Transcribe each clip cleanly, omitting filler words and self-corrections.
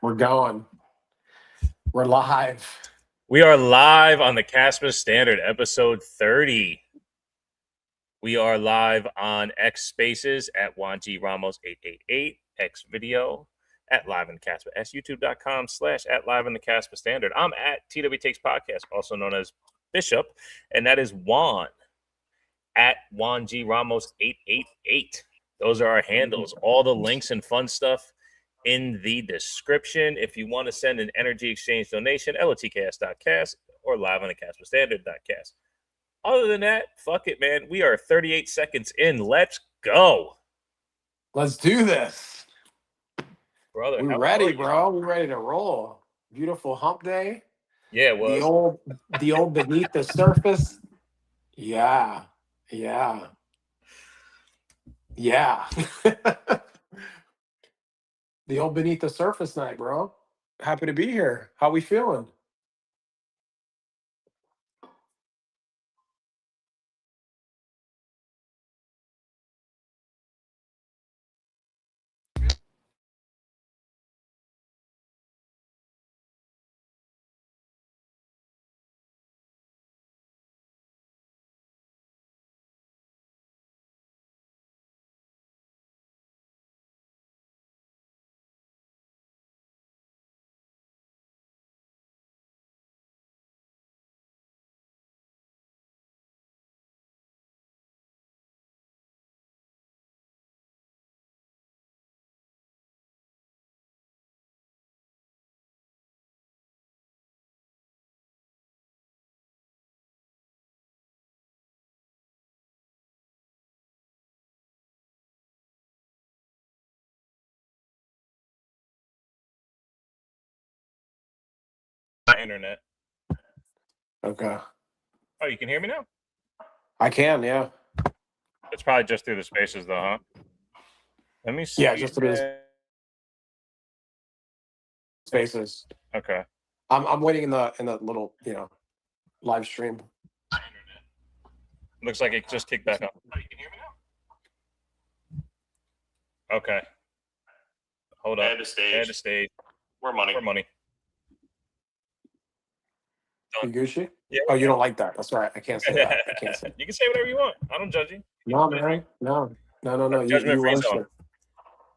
We're going. We're live. We are live on the Kaspa Standard, episode 30. We are live on xSpaces at Juan G Ramos 888, X video at liveonthekaspastandard, youtube.com/at liveonthekaspastandard. I'm at LOTKS.kas, also known as Bishop, and that is Juan at Juan G Ramos 888. Those are our handles. All the links and fun stuff in the description. If you want to send an energy exchange donation, LOTKS.kas or liveonthekaspastandard.kas. Other than that, fuck it, man. We are 38 seconds in. Let's go. Let's do this. Brother, we're ready, bro. We're ready to roll. Beautiful hump day. Yeah, it was. The old beneath the surface. Yeah. The old beneath the surface night, bro. Happy to be here. How we feeling? My internet. Okay. Oh, you can hear me now? I can, yeah. It's probably just through the spaces, though, huh? Let me see. Yeah, just through the spaces. Okay. I'm waiting in the little, live stream. Looks like it just kicked back up. Oh, you can hear me now? Okay. Hold up. Add to stage. More money. You Gucci? Yeah. Oh, you don't like that. That's right. I can't say that. You can say whatever you want. I don't judge you. No, man. No. Judgment free run zone. shit.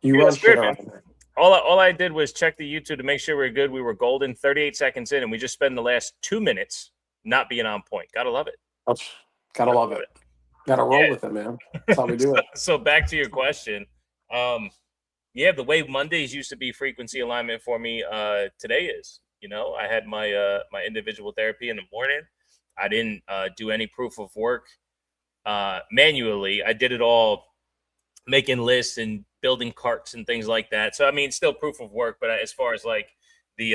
You run shit man. around there. All I did was check the YouTube to make sure we were good. We were golden 38 seconds in, and we just spent the last 2 minutes not being on point. Gotta love it. Gotta love it. Gotta roll with it, man. That's how we do it. So back to your question. The way Mondays used to be frequency alignment for me, today is. I had my my individual therapy in the morning. I didn't do any proof of work manually. I did it all making lists and building carts and things like that. So, I mean, still proof of work, but as far as like the,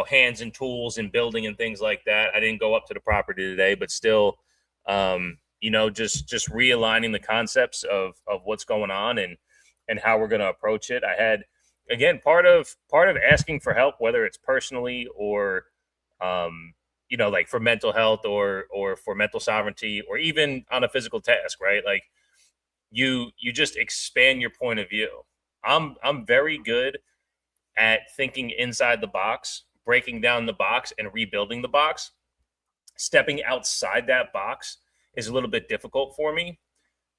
hands and tools and building and things like that, I didn't go up to the property today, but still, just realigning the concepts of what's going on and how we're going to approach it. I had, again, part of asking for help, whether it's personally or, like for mental health or for mental sovereignty or even on a physical task, right? Like you just expand your point of view. I'm very good at thinking inside the box, breaking down the box and rebuilding the box. Stepping outside that box is a little bit difficult for me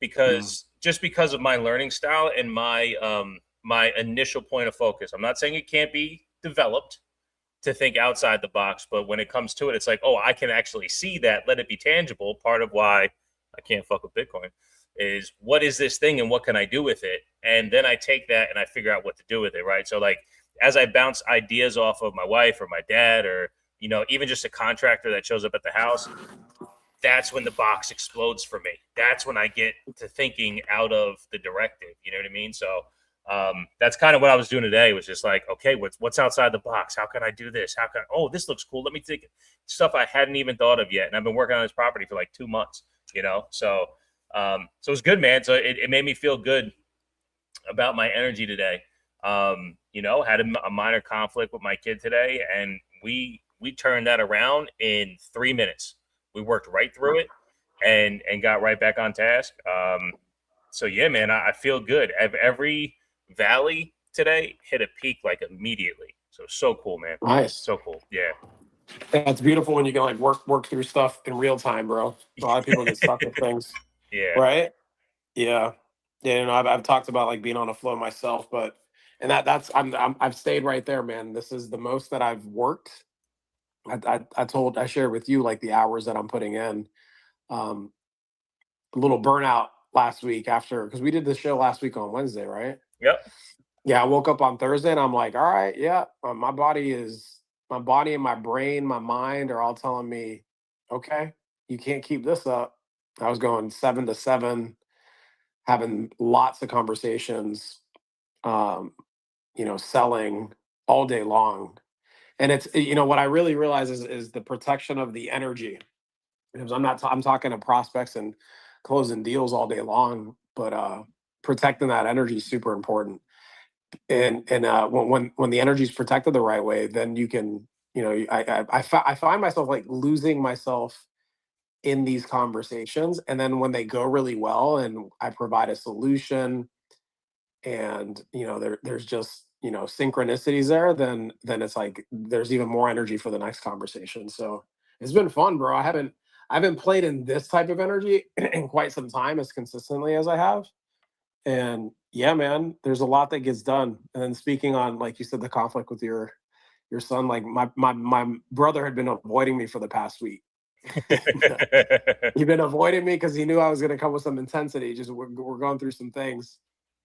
because of my learning style and my my initial point of focus. I'm not saying it can't be developed to think outside the box, but when it comes to it, it's like, oh, I can actually see that. Let it be tangible. Part of why I can't fuck with Bitcoin is what is this thing and what can I do with it? And then I take that and I figure out what to do with it, right? So like as I bounce ideas off of my wife or my dad or, even just a contractor that shows up at the house, that's when the box explodes for me. That's when I get to thinking out of the directive. You know what I mean? So that's kind of what I was doing today. Was just like, okay, what's outside the box? How can I do this? This looks cool. Let me think stuff I hadn't even thought of yet. And I've been working on this property for like 2 months, So it was good, man. So it made me feel good about my energy today. Had a minor conflict with my kid today, and we turned that around in 3 minutes. We worked right through it and got right back on task. So yeah, man, I feel good. Every valley today hit a peak like immediately. So cool, man. Nice. So cool. Yeah. It's beautiful when you can like work through stuff in real time, bro. A lot of people get stuck with things, Yeah. right? Yeah, yeah. I've talked about like being on a flow myself, but and I've stayed right there, man. This is the most that I've worked. I shared with you like the hours that I'm putting in. Um, a little burnout last week after because we did the show last week on Wednesday, right? Yep. Yeah, I woke up on Thursday and I'm like, all right, yeah, my body and my brain, my mind are all telling me, okay, you can't keep this up. I was going 7 to 7, having lots of conversations, um, selling all day long. And what I really realize is the protection of the energy. Because I'm talking to prospects and closing deals all day long, but protecting that energy is super important. And when the energy is protected the right way, then you can, I find myself like losing myself in these conversations, and then when they go really well and I provide a solution, and there's just synchronicities there, then it's like there's even more energy for the next conversation. So it's been fun, bro. I haven't played in this type of energy in quite some time as consistently as I have. And yeah, man, there's a lot that gets done. And then speaking on, like you said, the conflict with your son, like my brother had been avoiding me for the past week. He'd been avoiding me because he knew I was going to come with some intensity. Just we're going through some things,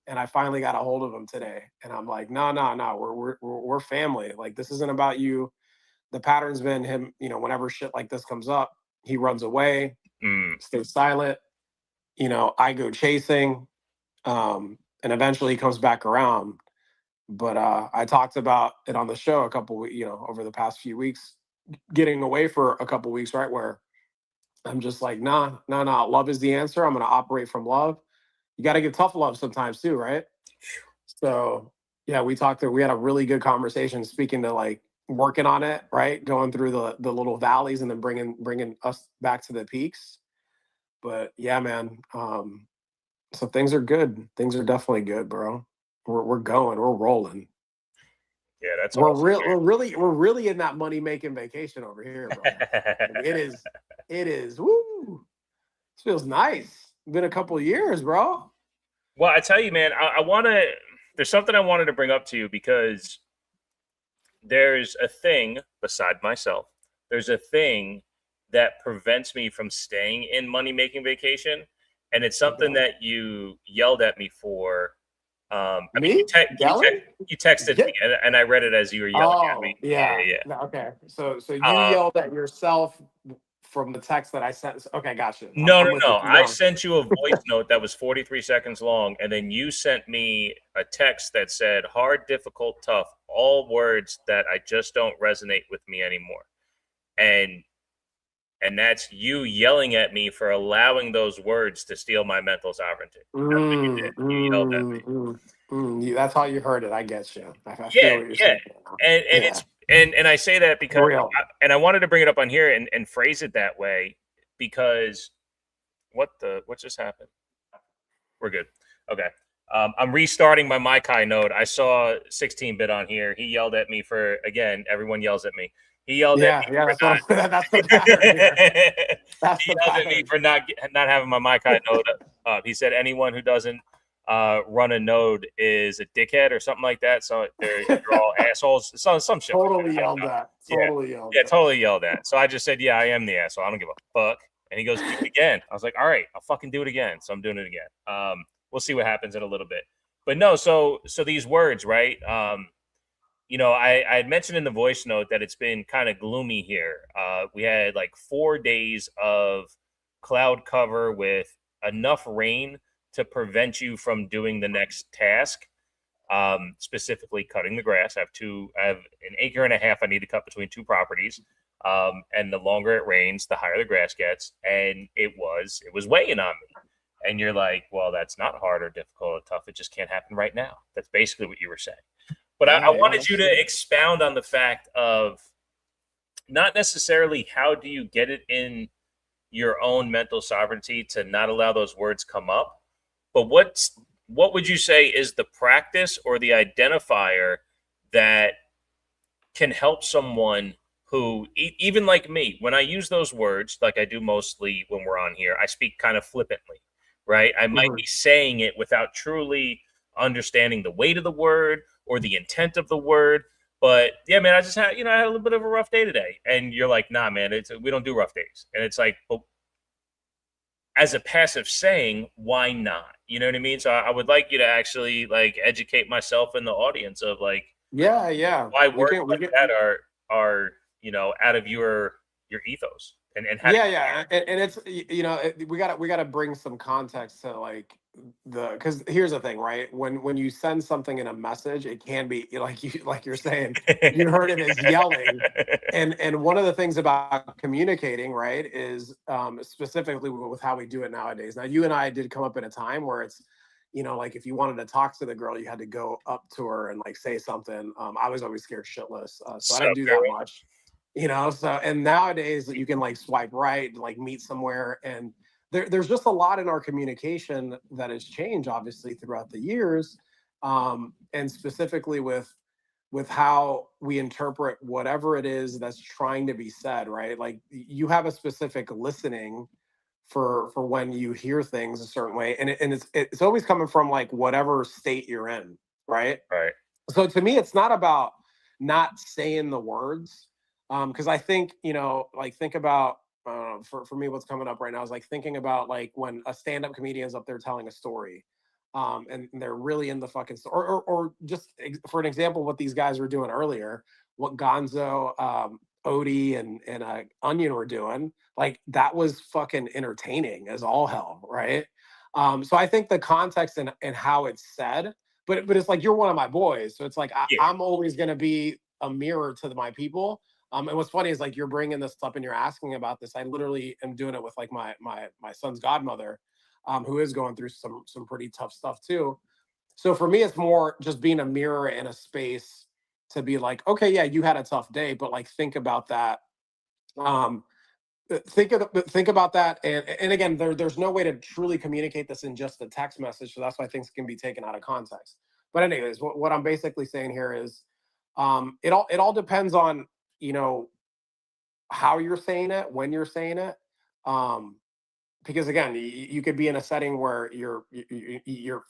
and I finally got a hold of him today. And I'm like, no, no, no, we're family. Like this isn't about you. The pattern's been him. Whenever shit like this comes up, he runs away, stays silent. I go chasing, and eventually he comes back around. But I talked about it on the show a couple, over the past few weeks, getting away for a couple weeks, right, where I'm just like, nah, nah, nah. Love is the answer. I'm going to operate from love. You got to give tough love sometimes too, right? So yeah, we had a really good conversation speaking to like working on it, right? Going through the little valleys and then bringing us back to the peaks. But yeah, man. So things are good. Things are definitely good, bro. We're going. We're rolling. Yeah, that's awesome. We're really in that money making vacation over here, bro. Like, it is. Woo! This feels nice. Been a couple of years, bro. Well, I tell you, man, I want to. There's something I wanted to bring up to you because there's a thing beside myself. There's a thing that prevents me from staying in money making vacation, and it's something Okay. that you yelled at me for. I mean, Me? Yelling? you texted Yeah. me, and I read it as you were yelling at me. Oh, Yeah, yeah. yeah. No, okay. So you Yeah. yelled at yourself from the text that I sent. Okay, gotcha. I'm, No, I'm no, with you. no. Keep I going. sent you a voice note that was 43 seconds long, and then you sent me a text that said hard, difficult, tough, all words that I just don't resonate with me anymore. And that's you yelling at me for allowing those words to steal my mental sovereignty. That's what you did. You yelled at me. That's how you heard it. I get you. I Yeah, feel what you're yeah. saying now. And Yeah. it's and I say that because Real. and I wanted to bring it up on here and phrase it that way because what just happened? We're good. Okay. I'm restarting my Maikai node. I saw 16-bit on here. He yelled at me for again. Everyone yells at me. He yelled at Yeah, me yeah. for That's what that's the pattern here. That's he the yelled at me pattern. for not having my Maikai node up. He said anyone who doesn't run a node is a dickhead or something like that. So they're all assholes. Some shit like Totally that. I don't yelled know. at. Yeah, Totally yelled yeah, at. totally yelled at. So I just said, yeah, I am the asshole. I don't give a fuck. And he goes, do it again. I was like, all right, I'll fucking do it again. So I'm doing it again. We'll see what happens in a little bit. But no, so these words, right? I had mentioned in the voice note that it's been kind of gloomy here. We had like 4 days of cloud cover with enough rain to prevent you from doing the next task. Specifically cutting the grass. I have an acre and a half I need to cut between two properties. And the longer it rains, the higher the grass gets. And it was weighing on me. And you're like, well, that's not hard or difficult or tough. It just can't happen right now. That's basically what you were saying. But I Yeah, yeah. wanted you to expound on the fact of not necessarily how do you get it in your own mental sovereignty to not allow those words come up, but what would you say is the practice or the identifier that can help someone who, even like me, when I use those words, like I do mostly when we're on here, I speak kind of flippantly, right? I might Mhm. be saying it without truly understanding the weight of the word or the intent of the word. But yeah, man, I just had, I had a little bit of a rough day today. And you're like, nah, man, we don't do rough days. And it's like, but as a passive saying, why not? You know what I mean? So I would like you to actually like educate myself and the audience of like Yeah, yeah. why We words can we like can that are out of your ethos, and how do Yeah, yeah, and it's we gotta bring some context to like because here's the thing, right? When you send something in a message, it can be like you're saying, you heard it as yelling, and one of the things about communicating, right, is specifically with how we do it nowadays. Now, you and I did come up in a time where it's like if you wanted to talk to the girl, you had to go up to her and like say something. I was always scared shitless, so I so didn't do that much. So and nowadays you can like swipe right, like meet somewhere, and there's just a lot in our communication that has changed obviously throughout the years, and specifically with how we interpret whatever it is that's trying to be said, right? Like you have a specific listening for when you hear things a certain way, and it's always coming from like whatever state you're in, right? right. So to me, it's not about not saying the words, because I think like think about for me, what's coming up right now is like thinking about like when a stand-up comedian's up there telling a story, and they're really in the fucking story, or just for an example, what these guys were doing earlier, what Gonzo, Odie, and Onion were doing, like that was fucking entertaining as all hell, right? So I think the context and how it's said, but it's like you're one of my boys, so it's like Yeah. I'm always going to be a mirror to my people. And what's funny is like you're bringing this up and you're asking about this. I literally am doing it with like my son's godmother, who is going through some pretty tough stuff too. So for me, it's more just being a mirror in a space to be like, okay, yeah, you had a tough day, but like think about that. Um, think about that, and again, there's no way to truly communicate this in just a text message, so that's why things can be taken out of context. But anyways, what I'm basically saying here is, it all depends on you know how you're saying it, when you're saying it, um because again, you could be in a setting where you're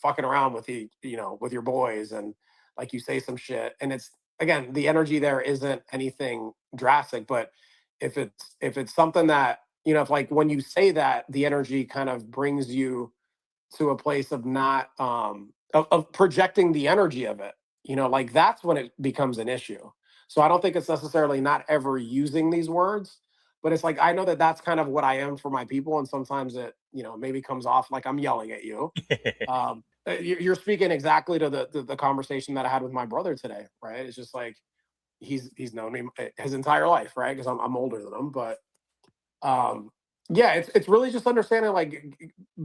fucking around with with your boys, and like you say some shit, and it's again, the energy there isn't anything drastic, but if it's something that if like when you say that, the energy kind of brings you to a place of not of projecting the energy of it, like that's when it becomes an issue. So I don't think it's necessarily not ever using these words, but it's like I know that that's kind of what I am for my people, and sometimes it maybe comes off like I'm yelling at you. You're speaking exactly to the conversation that I had with my brother today, right? It's just like he's known me his entire life, right? Because I'm older than him, but um yeah, it's really just understanding like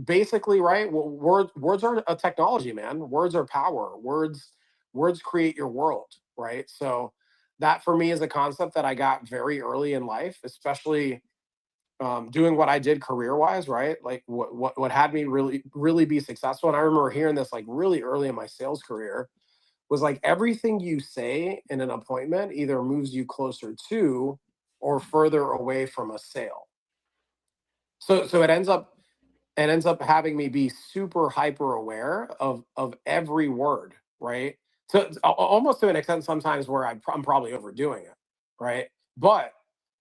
basically, right? Well, words are a technology, man. Words are power. Words create your world, right? So that for me is a concept that I got very early in life, especially doing what I did career wise, right? Like what had me really be successful. And I remember hearing this like really early in my sales career was like everything you say in an appointment either moves you closer to or further away from a sale. So it ends up having me be super hyper aware of every word, right? So almost to an extent sometimes where I'm probably overdoing it, right? But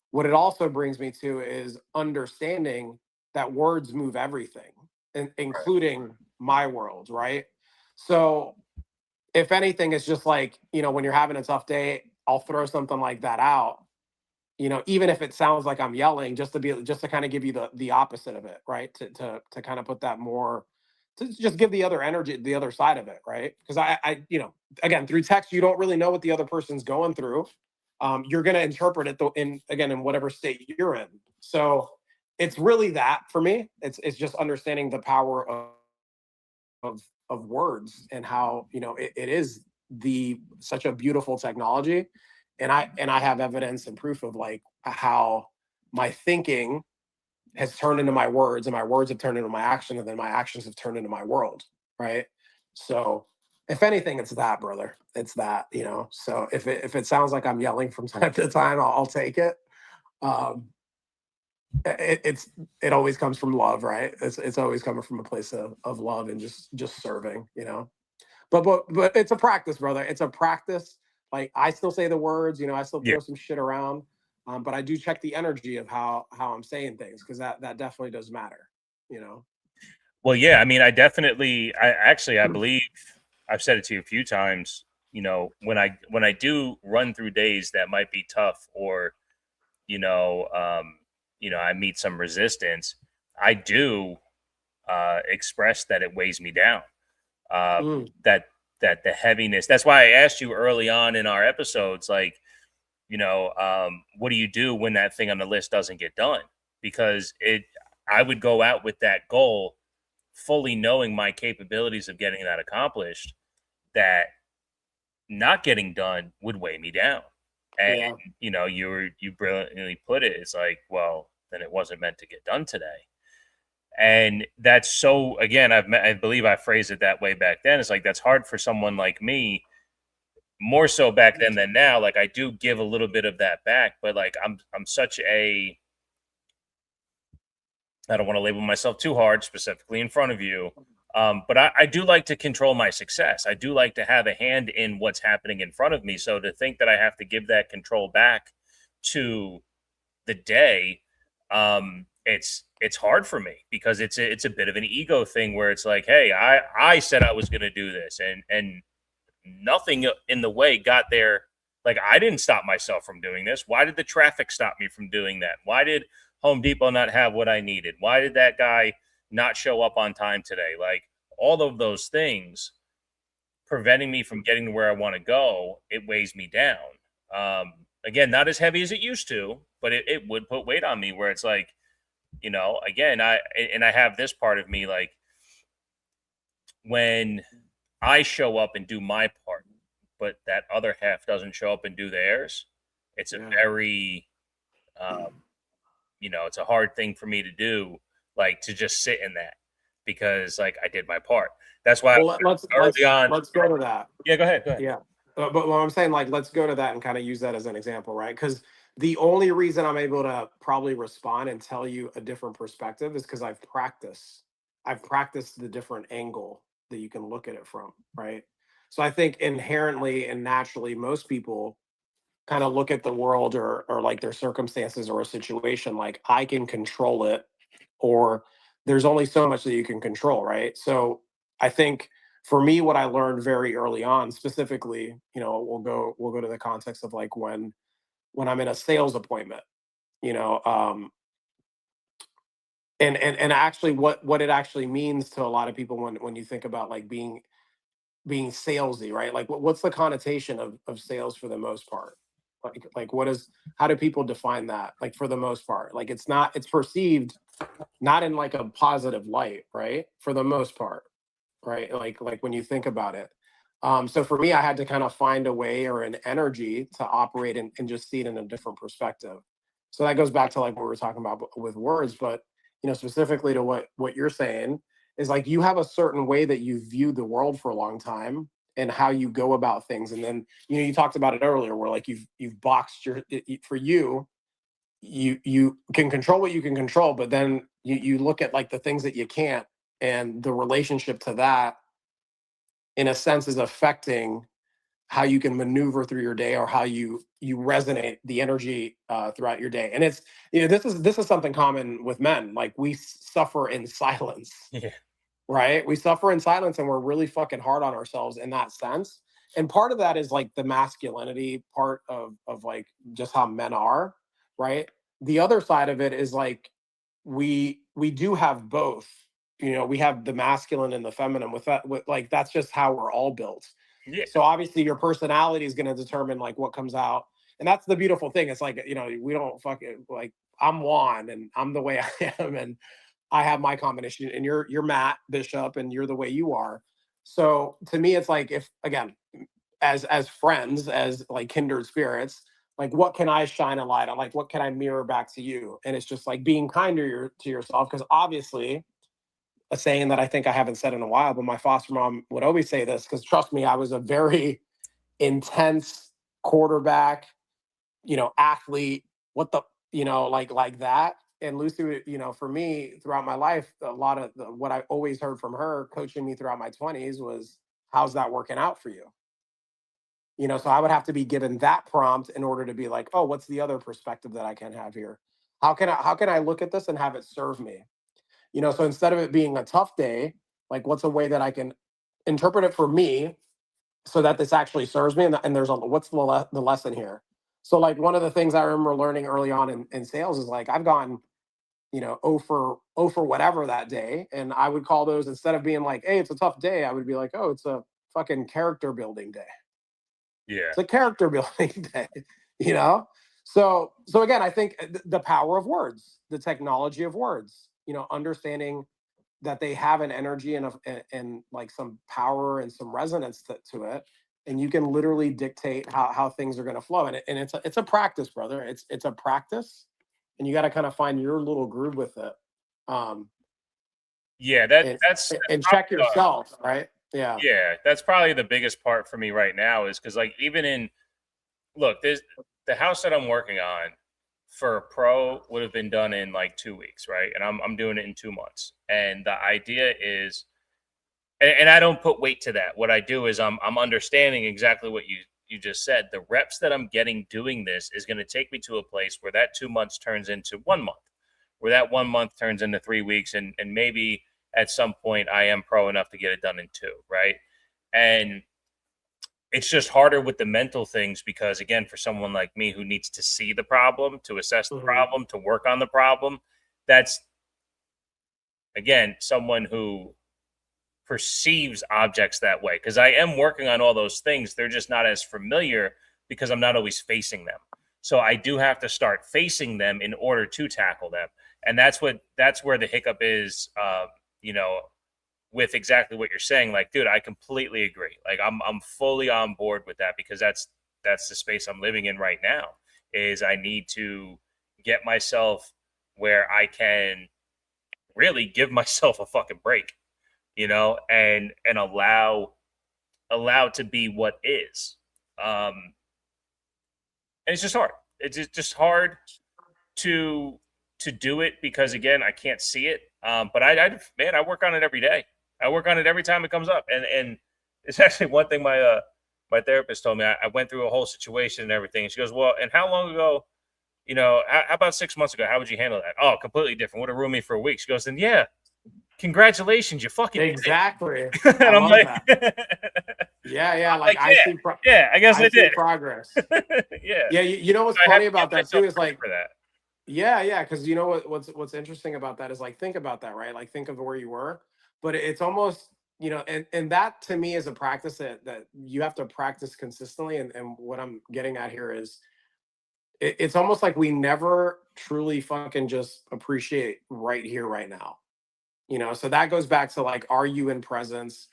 what it also brings me to is understanding that words move everything, Right. including my world, right? So if anything, it's just like when you're having a tough day, I'll throw something like that out, even if it sounds like I'm yelling, just to kind of give you the opposite of it, right? To kind of put that more, to just give the other energy, the other side of it, right? Because again, through text, you don't really know what the other person's going through. You're going to interpret it in whatever state you're in. So it's really that for me. It's just understanding the power of words and how it is the such a beautiful technology, and I have evidence and proof of like how my thinking has turned into my words, and my words have turned into my actions, and then my actions have turned into my world, right? So if anything, it's that, brother. It's that, So if it sounds like I'm yelling from time to time, I'll take it. Um, it always comes from love, right? It's always coming from a place of love and just serving, But it's a practice, brother. It's a practice. Like I still say the words, I still Yeah. throw some shit around, but I do check the energy of how I'm saying things because that definitely does matter, you know. Well, yeah. I mean, I believe I've said it to you a few times. When I do run through days that might be tough, or you know, um, I meet some resistance. I do express that it weighs me down. Uh, Mm, that the heaviness. That's why I asked you early on in our episodes, like, what do you do when that thing on the list doesn't get done? Because I would go out with that goal, fully knowing my capabilities of getting that accomplished. That not getting done would weigh me down. And yeah. you brilliantly put it. It's like, well, then it wasn't meant to get done today. And that's so, again, I believe I phrased it that way back then. It's like that's hard for someone like me, more so back then than now. Like I do give a little bit of that back, but like I'm such a, I don't want to label myself too hard, specifically in front of you. But I do like to control my success. I do like to have a hand in what's happening in front of me. So to think that I have to give that control back to the day, it's hard for me because it's a bit of an ego thing where it's like, hey, I said I was going to do this, and nothing in the way got there. Like I didn't stop myself from doing this. Why did the traffic stop me from doing that? Why did Home Depot not have what I needed? Why did that guy not show up on time today? Like all of those things preventing me from getting to where I want to go, it weighs me down. Again, not as heavy as it used to, but it would put weight on me where it's like, again, I have this part of me, like when I show up and do my part, but that other half doesn't show up and do theirs. It's a Yeah. very, it's a hard thing for me to do, like to just sit in that because like I did my part. That's why Well, early on. let's go to that. Yeah, go ahead. Go ahead. Yeah. But what I'm saying, like, let's go to that and kind of use that as an example, right? Because the only reason I'm able to probably respond and tell you a different perspective is because I've practiced. I've practiced the different angle that you can look at it from, right? So I think inherently and naturally, most people kind of look at the world or like their circumstances or a situation like I can control it, or there's only so much that you can control, right? So I think for me, what I learned very early on, specifically, we'll go to the context of like when I'm in a sales appointment, you know, and actually what it actually means to a lot of people when you think about like being salesy, right? Like what's the connotation of sales for the most part? Like what is how do people define that? Like for the most part, like it's perceived not in like a positive light, right? For the most part, right? Like when you think about it. So for me, I had to kind of find a way or an energy to operate and just see it in a different perspective. So that goes back to like what we were talking about with words, but specifically to what you're saying is like you have a certain way that you viewed the world for a long time and how you go about things. And then you talked about it earlier where like you've boxed for you can control what you can control, but then you look at like the things that you can't, and the relationship to that in a sense is affecting how you can maneuver through your day or how you resonate the energy throughout your day. And it's this is something common with men. Like we suffer in silence, Yeah. right? We suffer in silence and we're really fucking hard on ourselves in that sense. And part of that is like the masculinity part of like just how men are, right? The other side of it is like we do have both. We have the masculine and the feminine with like that's just how we're all built. Yeah. So obviously your personality is going to determine like what comes out. And that's the beautiful thing. It's like, we don't fucking like I'm Juan and I'm the way I am and I have my combination and you're Matt Bishop and you're the way you are. So to me it's like if again as friends as like kindred spirits, like what can I shine a light on, like what can I mirror back to you, and it's just like being kinder to yourself because obviously a saying that I think I haven't said in a while, but my foster mom would always say this, because trust me, I was a very intense quarterback, athlete, what the, like that. And Lucy, for me throughout my life, a lot of what I always heard from her coaching me throughout my 20s was, how's that working out for you? So I would have to be given that prompt in order to be like, oh, what's the other perspective that I can have here? How can I look at this and have it serve me? So instead of it being a tough day, like what's a way that I can interpret it for me so that this actually serves me? And there's what's the lesson here? So like one of the things I remember learning early on in sales is like I've gone, 0 for whatever that day. And I would call those, instead of being like, hey, it's a tough day, I would be like, oh, it's a fucking character building day. Yeah. It's a character building day, you know? So again, I think the power of words, the technology of words, understanding that they have an energy and like some power and some resonance to it. And you can literally dictate how things are going to flow. And it's a practice, brother. It's a practice, and you got to kind of find your little groove with it. Um, Yeah, and, that's and check probably yourself, right? Yeah. yeah, that's probably the biggest part for me right now is because like even in look, there's the house that I'm working on for a pro would have been done in like 2 weeks, right? And I'm doing it in 2 months. And the idea is, and I don't put weight to that. What I do is I'm understanding exactly what you just said. The reps that I'm getting doing this is going to take me to a place where that 2 months turns into 1 month, where that 1 month turns into 3 weeks, and maybe at some point I am pro enough to get it done in two, right? And it's just harder with the mental things because again, for someone like me who needs to see the problem, to assess the Hmm. problem, to work on the problem, that's again someone who perceives objects that way because I am working on all those things. They're just not as familiar because I'm not always facing them. So I do have to start facing them in order to tackle them. And that's where the hiccup is, you know, with exactly what you're saying. Like, dude, I completely agree. Like I'm fully on board with that because that's the space I'm living in right now is I need to get myself where I can really give myself a fucking break, and allow to be what is. And it's just hard. It's just hard to do it because again, I can't see it. But man, I work on it every day. I work on it every time it comes up. And it's actually one thing my therapist told me. I went through a whole situation and everything. And she goes, well, and how long ago, how about 6 months ago? How would you handle that? Oh, completely different. Would have ruined me for a week. She goes, then yeah, congratulations, you fucking did Exactly. it. I And I'm love like, that. Yeah, yeah. I'm Like like, yeah, yeah, I guess I I see did. progress. Yeah. Yeah, you know what's So I have funny to give about that too myself is credit like, for that. yeah, yeah, because you know what's interesting about that is like think about that, right? Like think of where you were, but it's almost, and that to me is a practice that you have to practice consistently. And what I'm getting at here is it's almost like we never truly fucking just appreciate right here, right now. So that goes back to like, are you in presence?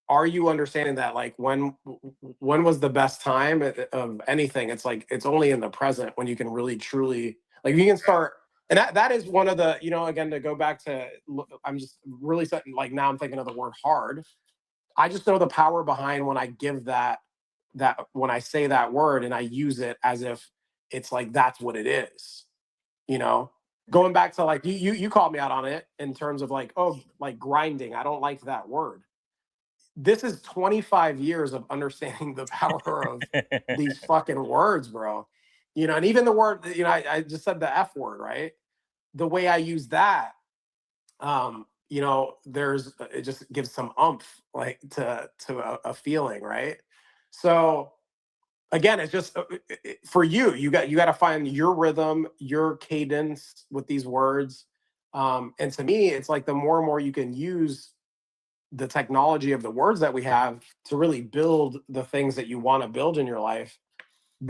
Are you understanding that like when was the best time of anything? It's like it's only in the present when you can really truly, like, you can start. And that is one of the, again, to go back to, I'm just really setting, like, now I'm thinking of the word hard. I just know the power behind when I give that when I say that word and I use it as if it's like that's what it is, you know going back to like you called me out on it in terms of like, oh, like grinding. I don't like that word. This is 25 years of understanding the power of these fucking words, bro. And even the word, I just said the F word, right? The way I use that, there's it just gives some umph, like, to a feeling, right? So again, it's just for you. You got to find your rhythm, your cadence with these words. And to me, it's like the more and more you can use the technology of the words that we have to really build the things that you want to build in your life.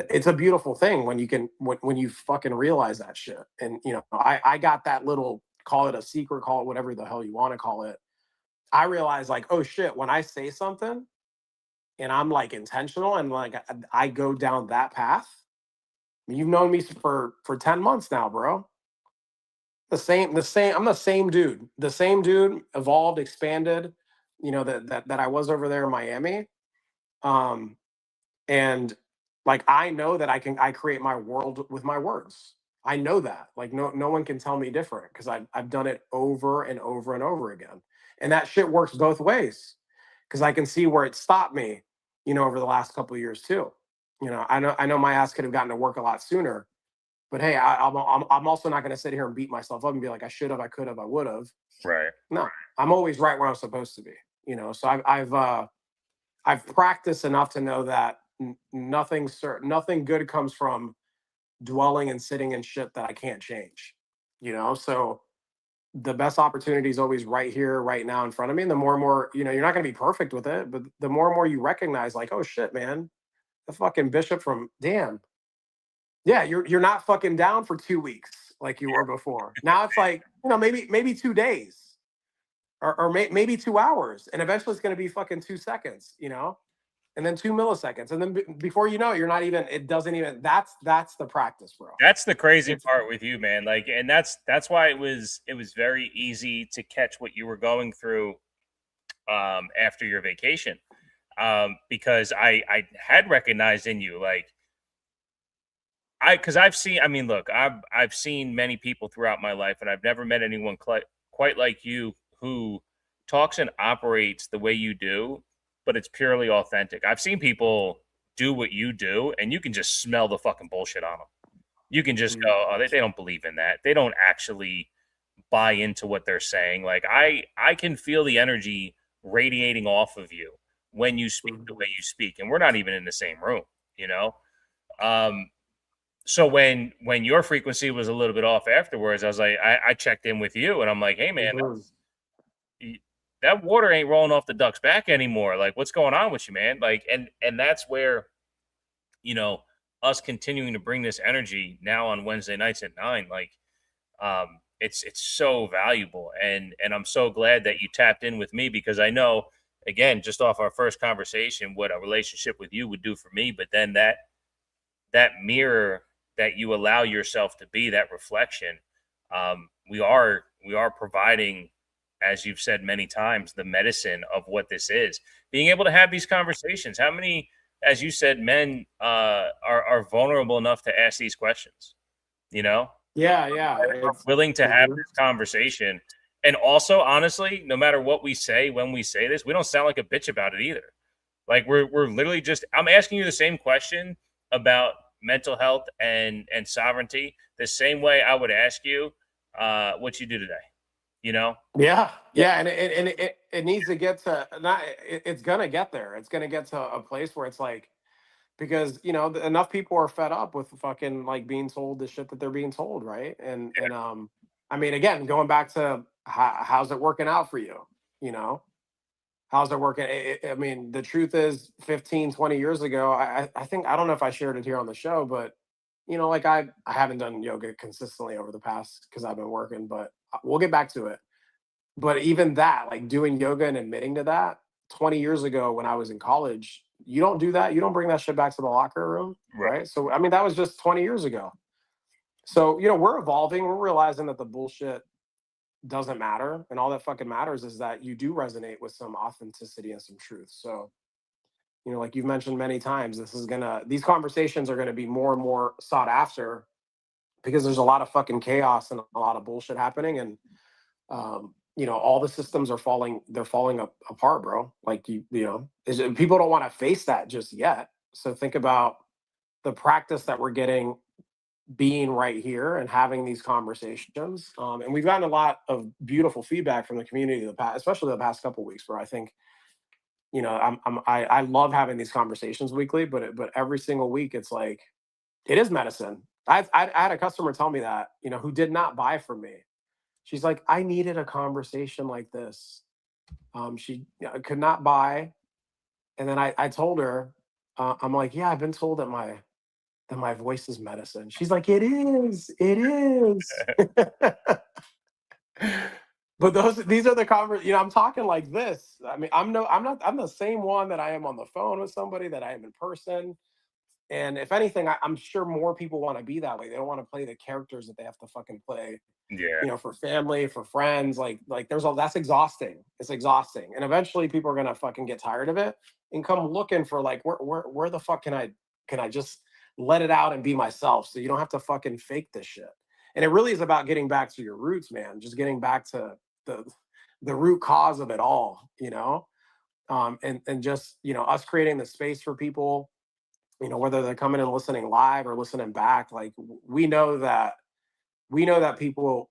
It's a beautiful thing when you can when you fucking realize that shit. And I got that little, call it a secret, call it whatever the hell you want to call it. I realized like, oh shit, when I say something and I'm like intentional and like I go down that path. You've known me for 10 months now, bro. The same. I'm the same dude. The same dude, evolved, expanded. That I was over there in Miami. Um, and like I know that I create my world with my words. I know that. Like no one can tell me different because I've done it over and over and over again. And that shit works both ways. Because I can see where it stopped me, over the last couple of years too. I know my ass could have gotten to work a lot sooner, but hey, I'm also not going to sit here and beat myself up and be like I should have, I could have, I would have. Right. No, I'm always right where I'm supposed to be. So I've practiced enough to know that nothing good comes from dwelling and sitting in shit that I can't change. So the best opportunity is always right here, right now in front of me. And the more and more, you're not going to be perfect with it, but the more and more you recognize, like, oh shit, man, the fucking bishop from damn, yeah, you're not fucking down for 2 weeks like you were before. Now it's like, maybe 2 days or maybe 2 hours, and eventually it's going to be fucking 2 seconds, and then 2 milliseconds, and then before you know it, you're not even. It doesn't even. That's the practice, bro. That's the crazy part with you, man. Like, and that's why it was very easy to catch what you were going through after your vacation, because I had recognized in you, like, because I've seen. I mean, look, I've seen many people throughout my life, and I've never met anyone quite like you who talks and operates the way you do, but it's purely authentic. I've seen people do what you do, and you can just smell the fucking bullshit on them. You can just go, oh, they don't believe in that. They don't actually buy into what they're saying. Like I can feel the energy radiating off of you when you speak the way you speak, and we're not even in the same room, you know. So when your frequency was a little bit off afterwards, I was like, I checked in with you, and I'm like, hey man, that water ain't rolling off the duck's back anymore. Like, what's going on with you, man? Like, and that's where, us continuing to bring this energy now on Wednesday nights at 9, like, it's so valuable, and I'm so glad that you tapped in with me, because I know, again, just off our first conversation, what a relationship with you would do for me. But then that mirror that you allow yourself to be, that reflection, we are providing, as you've said many times, the medicine of what this is. Being able to have these conversations. How many, as you said, men are vulnerable enough to ask these questions? Yeah. Willing to have this conversation. And also, honestly, no matter what we say when we say this, we don't sound like a bitch about it either. Like we're literally just, I'm asking you the same question about mental health and sovereignty the same way I would ask you what you do today. Yeah, and it needs to get to not. It's gonna get there. It's gonna get to a place where it's like, because enough people are fed up with fucking like being told the shit that they're being told, right? And I mean, again, going back to how's it working out for you? How's it working? I mean, the truth is 15, 20 years ago, I think, I don't know if I shared it here on the show, but like I haven't done yoga consistently over the past because I've been working, but we'll get back to it. But even that, like doing yoga and admitting to that 20 years ago when I was in college, you don't do that. You don't bring that shit back to the locker room. Right. So, I mean, that was just 20 years ago. So, we're evolving. We're realizing that the bullshit doesn't matter. And all that fucking matters is that you do resonate with some authenticity and some truth. So, like you've mentioned many times, these conversations are going to be more and more sought after because there's a lot of fucking chaos and a lot of bullshit happening. And, all the systems are they're falling apart, bro. Like, people don't want to face that just yet. So think about the practice that we're getting being right here and having these conversations. And we've gotten a lot of beautiful feedback from the community especially the past couple of weeks, where I think, I love having these conversations weekly, but every single week it's like, it is medicine. I had a customer tell me that, who did not buy from me. She's like, I needed a conversation like this. She could not buy. And then I told her, I'm like, yeah, I've been told that my voice is medicine. She's like, it is. But these are the I'm talking like this. I mean, I'm the same one that I am on the phone with somebody, that I am in person. And if anything, I'm sure more people want to be that way. They don't want to play the characters that they have to fucking play, Yeah. for family, for friends. Like that's exhausting. It's exhausting. And eventually people are gonna fucking get tired of it and come looking for like where the fuck can I just let it out and be myself so you don't have to fucking fake this shit. And it really is about getting back to your roots, man. Just getting back to the root cause of it all. And just us creating the space for people, whether they're coming and listening live or listening back. Like we know that people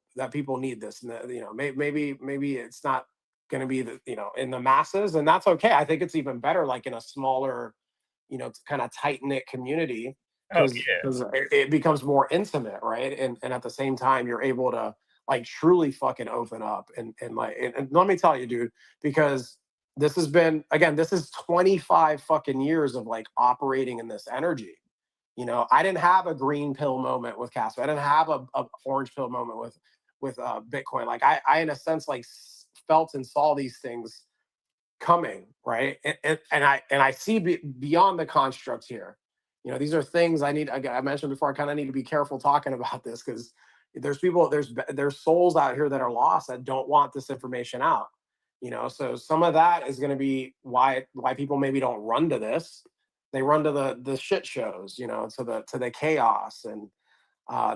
need this, and maybe it's not going to be in the masses, and that's okay. I think it's even better like in a smaller, kind of tight knit community, Oh because yeah. it becomes more intimate, right? And at the same time you're able to like truly fucking open up and let me tell you, dude, because this is 25 fucking years of like operating in this energy. I didn't have a green pill moment with Kaspa. I didn't have a orange pill moment with Bitcoin. Like I in a sense like felt and saw these things coming, right? And I see beyond the construct here. These are things I mentioned before. I kind of need to be careful talking about this because there's souls out here that are lost that don't want this information out. So some of that is going to be why people maybe don't run to this. They run to the shit shows, to the chaos, and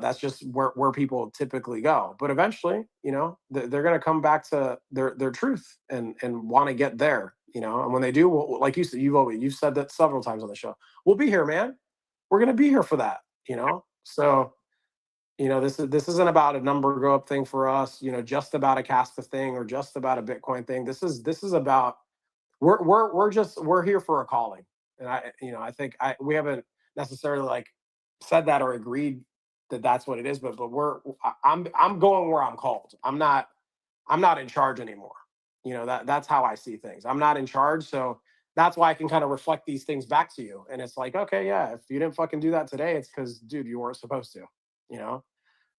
that's just where people typically go. But eventually, they're going to come back to their truth and want to get there. And when they do, like you said, you've said that several times on the show. We'll be here, man. We're going to be here for that. So this isn't about a number go up thing for us. Just about a Caspa thing or just about a Bitcoin thing. This is about we're here for a calling. And I think we haven't necessarily like said that or agreed that that's what it is, but I'm going where I'm called. I'm not in charge anymore. That's how I see things. I'm not in charge, so that's why I can kind of reflect these things back to you. And it's like, okay, yeah, if you didn't fucking do that today, it's because, dude, you weren't supposed to. You know.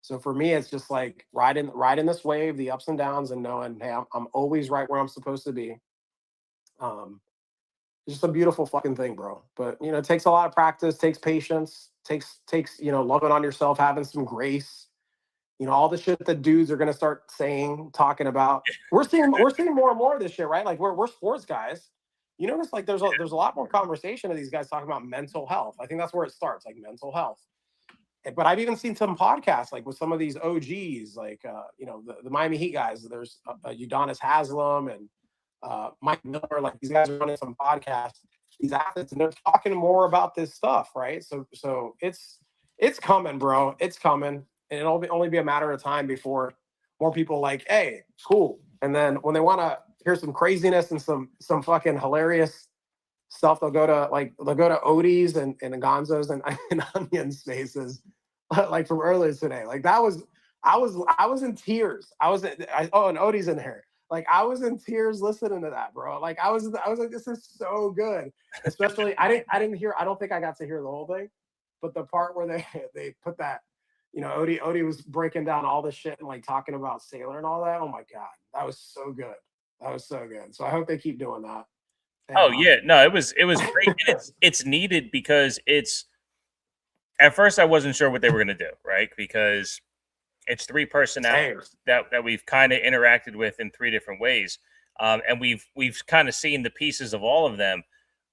So for me, it's just like riding this wave, the ups and downs, and knowing, hey, I'm always right where I'm supposed to be. Um, it's just a beautiful fucking thing, bro. But it takes a lot of practice, takes patience, takes loving on yourself, having some grace. All the shit that dudes are gonna start saying, talking about. We're seeing more and more of this shit, right? Like we're sports guys. You notice like there's a lot more conversation of these guys talking about mental health. I think that's where it starts, like mental health. But I've even seen some podcasts like with some of these OGs, like the Miami Heat guys. There's Udonis Haslam and Mike Miller. Like these guys are running some podcasts. These athletes, and they're talking more about this stuff, right? So it's coming, bro. It's coming, and it'll only be a matter of time before more people like, hey, cool. And then when they want to hear some craziness and some fucking hilarious stuff, they'll go to Odie's and Gonzo's and Onion Spaces, like from earlier today. Like I was in tears. And Odie's in here. Like I was in tears listening to that, bro. Like I was like, this is so good. Especially I don't think I got to hear the whole thing, but the part where they put that, Odie was breaking down all this shit and like talking about Sailor and all that. Oh my God, that was so good. That was so good. So I hope they keep doing that. Oh yeah, no, it was great, and it's needed because it's. At first, I wasn't sure what they were going to do, right? Because it's three personalities that we've kind of interacted with in three different ways, and we've kind of seen the pieces of all of them.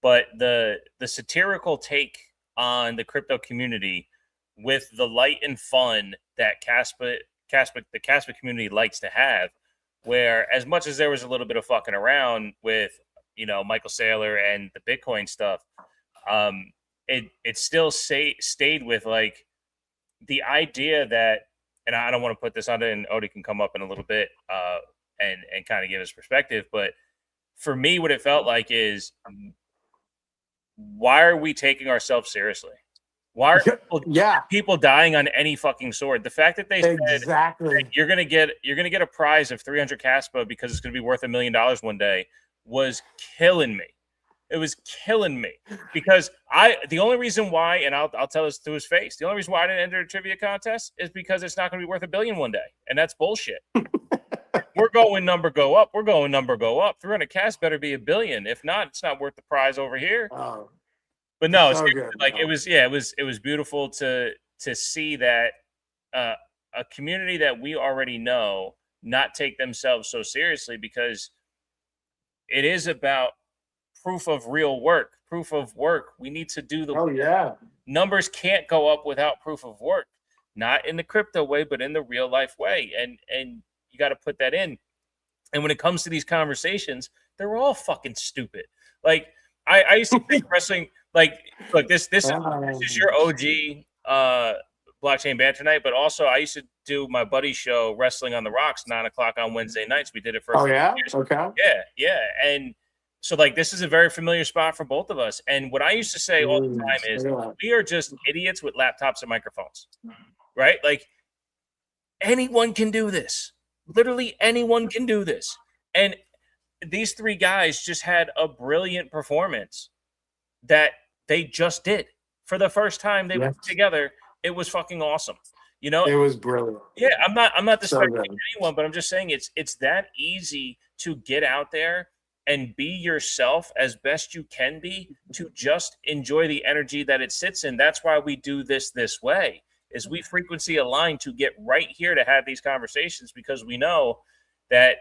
But the satirical take on the crypto community with the light and fun that the Kaspa community likes to have, where as much as there was a little bit of fucking around with Michael Saylor and the Bitcoin stuff, it still stayed with like the idea that, and I don't want to put this on it, and Odie can come up in a little bit and kind of give his perspective, but for me, what it felt like is, why are we taking ourselves seriously? Why are people dying on any fucking sword? The fact that they said you're gonna get a prize of 300 Kaspa because it's gonna be worth $1 million one day was killing me. It was killing me because the only reason why, and I'll tell this to his face, the only reason why I didn't enter a trivia contest is because it's not going to be worth $1 billion one day, and that's bullshit. We're going number go up. We're going number go up. 300 Kas better be $1 billion. If not, it's not worth the prize over here. But It's no, so seriously, good, like bro. it was beautiful to see that uh, a community that we already know not take themselves so seriously, because it is about proof of real work, proof of work. We need to do the Oh yeah. numbers can't go up without proof of work, not in the crypto way, but in the real life way. And you got to put that in. And when it comes to these conversations, they're all fucking stupid. Like I used to think wrestling. Like, look, this is your OG blockchain banter night, but also I used to do my buddy show Wrestling on the Rocks 9 o'clock on Wednesday nights. We did it for a Oh couple yeah. years. Okay. Yeah, and so like this is a very familiar spot for both of us. And what I used to say all the time is, Look at we are just idiots with laptops and microphones, right? Like anyone can do this. Literally anyone can do this. And these three guys just had a brilliant performance that they just did for the first time they that. worked Yes. together. It was fucking awesome. You know, It was brilliant. yeah, I'm not So disparaging good. anyone, but I'm just saying it's that easy to get out there and be yourself as best you can be, to just enjoy the energy that it sits in. That's why we do this way, is we frequency align to get right here to have these conversations, because we know that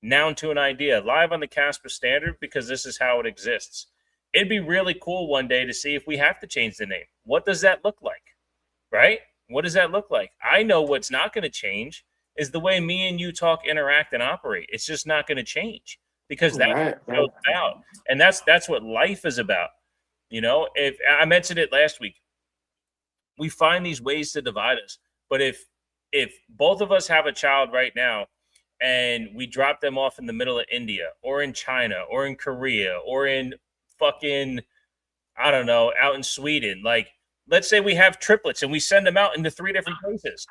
noun to an idea live on the Kaspa standard, because this is how it exists. It'd be really cool one day to see if we have to change the name. What does that look like? Right? What does that look like? I know what's not going to change is the way me and you talk, interact, and operate. It's just not going to change, because that's Right. what it's about. And that's what life is about. You know, if I mentioned it last week, we find these ways to divide us. But if both of us have a child right now and we drop them off in the middle of India or in China or in Korea or in fucking, I don't know, out in Sweden, like let's say we have triplets and we send them out into 3 different places,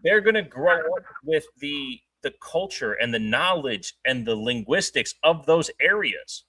they're going to grow up with the culture and the knowledge and the linguistics of those areas.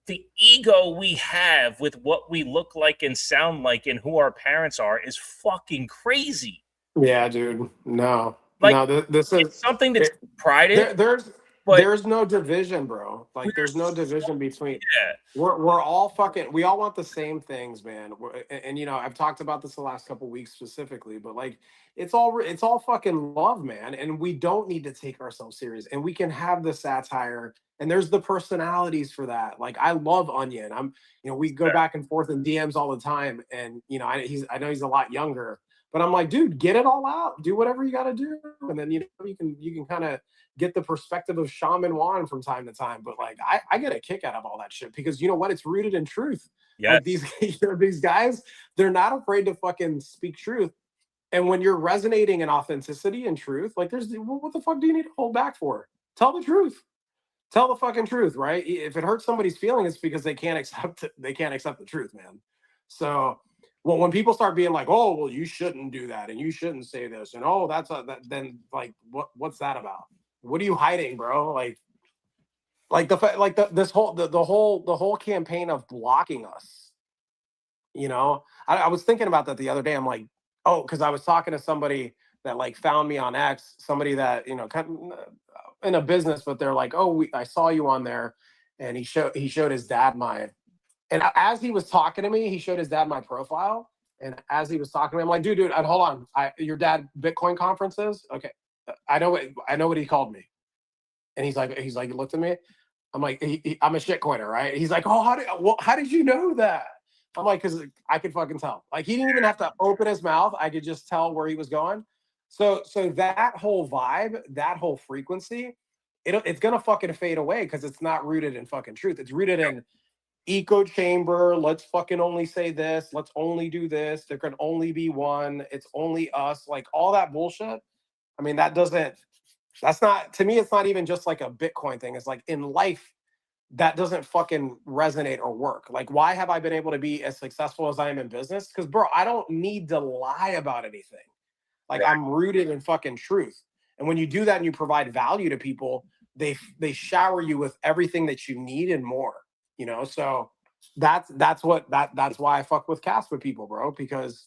The ego we have with what we look like and sound like and who our parents are is fucking crazy. Yeah, dude. No. Like, No, this is it's something to take it, pride in, there's but no division, bro. Like we're there's no so, division between yeah, we're all fucking we all want the same things, man. And you know, I've talked about this the last couple weeks specifically, but like it's all fucking love, man. And we don't need to take ourselves serious. And we can have the satire, and there's the personalities for that. Like I love Onion. You know, we go back and forth in DMs all the time, and you know, I know he's a lot younger, but I'm like, dude, get it all out. Do whatever you got to do, and then you know you can kind of get the perspective of Shaman Juan from time to time. But like, I get a kick out of all that shit because you know what? It's rooted in truth. Like yes, these guys, they're not afraid to fucking speak truth. And when you're resonating in authenticity and truth, like what the fuck do you need to hold back for? Tell the truth. Tell the fucking truth, right? If it hurts somebody's feelings, it's because they can't accept it. They can't accept the truth, man. So, well, when people start being like, "Oh, well, you shouldn't do that, and you shouldn't say this," and "Oh, then like, what's that about? What are you hiding, bro? This whole the whole campaign of blocking us. You know, I was thinking about that the other day. I'm like, oh, because I was talking to somebody that like found me on X, somebody that you know kind of in a business, but they're like, oh, I saw you on there, and he showed his dad my, and as he was talking to me, he showed his dad my profile, and as he was talking to me, I'm like, dude, hold on, your dad Bitcoin conferences, okay, I know what he called me, and he's like, he looked at me, I'm like, I'm a shitcoiner, right? He's like, oh, how did you know that? I'm like, because I could fucking tell. Like he didn't even have to open his mouth. I could just tell where he was going. So that whole vibe, that whole frequency, it's gonna fucking fade away because it's not rooted in fucking truth. It's rooted in echo chamber. Let's fucking only say this. Let's only do this. There can only be one. It's only us. Like all that bullshit. I mean, that's not, to me, it's not even just like a Bitcoin thing. It's like in life, that doesn't fucking resonate or work. Like, why have I been able to be as successful as I am in business? Because, bro, I don't need to lie about anything. Like, right. I'm rooted in fucking truth. And when you do that and you provide value to people, they shower you with everything that you need and more. You know, so that's why I fuck with cast with people, bro, because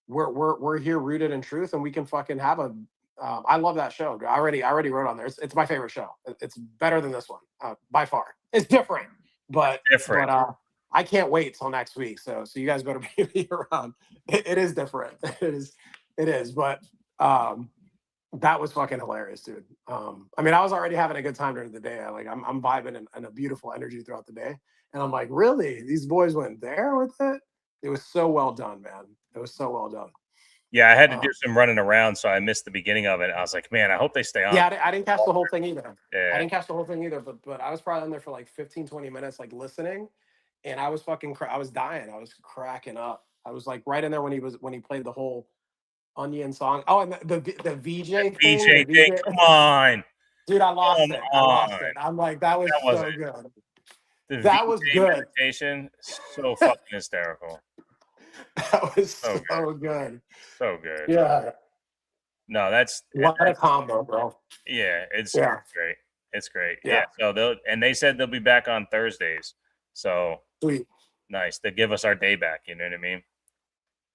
we're here rooted in truth, and we can fucking have a. I love that show. I already wrote on there. It's my favorite show. It's better than this one by far. It's different, but Different. I can't wait till next week. So you guys better be around. It is different. It is. But that was fucking hilarious, dude. I mean, I was already having a good time during the day. I'm vibing in a beautiful energy throughout the day. And I'm like, really? These boys went there with it? It was so well done, man. It was so well done. Yeah, I had to do some running around, so I missed the beginning of it. I was like, man, I hope they stay on. Yeah, I didn't catch the whole thing either. Yeah. I didn't catch the whole thing either, but I was probably on there for like 15, 20 minutes, like listening, and I was I was dying. I was cracking up. I was like right in there when he played the whole Onion song. Oh, and the VJ thing. VJ thing, come on. Dude, I lost it. I lost it. I'm like, that was so good. That was good. Meditation, so fucking hysterical. That was so good. So good. Yeah. No, that's what a combo, bro. Yeah, it's great. It's great. Yeah. So they said they'll be back on Thursdays. So sweet. Nice. They give us our day back. You know what I mean?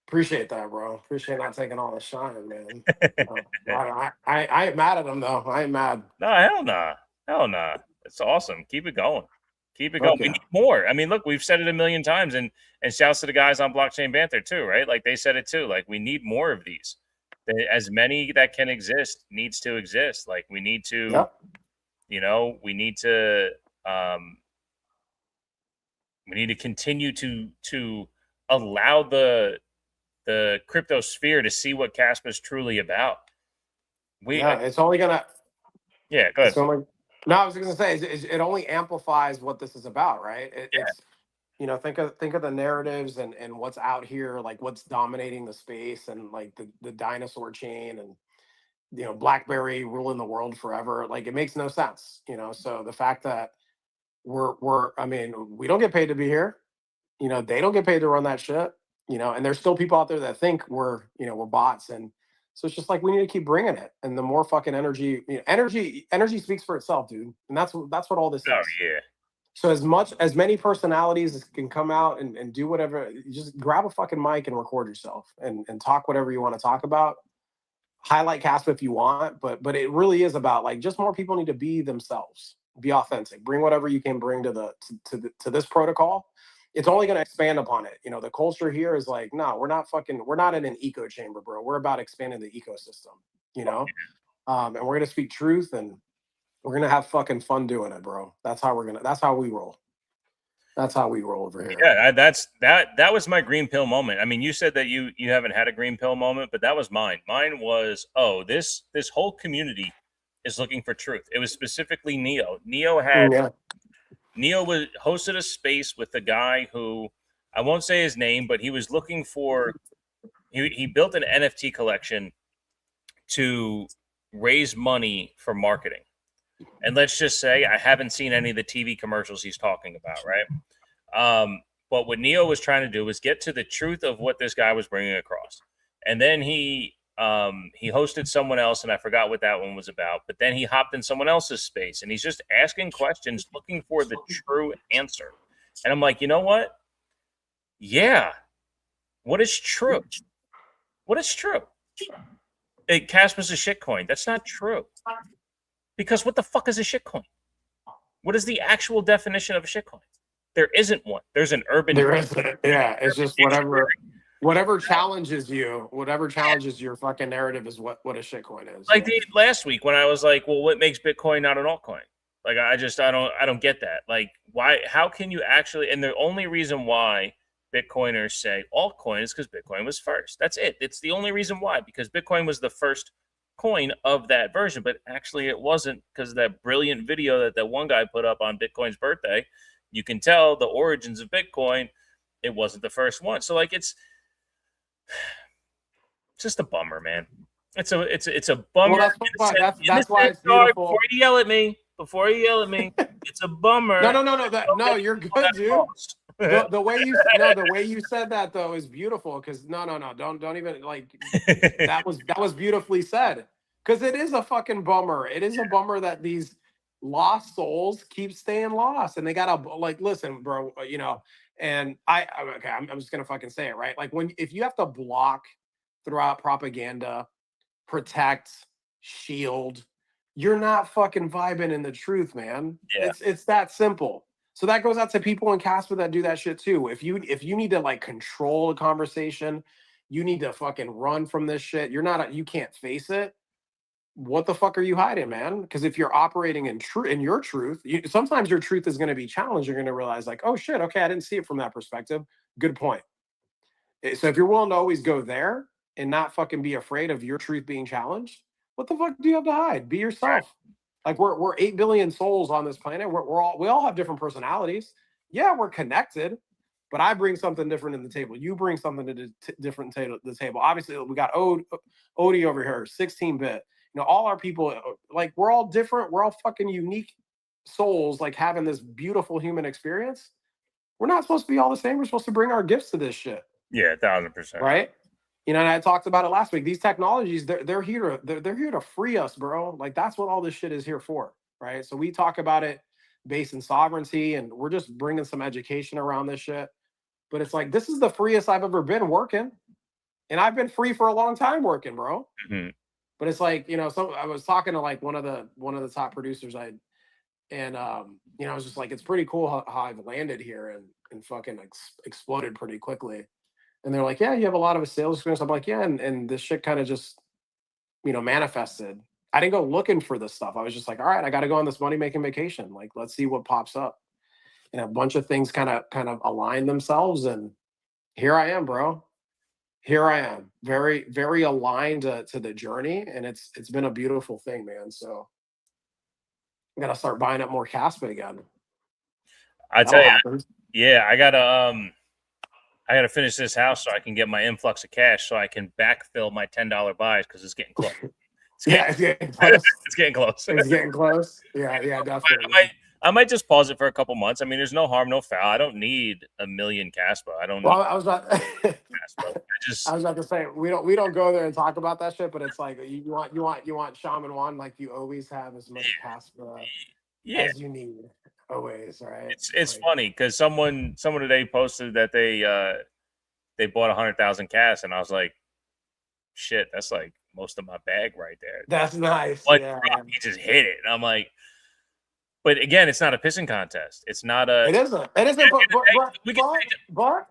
Appreciate that, bro. Appreciate not taking all the shine, man. I ain't mad at them though. I ain't mad. No, hell nah. Hell nah. It's awesome. Keep it going. Keep it going. Okay. We need more. I mean, look, we've said it a million times, and shouts to the guys on Blockchain Banter too, right? Like they said it too. Like we need more of these. As many that can exist needs to exist. Like we need to, you know, we need to continue to allow the crypto sphere to see what Kaspa is truly about. It's only gonna. Yeah, go ahead. No, I was going to say it only amplifies what this is about, right? It's, you know, think of the narratives and what's out here, like what's dominating the space, and like the dinosaur chain, and you know, BlackBerry ruling the world forever. Like it makes no sense, you know. So the fact that I mean, we don't get paid to be here, you know, they don't get paid to run that shit, you know, and there's still people out there that think we're bots. And so it's just like we need to keep bringing it, and the more fucking energy, you know, energy speaks for itself, dude. And that's what all this is. Oh yeah. So as many personalities as can come out and do whatever, you just grab a fucking mic and record yourself and talk whatever you want to talk about. Highlight Kaspa if you want, but it really is about like just more people need to be themselves, be authentic, bring whatever you can bring to this protocol. It's only going to expand upon it. You know, the culture here is like, no, we're not in an echo chamber, bro. We're about expanding the ecosystem, you know? And we're going to speak truth, and we're going to have fucking fun doing it, bro. That's how we roll. That's how we roll over here. Yeah, that was my green pill moment. I mean, you said that you haven't had a green pill moment, but that was mine. Mine was, this whole community is looking for truth. It was specifically Neo. Neo hosted a space with a guy who, I won't say his name, but he was looking for, he built an NFT collection to raise money for marketing. And let's just say I haven't seen any of the TV commercials he's talking about, right? But what Neo was trying to do was get to the truth of what this guy was bringing across. And then he hosted someone else, and I forgot what that one was about. But then he hopped in someone else's space, and he's just asking questions, looking for the true answer. And I'm like, you know what? Yeah. What is true? What is true? Kaspa's a shitcoin. That's not true. Because what the fuck is a shitcoin? What is the actual definition of a shitcoin? There isn't one. There's an urban. There isn't. Yeah, it's just whatever challenges your fucking narrative is what a shitcoin is. Like last week when I was like, well, what makes Bitcoin not an altcoin? Like I don't get that. Like why? How can you actually? And the only reason why Bitcoiners say altcoin is because Bitcoin was first. That's it. It's the only reason why, because Bitcoin was the first coin of that version, but actually it wasn't, because of that brilliant video that one guy put up on Bitcoin's birthday. You can tell the origins of Bitcoin. It wasn't the first one. So like it's just a bummer, man. It's a bummer. Well, that's why it's beautiful. Before you yell at me, it's a bummer. No, you're good, dude. The way you said that though is beautiful, because no, don't even like that was beautifully said, because it is a fucking bummer. It is a bummer that these lost souls keep staying lost, and they gotta like listen, bro. You know, and I'm just gonna fucking say it, right? Like if you have to block throughout propaganda, protect, shield, you're not fucking vibing in the truth, man. Yeah. It's that simple. So that goes out to people in Caspa that do that shit too. If you need to like control a conversation, you need to fucking run from this shit. You can't face it. What the fuck are you hiding, man? Because if you're operating in your truth, sometimes your truth is going to be challenged. You're going to realize like, oh shit, okay, I didn't see it from that perspective. Good point. So if you're willing to always go there and not fucking be afraid of your truth being challenged, what the fuck do you have to hide? Be yourself. Like we're 8 billion souls on this planet. We all have different personalities. Yeah, we're connected, but I bring something different to the table. You bring something different to the table. Obviously, we got Odie over here, 16-bit. You know, all our people, like we're all different. We're all fucking unique souls, like having this beautiful human experience. We're not supposed to be all the same. We're supposed to bring our gifts to this shit. Yeah, 1,000%. Right. You know, and I talked about it last week. These technologies, they're here to free us, bro. Like that's what all this shit is here for, right? So we talk about it based in sovereignty, and we're just bringing some education around this shit. But it's like this is the freest I've ever been working, and I've been free for a long time working, bro. Mm-hmm. But it's like, you know, so I was talking to like one of the top producers you know, I was just like, it's pretty cool how I've landed here and fucking exploded pretty quickly. And they're like, yeah, you have a lot of sales experience. I'm like, yeah, and this shit kind of just, you know, manifested. I didn't go looking for this stuff. I was just like, all right, I got to go on this money making vacation. Like, let's see what pops up. And a bunch of things kind of align themselves, and here I am, bro. Here I am, very, very aligned to the journey, and it's been a beautiful thing, man. So I gotta start buying up more Kaspa again. I tell you, yeah, I gotta finish this house so I can get my influx of cash so I can backfill my $10 buys because it's getting close. It's getting close. It's getting close. It's getting close. Yeah, definitely. I might just pause it for a couple months. I mean, there's no harm, no foul. I don't need 1 million Kaspa. I don't. Well, I was about. Kaspa. I was about to say we don't go there and talk about that shit, but it's like you want Shaman Juan like you always have as much Kaspa as you need. Always, right? It's like, funny because someone today posted that they bought 100,000 Kas, and I was like, shit, that's like most of my bag right there. That's nice. Like, yeah, he just hit it, and I'm like, but again, it's not a pissing contest. It's not a. It isn't. But we don't. But,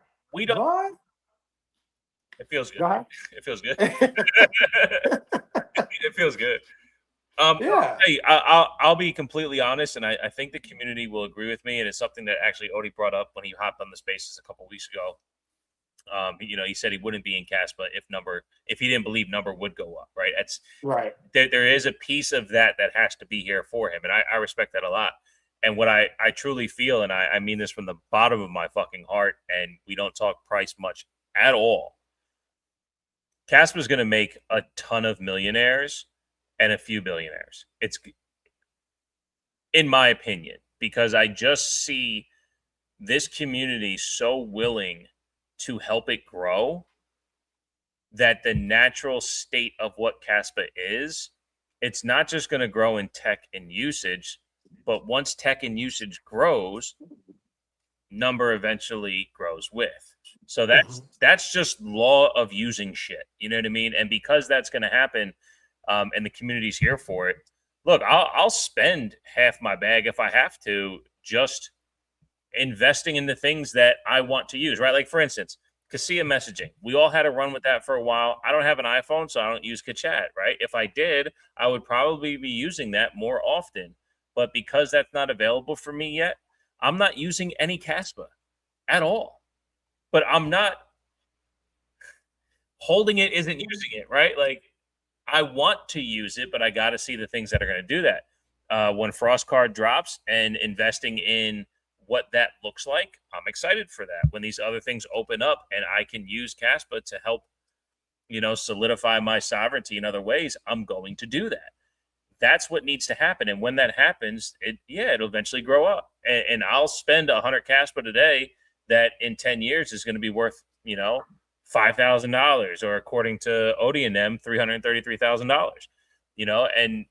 it feels good. It feels good. It feels good. Yeah. Hey, I'll be completely honest, and I think the community will agree with me, and it's something that actually Odie brought up when he hopped on the Spaces a couple weeks ago. You know, he said he wouldn't be in Kaspa if he didn't believe number would go up, right? That's right. There is a piece of that has to be here for him, and I respect that a lot. And what I truly feel, and I mean this from the bottom of my fucking heart, and we don't talk price much at all. Kaspa is going to make a ton of millionaires and a few billionaires. It's, in my opinion, because I just see this community so willing to help it grow that the natural state of what Kaspa is, it's not just going to grow in tech and usage, but once tech and usage grows, number eventually grows with. So that's just law of using shit. You know what I mean? And because that's going to happen, and the community's here for it, look, I'll spend half my bag if I have to, just investing in the things that I want to use, right? Like, for instance, Cassia messaging. We all had to run with that for a while. I don't have an iPhone, so I don't use Kachat, right? If I did, I would probably be using that more often. But because that's not available for me yet, I'm not using any Kaspa at all. But I'm not holding it, isn't using it, right? Like, I want to use it, but I got to see the things that are going to do that. When Frost Card drops and investing in what that looks like, I'm excited for that. When these other things open up and I can use Kaspa to help, you know, solidify my sovereignty in other ways, I'm going to do that. That's what needs to happen. And when that happens, it'll eventually grow up. And I'll spend 100 Kaspa today that in 10 years is going to be worth, you know, $5,000, or according to Odie and them, $333,000, you know, and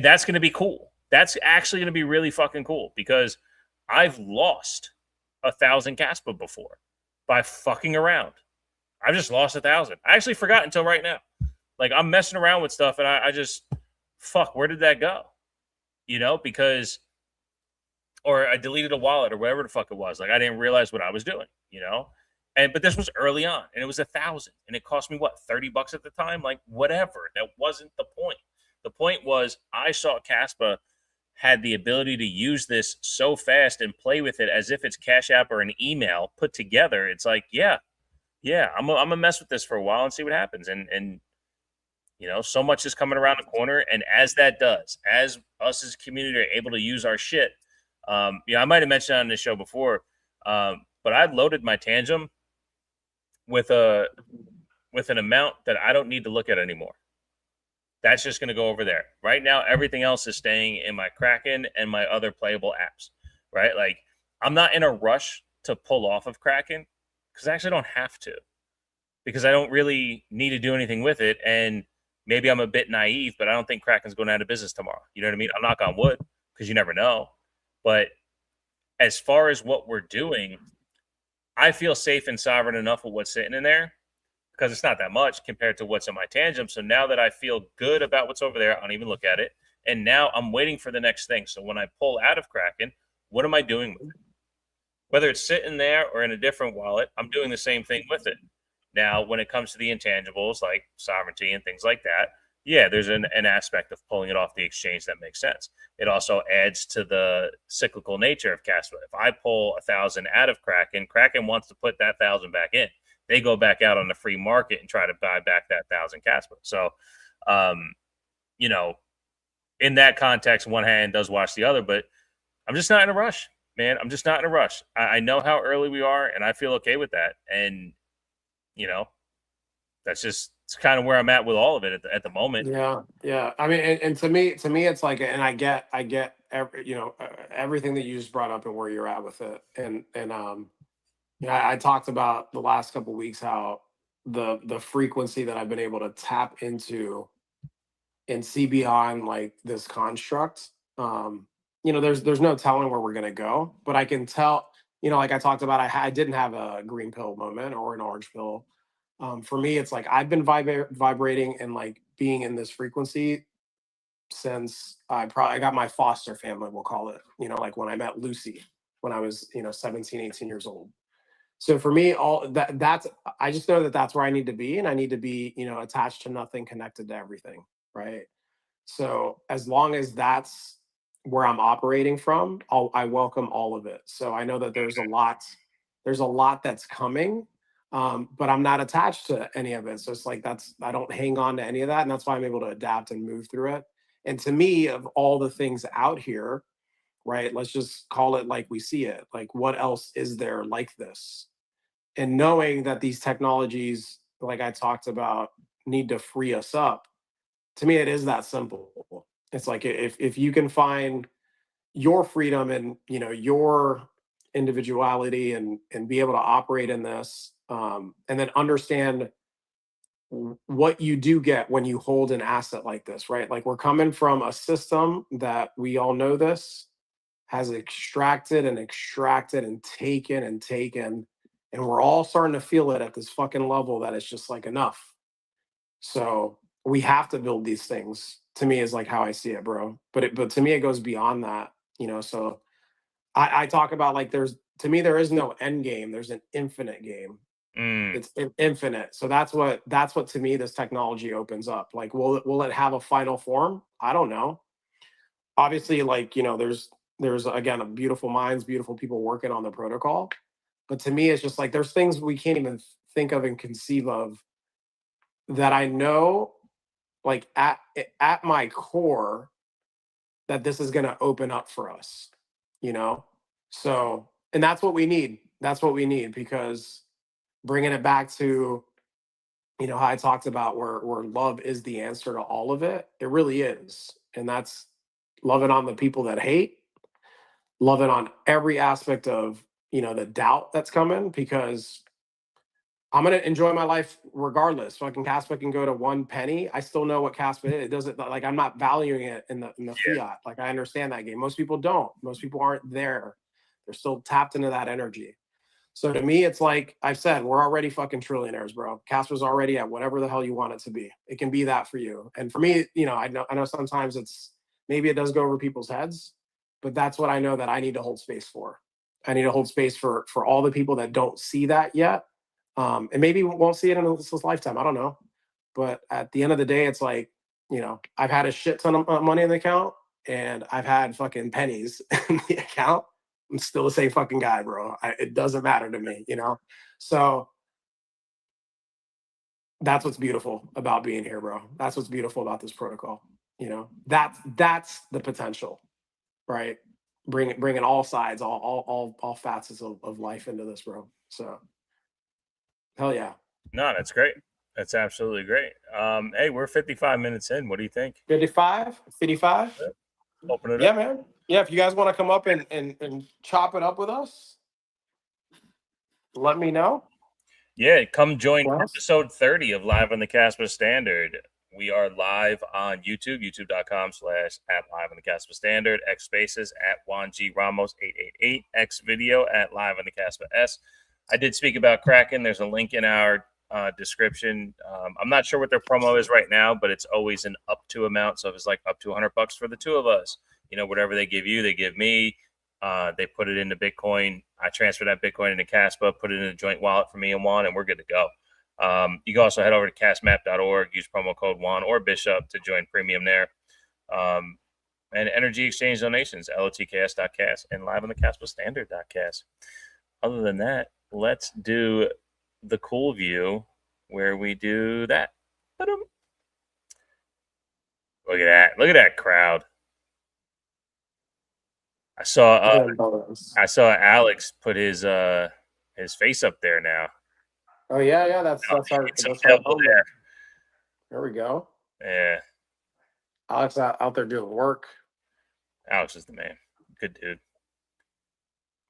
that's going to be cool. That's actually going to be really fucking cool, because I've lost 1,000 Kaspa before by fucking around. I've just lost 1,000. I actually forgot until right now. Like, I'm messing around with stuff, and I just, fuck, where did that go? You know, because or I deleted a wallet or whatever the fuck it was. Like I didn't realize what I was doing, you know? But this was early on and it was 1,000 and it cost me what, $30 at the time? Like whatever. That wasn't the point. The point was I saw Kaspa had the ability to use this so fast and play with it as if it's Cash App or an email put together. It's like, yeah, I'm gonna mess with this for a while and see what happens. And you know, so much is coming around the corner, and as that does, as us as a community are able to use our shit, you know, I might have mentioned on this show before, but I loaded my Tangem with an amount that I don't need to look at anymore. That's just going to go over there. Right now, everything else is staying in my Kraken and my other playable apps. Right, like I'm not in a rush to pull off of Kraken because I actually don't have to, because I don't really need to do anything with it. And maybe I'm a bit naive, but I don't think Kraken's going out of business tomorrow. You know what I mean? I'll knock on wood because you never know. But as far as what we're doing, I feel safe and sovereign enough with what's sitting in there because it's not that much compared to what's in my Tangem. So now that I feel good about what's over there, I don't even look at it. And now I'm waiting for the next thing. So when I pull out of Kraken, what am I doing with it? Whether it's sitting there or in a different wallet, I'm doing the same thing with it. Now, when it comes to the intangibles like sovereignty and things like that, yeah, there's an aspect of pulling it off the exchange that makes sense. It also adds to the cyclical nature of Kaspa. If I pull 1,000 out of Kraken, Kraken wants to put that 1,000 back in. They go back out on the free market and try to buy back that 1,000 Kaspa. So, you know, in that context, one hand does wash the other, but I'm just not in a rush, man. I'm just not in a rush. I know how early we are, and I feel okay with that. And you know, it's kind of where I'm at with all of it at the moment. Yeah. I mean, and to me, it's like, and I get everything that you just brought up and where you're at with it, and yeah, I talked about the last couple weeks how the frequency that I've been able to tap into and see beyond like this construct. There's no telling where we're gonna go, but I can tell. Like I talked about, I didn't have a green pill moment or an orange pill. For me, it's like I've been vibrating and like being in this frequency since I got my foster family, we'll call it. Like when I met Lucy when I was 17, 18 years old. So for me, all that's I just know that that's where I need to be, and I need to be attached to nothing, connected to everything, right? So as long as that's where I'm operating from, I welcome all of it. So I know that there's a lot that's coming, but I'm not attached to any of it. So it's like I don't hang on to any of that, and that's why I'm able to adapt and move through it. And to me, of all the things out here, right? Let's just call it like we see it. Like, what else is there like this? And knowing that these technologies, like I talked about, need to free us up, to me it is that simple. It's like if you can find your freedom and your individuality and be able to operate in this, and then understand what you do get when you hold an asset like this, right? Like we're coming from a system that we all know this has extracted and extracted and taken, and we're all starting to feel it at this fucking level that it's just like enough. So we have to build these things. To me, is like how I see it, bro. But to me, it goes beyond that. So I talk about like to me there is no end game. There's an infinite game. Mm. It's infinite. So that's what to me this technology opens up. Like, will it have a final form? I don't know. Obviously, like there's again a beautiful minds, beautiful people working on the protocol. But to me, it's just like there's things we can't even think of and conceive of that I know, like at my core, that this is going to open up for us. You know, so and that's what we need. That's what we need, because bringing it back to how I talked about where love is the answer to all of it. It really is, and that's loving on the people that hate, loving on every aspect of the doubt that's coming, because I'm gonna enjoy my life regardless. Fucking Caspa can go to 1 penny. I still know what Caspa is. It doesn't, like, I'm not valuing it in the Yeah. fiat. Like, I understand that game. Most people don't. Most people aren't there. They're still tapped into that energy. So to me, it's like I said, we're already fucking trillionaires, bro. Caspa's already at whatever the hell you want it to be. It can be that for you. And for me, I know sometimes maybe it does go over people's heads, but that's what I know that I need to hold space for. I need to hold space for all the people that don't see that yet, and maybe won't see it in this lifetime. I don't know, but at the end of the day, it's like, I've had a shit ton of money in the account, and I've had fucking pennies in the account. I'm still the same fucking guy, bro. It doesn't matter to me, So that's what's beautiful about being here, bro. That's what's beautiful about this protocol. That's the potential, right? Bringing all sides, all facets of life into this, bro. So, hell yeah. No, that's great. That's absolutely great. Hey, we're 55 minutes in. What do you think? 55? Open it Yeah, up. man. Yeah, if you guys want to come up and chop it up with us, let me know. Yeah, come join episode 30 of Live on the Kaspa Standard. We are live on YouTube, youtube.com/@liveonthekaspastandard, xSpaces @Juan G Ramos 888, X video @liveonthekaspas. I did speak about Kraken. There's a link in our description. I'm not sure what their promo is right now, but it's always an up to amount. So if it's like up to $100 for the two of us, whatever they give you, they give me. They put it into Bitcoin. I transfer that Bitcoin into Kaspa, put it in a joint wallet for me and Juan, and we're good to go. You can also head over to castmap.org, use promo code Juan or Bishop to join premium there. And energy exchange donations, LOTKS.kas, and liveonthekaspastandard.kas. Other than that, let's do the cool view where we do that. Look at that. Look at that crowd. I saw Alex put his face up there now. Oh yeah, that's our there. There we go. Yeah. Alex out there doing work. Alex is the man. Good dude.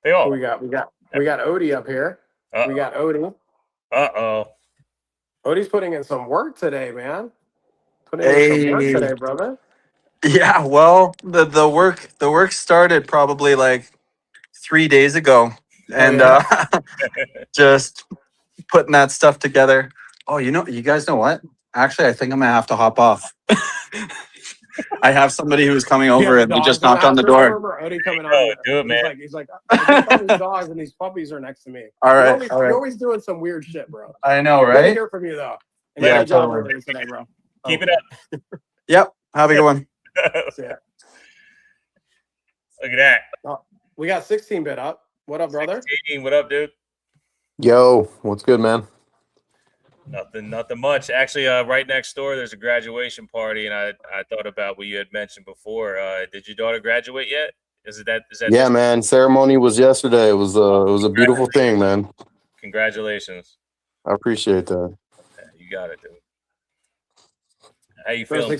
They all. We got Odie up here. Uh-oh. We got Odie. Odie's putting in some work today, man. Putting in some work today, brother. Yeah, well, the work started probably like 3 days ago, and just putting that stuff together. Oh, you guys know what? Actually, I think I'm gonna have to hop off. I have somebody who's coming over, and we just knocked on the door. Odie coming on. Do it, man. He's like, these dogs and these puppies are next to me. All right, You're always doing some weird shit, bro. I know, Good to right? hear from you though. And Yeah, good job totally. earlier today, bro. Keep it up. Yep. Have a good one. Yeah. Look at that. We got 16-bit up. What up, brother? 16, what up, dude? Yo, what's good, man? Nothing much. Actually, right next door, there's a graduation party, and I thought about what you had mentioned before. Did your daughter graduate yet? Is that? Yeah, man. Ceremony was yesterday. It was a beautiful thing, man. Congratulations. I appreciate that. Yeah, you got it, dude. How you feeling?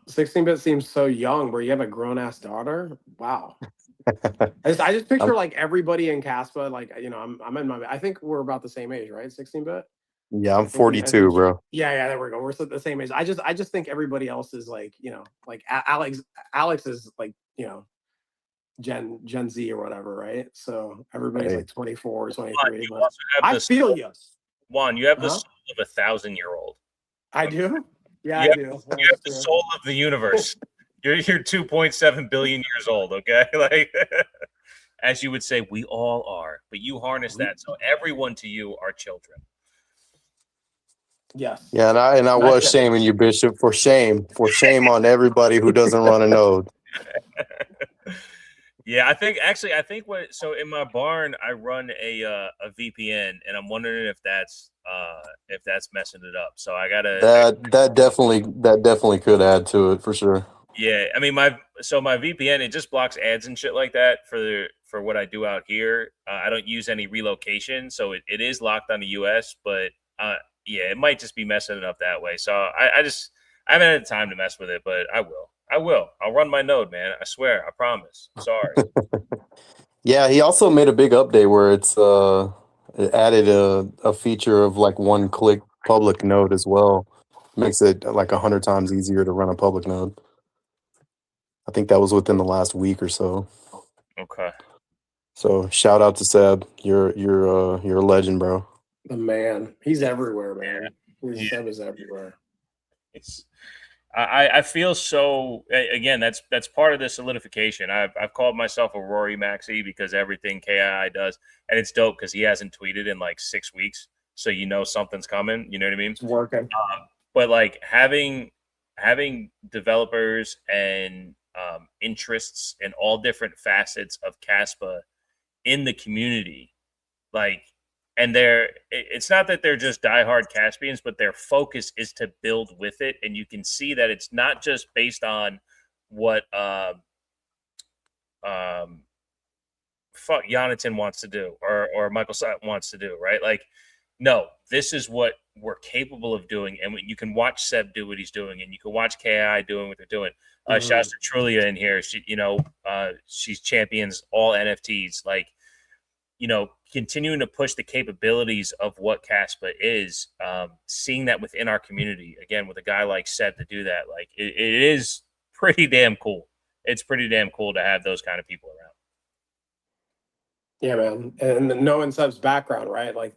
16-bit seems so young. Where you have a grown ass daughter. Wow. I just picture like everybody in Kaspa, like I'm in I think we're about the same age, right? 16-bit. Yeah, I'm 42, bro. Yeah, there we go. We're the same age. I just think everybody else is like, like Alex is like, Gen Z or whatever, right? So everybody's like 24, 23. But I feel you. Juan, you have the soul of a 1,000-year-old. I do. Yeah, I do. You have the soul of the universe. You're 2.7 billion years old, okay? Like, as you would say, we all are, but you harness that. So everyone to you are children. Yes. Yeah, and I was shaming you, Bishop, for shame on everybody who doesn't run a node. Yeah, I think so in my barn I run a VPN, and I'm wondering if that's messing it up. So I gotta that definitely could add to it for sure. Yeah, I mean my VPN, it just blocks ads and shit like that for what I do out here. I don't use any relocation, so it is locked on the US, but yeah, it might just be messing it up that way. So I haven't had time to mess with it, but I will. I'll run my node, man. I swear. I promise. Sorry. Yeah, he also made a big update where it added a feature of like one-click public node as well. Makes it like 100 times easier to run a public node. I think that was within the last week or so. Okay. So shout out to Seb. You're a legend, bro. The man. He's everywhere, man. Seb is everywhere. I feel so. Again, that's part of the solidification. I've called myself a Rory Maxey because everything KII does, and it's dope because he hasn't tweeted in like 6 weeks, so you know something's coming. You know what I mean? It's working. But like having developers and interests in all different facets of Kaspa in the community, like, and it's not that they're just diehard Caspians, but their focus is to build with it, and you can see that it's not just based on what Jonathan wants to do or Michael Sutton wants to do, right? Like, no, this is what we're capable of doing, and you can watch Seb do what he's doing, and you can watch KI doing what they're doing. Shouts to Trulia in here. She, she's champions all NFTs. Like, continuing to push the capabilities of what Kaspa is, seeing that within our community, again, with a guy like Seb to do that, like it is pretty damn cool. It's pretty damn cool to have those kind of people around. Yeah, man. And knowing Seb's background, right? Like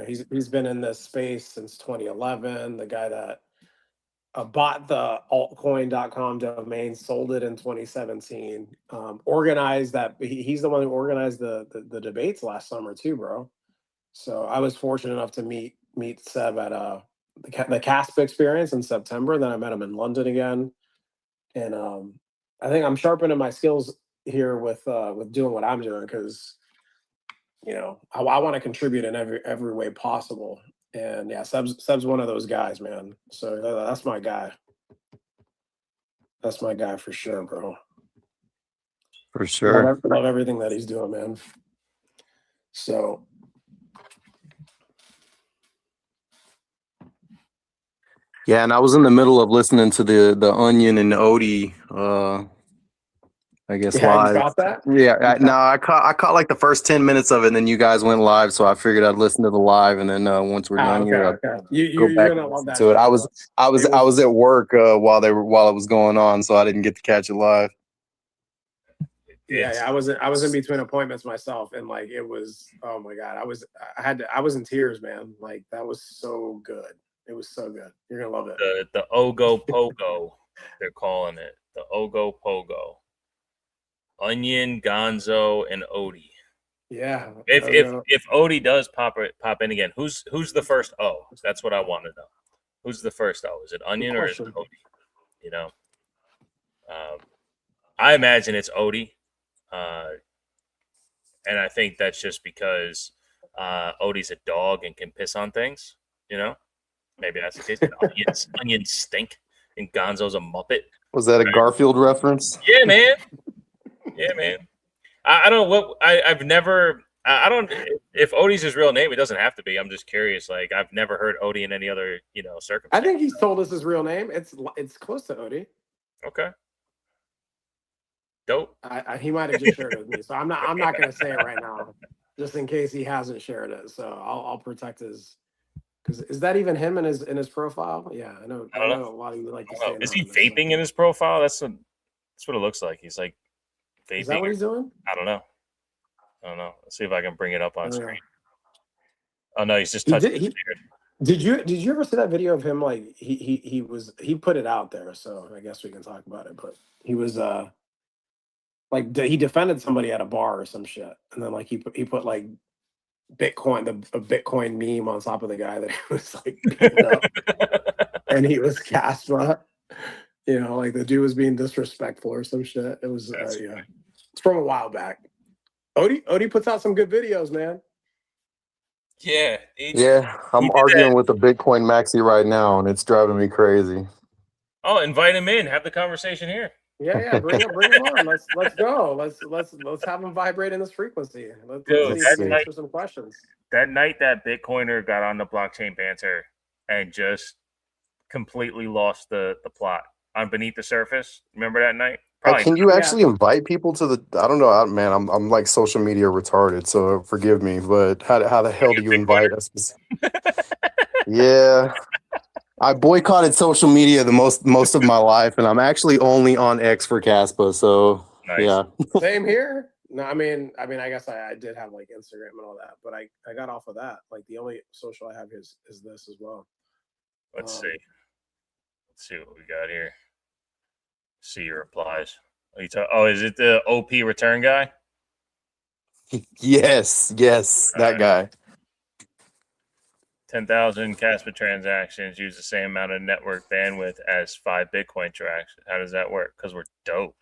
he's been in this space since 2011. The guy that bought the altcoin.com domain, sold it in 2017, organized that. He's the one who organized the debates last summer too, bro. So I was fortunate enough to meet Seb at the Kaspa experience in September. Then I met him in London again, and I think I'm sharpening my skills here with doing what I'm doing because I want to contribute in every way possible. And yeah, Seb's one of those guys, man. So that's my guy. That's my guy for sure, bro. For sure. Love everything that he's doing, man. So yeah, and I was in the middle of listening to the Onion and Odie I guess yeah, live. you got that? Yeah, I caught like the first 10 minutes of it, and then you guys went live, so I figured I'd listen to the live, and then once we're done here, Okay. I'd You're go back gonna and love listen that to it. shit, I was at work while it was going on, so I didn't get to catch it live. Yeah, I was in between appointments myself, and like it was, oh my god, I was in tears, man. Like that was so good. It was so good. You're gonna love it. The Ogo Pogo, they're calling it the Ogo Pogo. Onion, Gonzo, and Odie. Yeah. If Odie does pop in again, who's the first O? That's what I want to know. Who's the first O? Is it Onion or is it Odie? I imagine it's Odie, and I think that's just because Odie's a dog and can piss on things. Maybe that's the case. Onions stink, and Gonzo's a muppet. Was that a Garfield reference? Yeah, man. Yeah, man. I don't know what I've never. I don't. If Odie's his real name, it doesn't have to be. I'm just curious. Like I've never heard Odie in any other circumstance. I think he's told us his real name. It's close to Odie. Okay. Dope. He might have just shared it with me, so I'm not gonna say it right now, just in case he hasn't shared it. So I'll protect his. Because is that even him in his profile? Yeah, I know. I know a lot of you like to say. Is he vaping in his profile? That's what it looks like. He's like vaping. Is that what he's doing? I don't know. Let's see if I can bring it up on screen. Oh no, he's just touching. Did you ever see that video of him? Like he put it out there, so I guess we can talk about it. But he was like he defended somebody at a bar or some shit, and then like he put like Bitcoin, a Bitcoin meme on top of the guy that he was like beating up, and he was Kaspa. Like the dude was being disrespectful or some shit. It was it's from a while back. Odie puts out some good videos, man. Yeah. I'm arguing with the Bitcoin Maxi right now, and it's driving me crazy. Oh, invite him in. Have the conversation here. Yeah, bring him on. Let's go. Let's have him vibrate in this frequency. Let's see if he can answer some questions. That night that Bitcoiner got on the blockchain banter and just completely lost the plot on Beneath the Surface. Remember that night? Can you actually invite people to the? I don't know, man. I'm like social media retarded, so forgive me. But how the hell do you invite us? Yeah, I boycotted social media the most of my life, and I'm actually only on X for Kaspa. So nice. Yeah, same here. No, I mean, I guess I did have like Instagram and all that, but I got off of that. Like the only social I have is this as well. Let's see. Let's see what we got here. See your replies. Oh, is it the OP return guy? Yes, that guy. 10,000 Kaspa transactions use the same amount of network bandwidth as 5 Bitcoin transactions. How does that work? Because we're dope.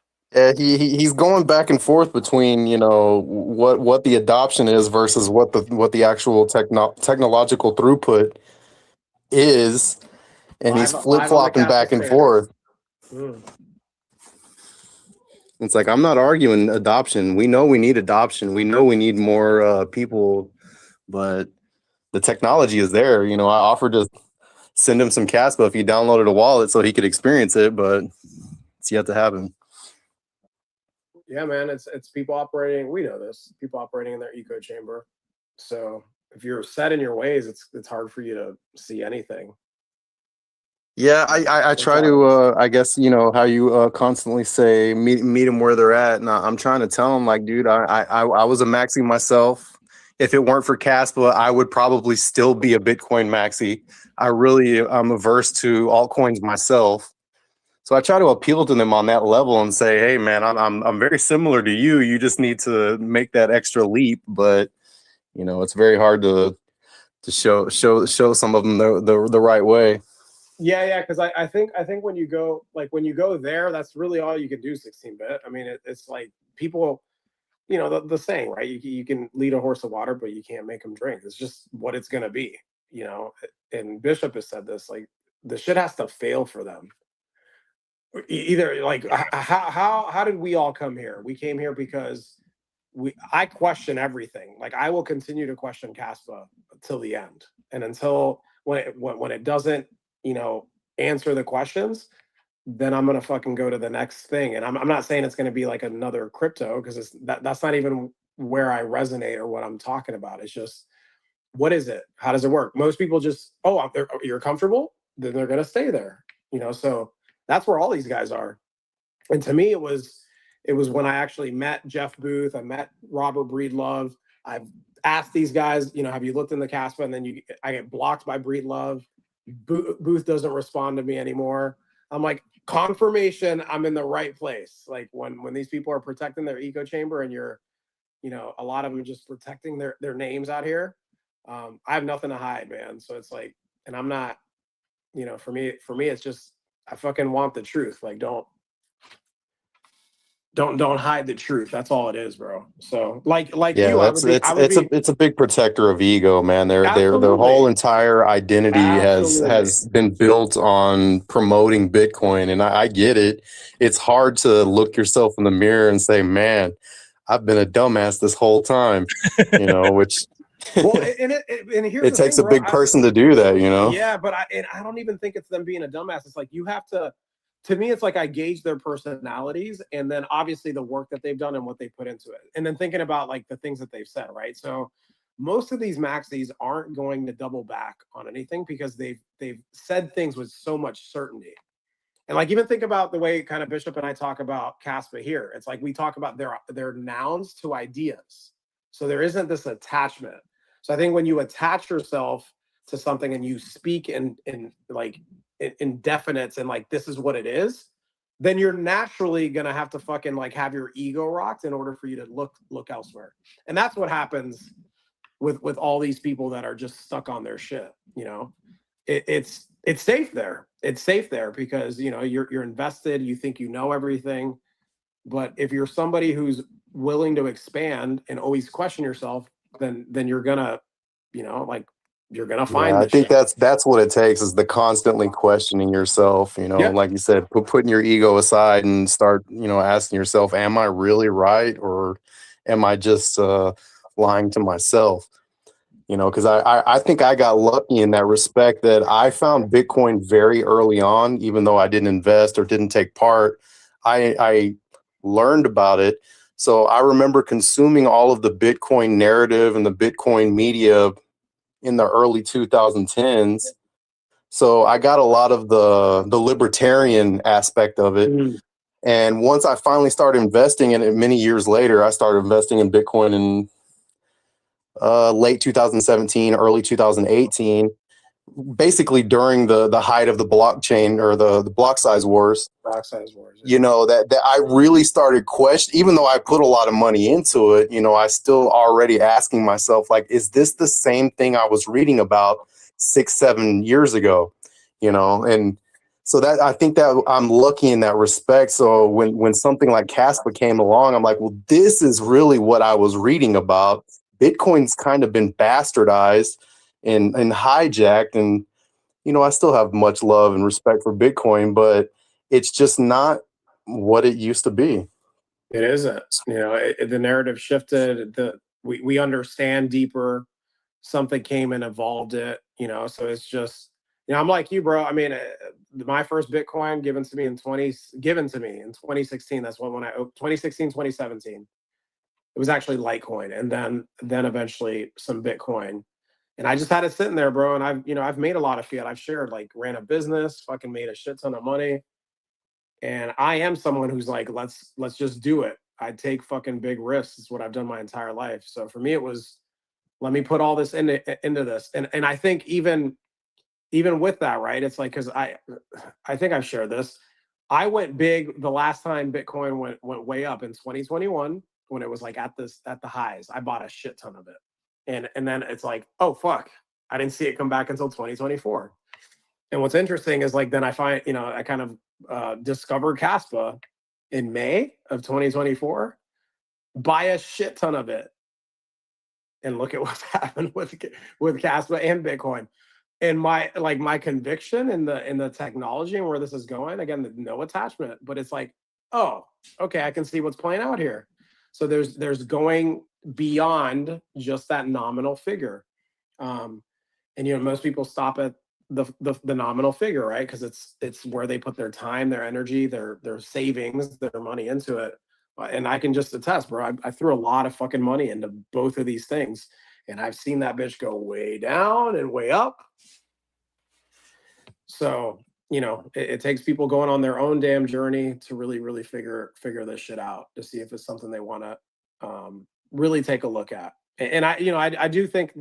He's going back and forth between what the adoption is versus what the actual technological throughput is, and he's flip flopping back and forth. It's like, I'm not arguing adoption. We know we need adoption. We know we need more people, but the technology is there. I offered to send him some Kaspa if he downloaded a wallet so he could experience it, but it's yet to happen. Yeah, man, it's people operating. We know this. People operating in their echo chamber. So if you're set in your ways, it's hard for you to see anything. Yeah, I try to, I guess, how you constantly say, meet them where they're at. And I'm trying to tell them, like, dude, I was a maxi myself. If it weren't for Kaspa, I would probably still be a Bitcoin maxi. I'm averse to altcoins myself. So I try to appeal to them on that level and say, hey, man, I'm very similar to you. You just need to make that extra leap. But, it's very hard to show some of them the right way. Yeah, because I think when you go there, that's really all you can do 16-bit. I mean, it's like people, the saying, right? You can lead a horse to water, but you can't make him drink. It's just what it's gonna be, And Bishop has said this, like, the shit has to fail for them. Either like how did we all come here? We came here because I question everything. Like, I will continue to question Kaspa till the end, and until when it doesn't answer the questions, then I'm gonna fucking go to the next thing. And I'm not saying it's gonna be like another crypto, because that's not even where I resonate or what I'm talking about. It's just, what is it? How does it work? Most people just, you're comfortable, then they're gonna stay there. So that's where all these guys are. And to me, it was when I actually met Jeff Booth, I met Robert Breedlove. I've asked these guys, have you looked in the Kaspa? And then I get blocked by Breedlove. Booth doesn't respond to me anymore. I'm like, confirmation, I'm in the right place. Like, when these people are protecting their echo chamber, and you're, a lot of them just protecting their names out here. I have nothing to hide, man. So it's like, and I'm not, for me, it's just, I fucking want the truth. Like, don't hide the truth. That's all it is, bro. So like yeah, it's a big protector of ego, man. Their whole entire identity has been built on promoting Bitcoin, and I get it. It's hard to look yourself in the mirror and say, man, I've been a dumbass this whole time, which well, and here's it takes a big person to do that, Yeah, but I don't even think it's them being a dumbass. It's like, you have to me, it's like, I gauge their personalities, and then obviously the work that they've done and what they put into it, and then thinking about like the things that they've said, right? So most of these maxis aren't going to double back on anything, because they've said things with so much certainty. And like, even think about the way kind of Bishop and I talk about Kaspa here. It's like, we talk about their nouns to ideas. So there isn't this attachment. So I think when you attach yourself to something and you speak in like indefinites and like, this is what it is, then you're naturally gonna have to fucking like have your ego rocked in order for you to look elsewhere. And that's what happens with all these people that are just stuck on their shit. It's safe there. It's safe there because you're invested. You think you know everything, but if you're somebody who's willing to expand and always question yourself, then you're gonna, you're gonna find. I think that's what it takes, is the constantly questioning yourself. Like you said, putting your ego aside and start, asking yourself, am I really right, or am I just lying to myself? Because I think I got lucky in that respect, that I found Bitcoin very early on, even though I didn't invest or didn't take part. I learned about it. So I remember consuming all of the Bitcoin narrative and the Bitcoin media in the early 2010s. So I got a lot of the libertarian aspect of it. Mm. And once I finally started investing in it many years later, I started investing in Bitcoin in late 2017, early 2018. basically during the height of the blockchain or the block size wars. Block size wars. You know, that I really started questioning, even though I put a lot of money into it, you know, I still already asking myself, like, is this the same thing I was reading about 6-7 years ago? You know, and so that I think that I'm lucky in that respect. So when something like Kaspa came along, I'm like, well, this is really what I was reading about. Bitcoin's kind of been bastardized and hijacked, and you know, I still have much love and respect for Bitcoin, but it's just not what it used to be. It isn't. You know, the narrative shifted. We understand deeper. Something came and evolved it. You know, so it's just, you know, I'm like you, bro. I mean, my first Bitcoin given to me in 2016. That's when I 2016, 2017. It was actually Litecoin, and then eventually some Bitcoin. And I just had it sitting there, bro. And I've made a lot of fiat. I've shared, like, ran a business, fucking made a shit ton of money. And I am someone who's like, let's just do it. I take fucking big risks. It's what I've done my entire life. So for me, it was, let me put all this into this. And I think even with that, right? It's like, because I think I've shared this. I went big the last time Bitcoin went way up in 2021 when it was like at the highs. I bought a shit ton of it, and then it's like, oh fuck, I didn't see it come back until 2024. And what's interesting is, like, then I find, I kind of discovered Kaspa in May of 2024, buy a shit ton of it, and look at what's happened with Kaspa and Bitcoin. And my conviction in the technology and where this is going, again, no attachment, but it's like, oh, okay, I can see what's playing out here. So there's going beyond just that nominal figure. And most people stop at the nominal figure, right? Because it's where they put their time, their energy, their savings, their money into it. And I can just attest, bro. I threw a lot of fucking money into both of these things, and I've seen that bitch go way down and way up. So it takes people going on their own damn journey to really figure this shit out, to see if it's something they want to really take a look at. And I do think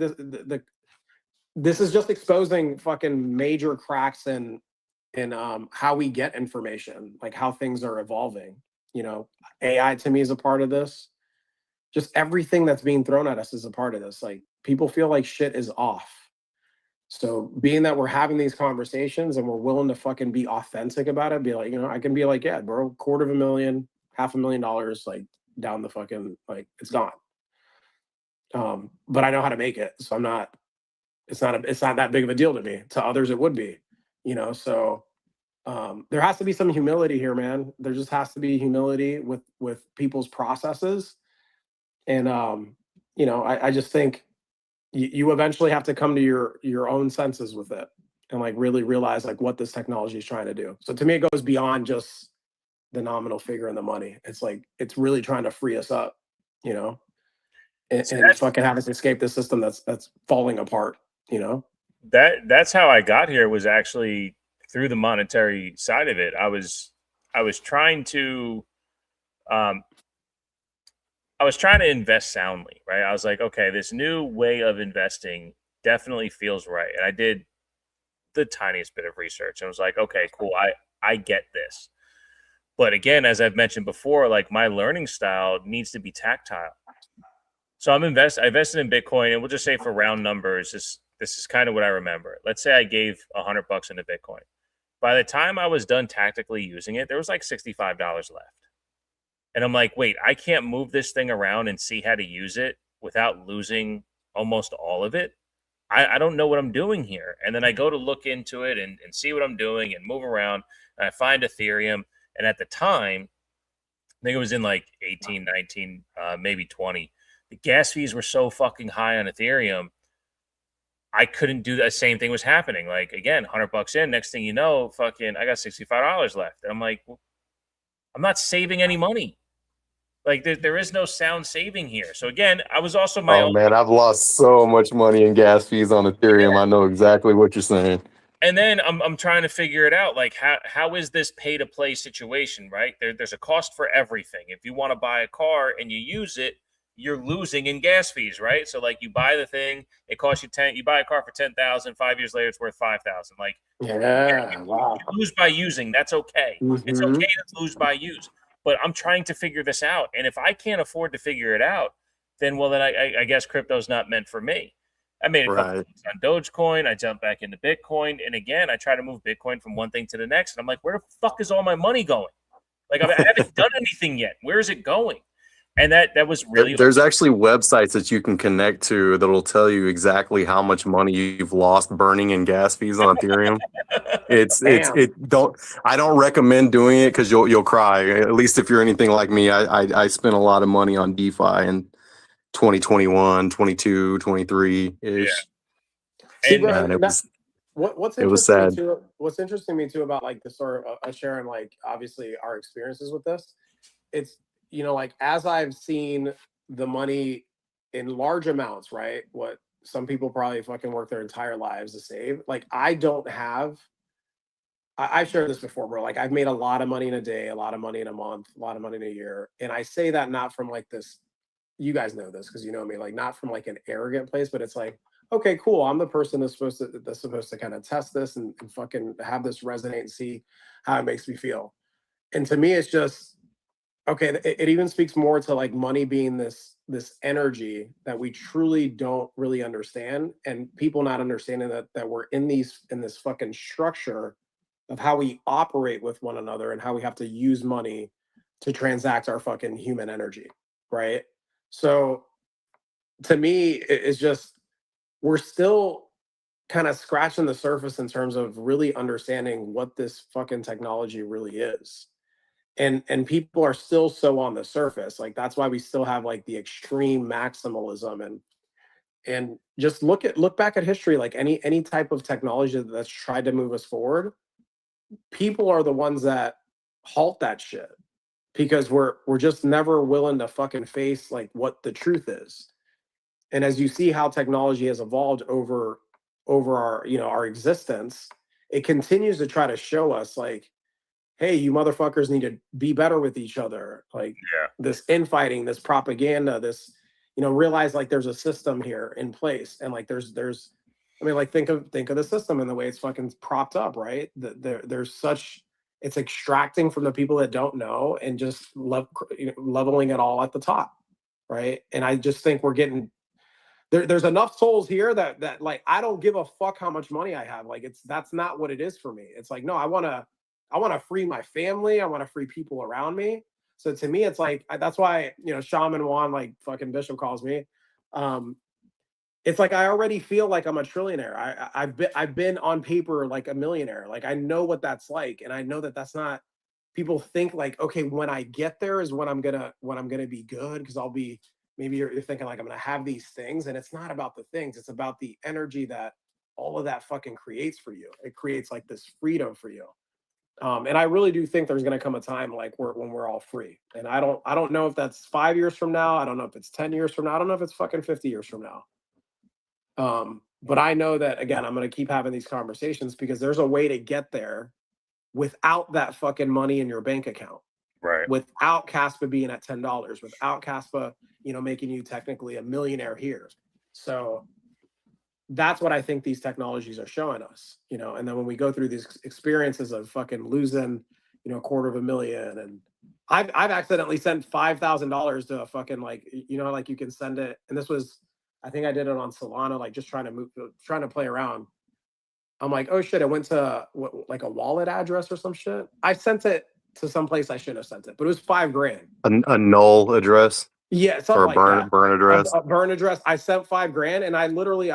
this is just exposing fucking major cracks in how we get information, like how things are evolving. AI to me is a part of this. Just everything that's being thrown at us is a part of this. Like, people feel like shit is off. So being that we're having these conversations and we're willing to fucking be authentic about it, be like, I can be like, yeah, bro, $250,000, $500,000, like, down the fucking, like, it's gone. But I know how to make it. So it's not that big of a deal to me. To others, it would be, so there has to be some humility here, man. There just has to be humility with people's processes. And, I just think you eventually have to come to your own senses with it, and, like, really realize, like, what this technology is trying to do. So to me, it goes beyond just the nominal figure and the money. It's like, it's really trying to free us up, and fucking have us escape the system that's falling apart. That's how I got here, was actually through the monetary side of it. I was trying to invest soundly, right? I was like, okay, this new way of investing definitely feels right. And I did the tiniest bit of research. I was like, okay, cool. I get this. But again, as I've mentioned before, like, my learning style needs to be tactile. So I invested in Bitcoin, and we'll just say, for round numbers, this is kind of what I remember. Let's say I gave $100 into Bitcoin. By the time I was done tactically using it, there was like $65 left. And I'm like, wait, I can't move this thing around and see how to use it without losing almost all of it. I don't know what I'm doing here. And then I go to look into it and see what I'm doing and move around. And I find Ethereum. And at the time, I think it was in like 18, 19, maybe 20. The gas fees were so fucking high on Ethereum. I couldn't do that. Same thing was happening. Like, again, $100 in. Next thing you know, fucking, I got $65 left. And I'm like, well, I'm not saving any money. Like, there is no sound saving here. So again, I was also my own. Man, I've lost so much money in gas fees on Ethereum. Yeah. I know exactly what you're saying. And then I'm trying to figure it out. Like, how is this pay to play situation, right? There's a cost for everything. If you want to buy a car and you use it, you're losing in gas fees, right? So like you buy the thing, it costs you 10, you buy a car for 10,000, 5 years later it's worth 5,000. Like Yeah, wow. you lose by using, that's okay. It's okay to lose by use. But I'm trying to figure this out. And if I can't afford to figure it out, then I guess crypto's not meant for me. I made a couple things on Dogecoin. I jumped back into Bitcoin. And again, I try to move Bitcoin from one thing to the next. And I'm like, where the fuck is all my money going? Like, I haven't done anything yet. Where is it going? And that was really. There's actually websites that you can connect to that'll tell you exactly how much money you've lost burning in gas fees on Ethereum. I don't recommend doing it because you'll cry. At least if you're anything like me, I spent a lot of money on DeFi in 2021, 22, 23 ish. See, And bro, what's interesting too? What's interesting to me too about like the sort of sharing like obviously our experiences with this. It's like as I've seen the money in large amounts, right? What some people probably fucking work their entire lives to save. Like I don't have. I've shared this before, bro. Like I've made a lot of money in a day, a lot of money in a month, a lot of money in a year, and I say that not from like this. You guys know this because you know me, like not from like an arrogant place, but it's like, okay, cool. I'm the person that's supposed to kind of test this and fucking have this resonate and see how it makes me feel. And to me, it's just okay. It even speaks more to like money being this energy that we truly don't really understand, and people not understanding that we're in this fucking structure of how we operate with one another and how we have to use money to transact our fucking human energy, right? So to me, it's just we're still kind of scratching the surface in terms of really understanding what this fucking technology really is. And people are still so on the surface. Like that's why we still have like the extreme maximalism and just look back at history, like any type of technology that's tried to move us forward, people are the ones that halt that shit because we're just never willing to fucking face like what the truth is. And as you see how technology has evolved over our our existence, it continues to try to show us like, hey, you motherfuckers need to be better with each other. Like this infighting, this propaganda, this realize like there's a system here in place, and like there's I mean, like think of the system and the way it's fucking propped up, right? There's such it's extracting from the people that don't know and just leveling it all at the top, right? And I just think we're getting there's enough souls here that like I don't give a fuck how much money I have. Like that's not what it is for me. It's like no, I want to free my family. I want to free people around me. So to me, it's like that's why Shaman Juan, like fucking Bishop calls me. It's like I already feel like I'm a trillionaire. I've been on paper like a millionaire. Like I know what that's like, and I know that that's not. People think like, okay, when I get there is when I'm gonna be good because I'll be. Maybe you're thinking like I'm gonna have these things, and it's not about the things. It's about the energy that all of that fucking creates for you. It creates like this freedom for you. And I really do think there's going to come a time like when we're all free. And I don't know if that's 5 years from now. I don't know if it's 10 years from now. I don't know if it's fucking 50 years from now. But I know that again, I'm going to keep having these conversations because there's a way to get there without that fucking money in your bank account. Right. Without Kaspa being at $10, without Kaspa, making you technically a millionaire here. So that's what I think these technologies are showing us, and then when we go through these experiences of fucking losing, $250,000 and I've accidentally sent $5,000 to a fucking like, like you can send it. And this was, I think I did it on Solana, like just trying to play around. I'm like, oh shit, it went to like a wallet address or some shit. I sent it to some place I shouldn't have sent it, but it was $5,000. A null address. Yeah, something Or a like burn that. burn address. A burn address. I sent $5,000, and I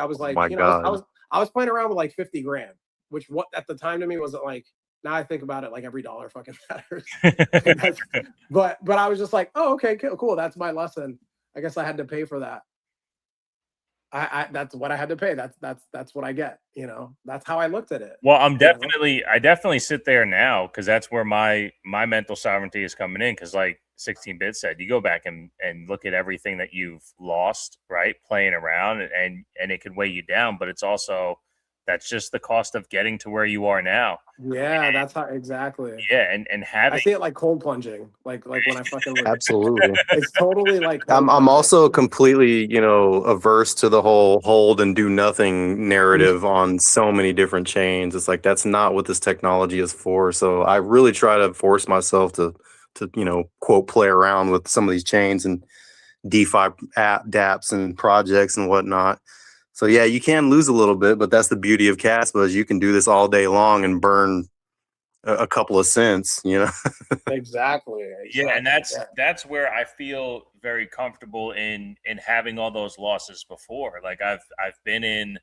was like, my God. I was playing around with like $50,000, which what at the time to me wasn't like. Now I think about it, like every dollar fucking matters. but I was just like, oh, okay, cool. That's my lesson. I guess I had to pay for that. I that's what I had to pay. That's what I get. That's how I looked at it. Well, I definitely sit there now because that's where my mental sovereignty is coming in. Because like 16-bit said, you go back and look at everything that you've lost, right, playing around, and it can weigh you down. But it's also That's just the cost of getting to where you are now. Yeah, that's how exactly. Yeah, and I having see it like cold plunging, like when I fucking Absolutely. it's totally like I'm cold plunging. also completely, averse to the whole hold and do nothing narrative on so many different chains. It's like that's not what this technology is for. So I really try to force myself to quote play around with some of these chains and DeFi dApps and projects and whatnot. So yeah, you can lose a little bit, but that's the beauty of Kaspa is you can do this all day long and burn a couple of cents, Exactly. Yeah, and Yeah. that's where I feel very comfortable in having all those losses before. Like I've been in,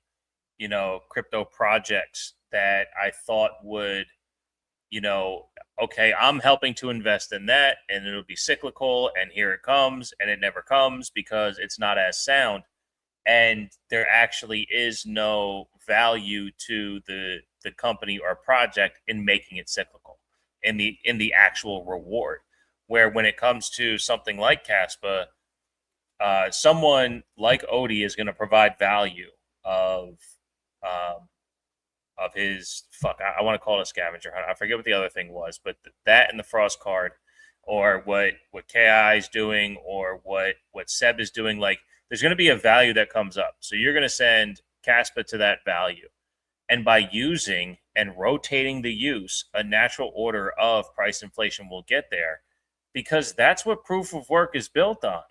crypto projects that I thought would, okay, I'm helping to invest in that and it'll be cyclical and here it comes and it never comes because it's not as sound. And there actually is no value to the company or project in making it cyclical in the actual reward. Where when it comes to something like Kaspa, someone like Odie is going to provide value of his I want to call it a scavenger hunt. I forget what the other thing was, but that and the frost card, or what KI is doing, or what Seb is doing, like there's going to be a value that comes up. So you're going to send Kaspa to that value, and by using and rotating the use, a natural order of price inflation will get there, because that's what proof of work is built on.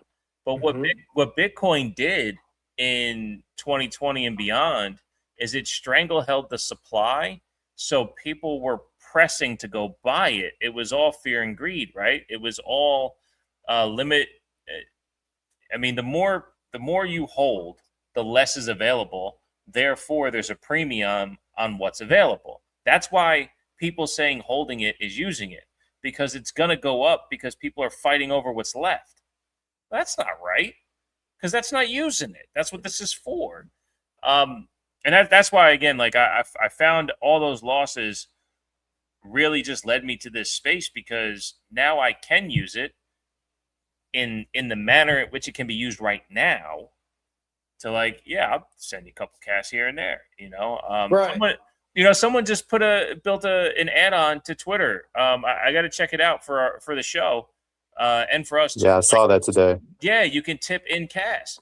But what Bitcoin did in 2020 and beyond is it strangled the supply, so people were pressing to go buy it. It was all fear and greed, right? It was all limit. I mean, the more you hold, the less is available. Therefore, there's a premium on what's available. That's why people saying holding it is using it, because it's going to go up because people are fighting over what's left. That's not right, because that's not using it. That's what this is for. And that's why, again, like I found all those losses really just led me to this space, because now I can use it in the manner in which it can be used right now. To like, yeah, I'll send you a couple cash here and there. Right. Someone just built an add-on to Twitter. I got to check it out for the show, and for us too. Yeah, I saw that today. Yeah, you can tip in cash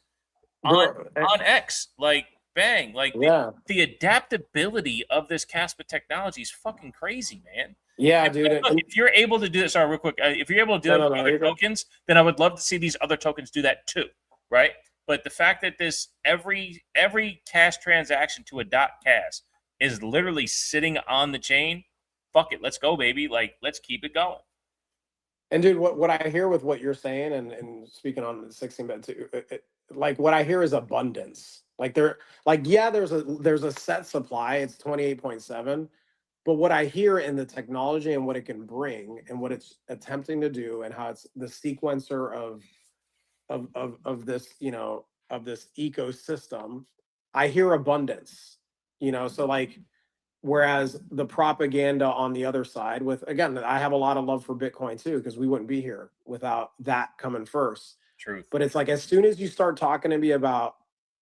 on X. Like, bang! Like the adaptability of this Kaspa technology is fucking crazy, man. Yeah, dude. If you're able to do this, sorry, real quick. If you're able to do that with other tokens, then I would love to see these other tokens do that too, right? But the fact that this every cash transaction to a .kas is literally sitting on the chain, fuck it, let's go, baby. Like, let's keep it going. And dude, what I hear with what you're saying, and speaking on the 16-bit too, like what I hear is abundance. Like there's a set supply. It's 28.7. But what I hear in the technology and what it can bring and what it's attempting to do, and how it's the sequencer of this, of this ecosystem, I hear abundance. So like, whereas the propaganda on the other side, with, again, I have a lot of love for Bitcoin too, because we wouldn't be here without that coming first. Truth. But it's like, as soon as you start talking to me about,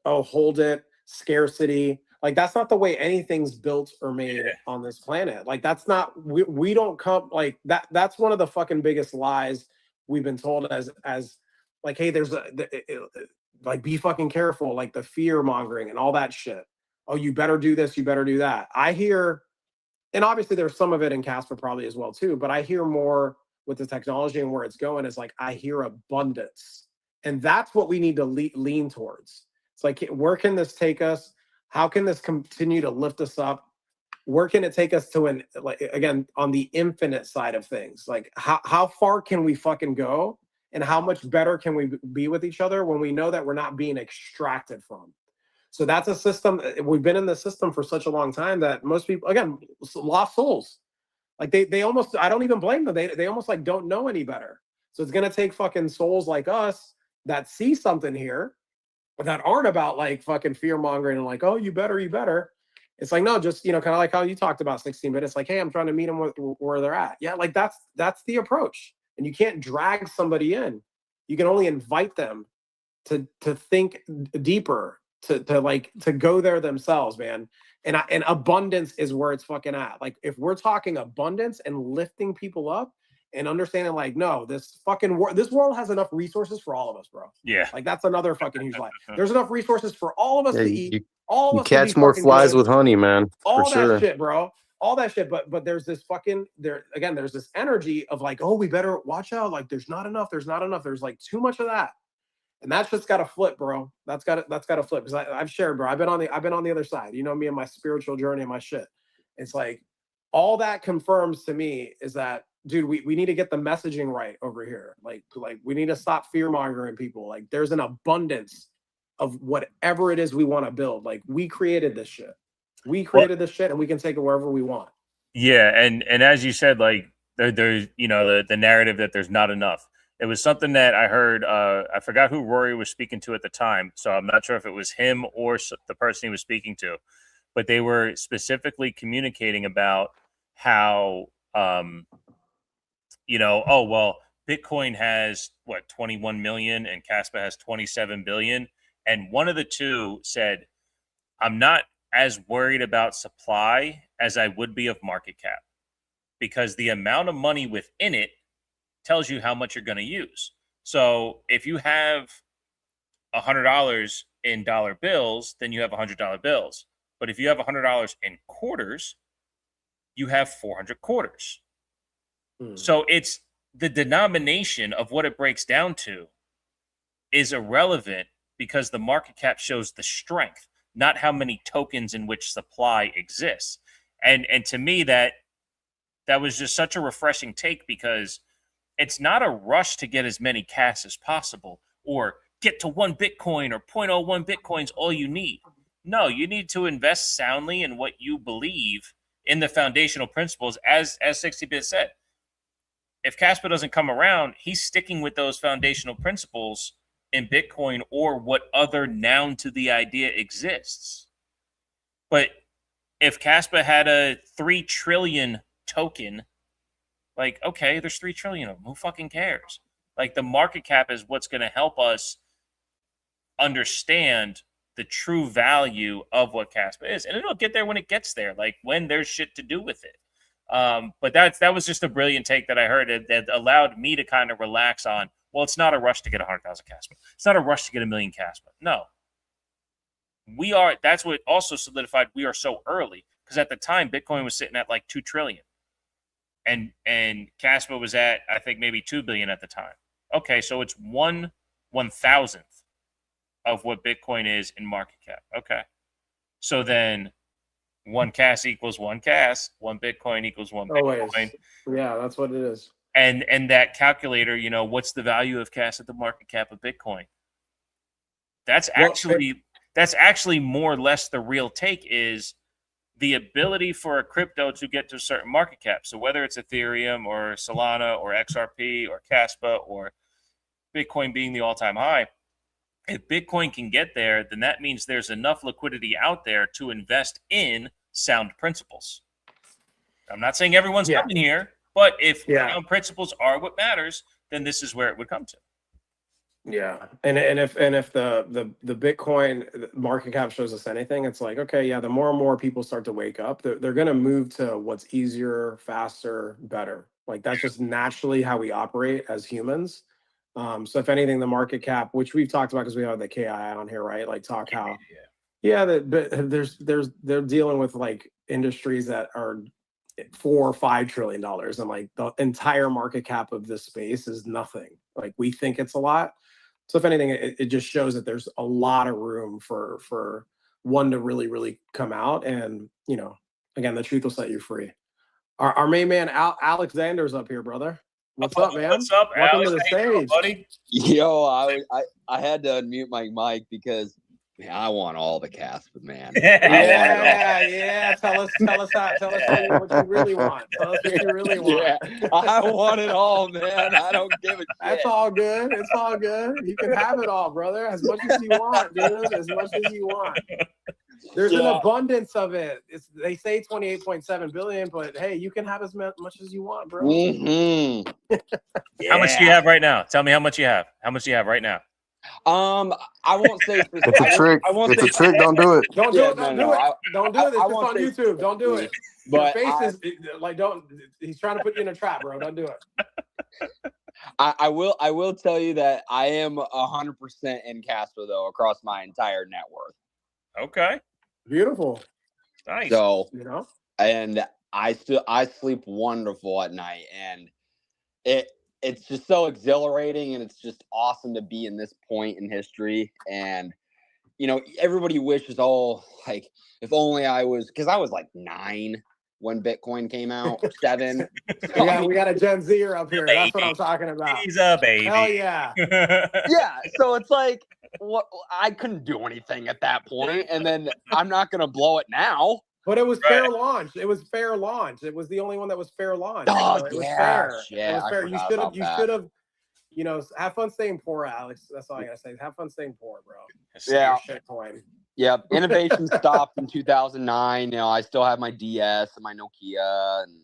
oh, hold it, scarcity, like that's not the way anything's built or made on this planet. Like that's not, we don't come like that. That's one of the fucking biggest lies we've been told, as like, hey, there's like, be fucking careful, like the fear mongering and all that shit. Oh, you better do this, you better do that. I hear, and obviously there's some of it in Kaspa probably as well too, but I hear more with the technology and where it's going is like, I hear abundance. And that's what we need to lean towards. It's like, where can this take us? How can this continue to lift us up? Where can it take us to like, again, on the infinite side of things? Like how far can we fucking go? And how much better can we be with each other when we know that we're not being extracted from? So that's a system. We've been in the system for such a long time that most people, again, lost souls. Like they almost, I don't even blame them. They almost like don't know any better. So it's going to take fucking souls like us that see something here, that aren't about like fucking fear mongering and like, oh, you better. It's like, no, just, kind of like how you talked about 16-bit. It's like, hey, I'm trying to meet them where they're at. Yeah, like that's the approach. And you can't drag somebody in. You can only invite them to think deeper to go there themselves, man. And abundance is where it's fucking at. Like if we're talking abundance and lifting people up and understanding, like, no, this world has enough resources for all of us, bro. Yeah. Like that's another fucking huge lie. There's enough resources for all of us to eat. All of You us to be catch more fucking flies good. with honey, man. All For that sure. shit, bro. All that shit. But there's this fucking there's this energy of like, oh, we better watch out. Like there's not enough. There's not enough. There's like too much of that. And that shit's got to flip, bro. That's got to flip. Because I've shared, bro. I've been on the other side. You know me and my spiritual journey and my shit. It's like all that confirms to me is that, dude, we need to get the messaging right over here. Like we need to stop fear mongering people. Like there's an abundance of whatever it is we want to build. Like we created this shit. We created this shit, and we can take it wherever we want. Yeah, and as you said, like there's the narrative that there's not enough. It was something that I heard. I forgot who Rory was speaking to at the time, so I'm not sure if it was him or the person he was speaking to, but they were specifically communicating about how, oh, well, Bitcoin has 21 million and Kaspa has 27 billion. And one of the two said, I'm not as worried about supply as I would be of market cap, because the amount of money within it tells you how much you're going to use. So if you have $100 in dollar bills, then you have $100 bills. But if you have $100 in quarters, you have 400 quarters. So it's the denomination of what it breaks down to is irrelevant, because the market cap shows the strength, not how many tokens in which supply exists. And to me, that was just such a refreshing take, because it's not a rush to get as many CAS as possible, or get to 1 Bitcoin or 0.01 Bitcoin's all you need. No, you need to invest soundly in what you believe in, the foundational principles, as 60-Bit said. If Kaspa doesn't come around, he's sticking with those foundational principles in Bitcoin or what other noun to the idea exists. But if Kaspa had a 3 trillion token, like, okay, there's 3 trillion of them. Who fucking cares? Like, the market cap is what's going to help us understand the true value of what Kaspa is. And it'll get there when it gets there, like when there's shit to do with it. But that was just a brilliant take that I heard that allowed me to kind of relax on, well, it's not a rush to get 100,000 Kaspa. It's not a rush to get 1 million Kaspa. No. That's what also solidified we are so early, because at the time, Bitcoin was sitting at like 2 trillion. And Kaspa was at, I think, maybe 2 billion at the time. Okay, so it's 1/1000th of what Bitcoin is in market cap. Okay. So then 1 CAS equals 1 CAS, 1 Bitcoin equals 1 Bitcoin. Yeah, that's what it is. And that calculator, what's the value of CAS at the market cap of Bitcoin? That's actually more or less the real take, is the ability for a crypto to get to a certain market cap. So whether it's Ethereum or Solana or XRP or Kaspa or Bitcoin being the all-time high, if Bitcoin can get there, then that means there's enough liquidity out there to invest in sound principles. I'm not saying everyone's coming here, but if sound principles are what matters, then this is where it would come to. Yeah, and if the Bitcoin market cap shows us anything, it's like, okay, yeah, the more and more people start to wake up, they're going to move to what's easier, faster, better. Like that's just naturally how we operate as humans. So if anything, the market cap, which we've talked about because we have the KI on here, right? Like talk how, they're dealing with like industries that are $4 or $5 trillion, and like the entire market cap of this space is nothing. Like we think it's a lot. So if anything, it just shows that there's a lot of room for one to really, really come out. And, again, the truth will set you free. Our main man, Alexander's up here, brother. What's up, man? What's up, Welcome Alex? to the stage. Buddy? Yo, I had to unmute my mic because, man, I want all the Kaspa, man. Yeah. Tell us what you really want. Tell us what you really want. Yeah, I want it all, man. I don't give a shit. That's all good. It's all good. You can have it all, brother. As much as you want, dude. As much as you want. There's an abundance of it. They say 28.7 billion, but hey, you can have as much as you want, bro. Mm-hmm. How much do you have right now? Tell me how much you have. How much do you have right now? I won't say It's a trick. I won't It's say a trick. Don't do it. Don't do Yeah, it. Don't no, do no, it. Don't do it. It's I just won't on say YouTube. Don't do it. Your But face is like, don't. He's trying to put you in a trap, bro. Don't do it. I will tell you that I am 100% in Kaspa though across my entire net worth. Okay. Beautiful. Nice. So You know. and I sleep wonderful at night, and it's just so exhilarating, and it's just awesome to be in this point in history. And everybody wishes, oh, like if only I was, because I was like 9 when Bitcoin came out, 7. We got a Gen Zer up here. That's what I'm talking about. He's a baby. Hell yeah. Yeah, so it's like, what, I couldn't do anything at that point, and then I'm not gonna blow it now. But it was fair launch. It was fair launch. It was the only one that was fair launch. Oh, So it was yeah, fair. yeah, It was I fair. forgot about You that. should have. Have fun staying poor, Alex. That's all I gotta say. Have fun staying poor, bro. Yeah. Shitcoin. Yep. Innovation stopped in 2009. I still have my DS and my Nokia and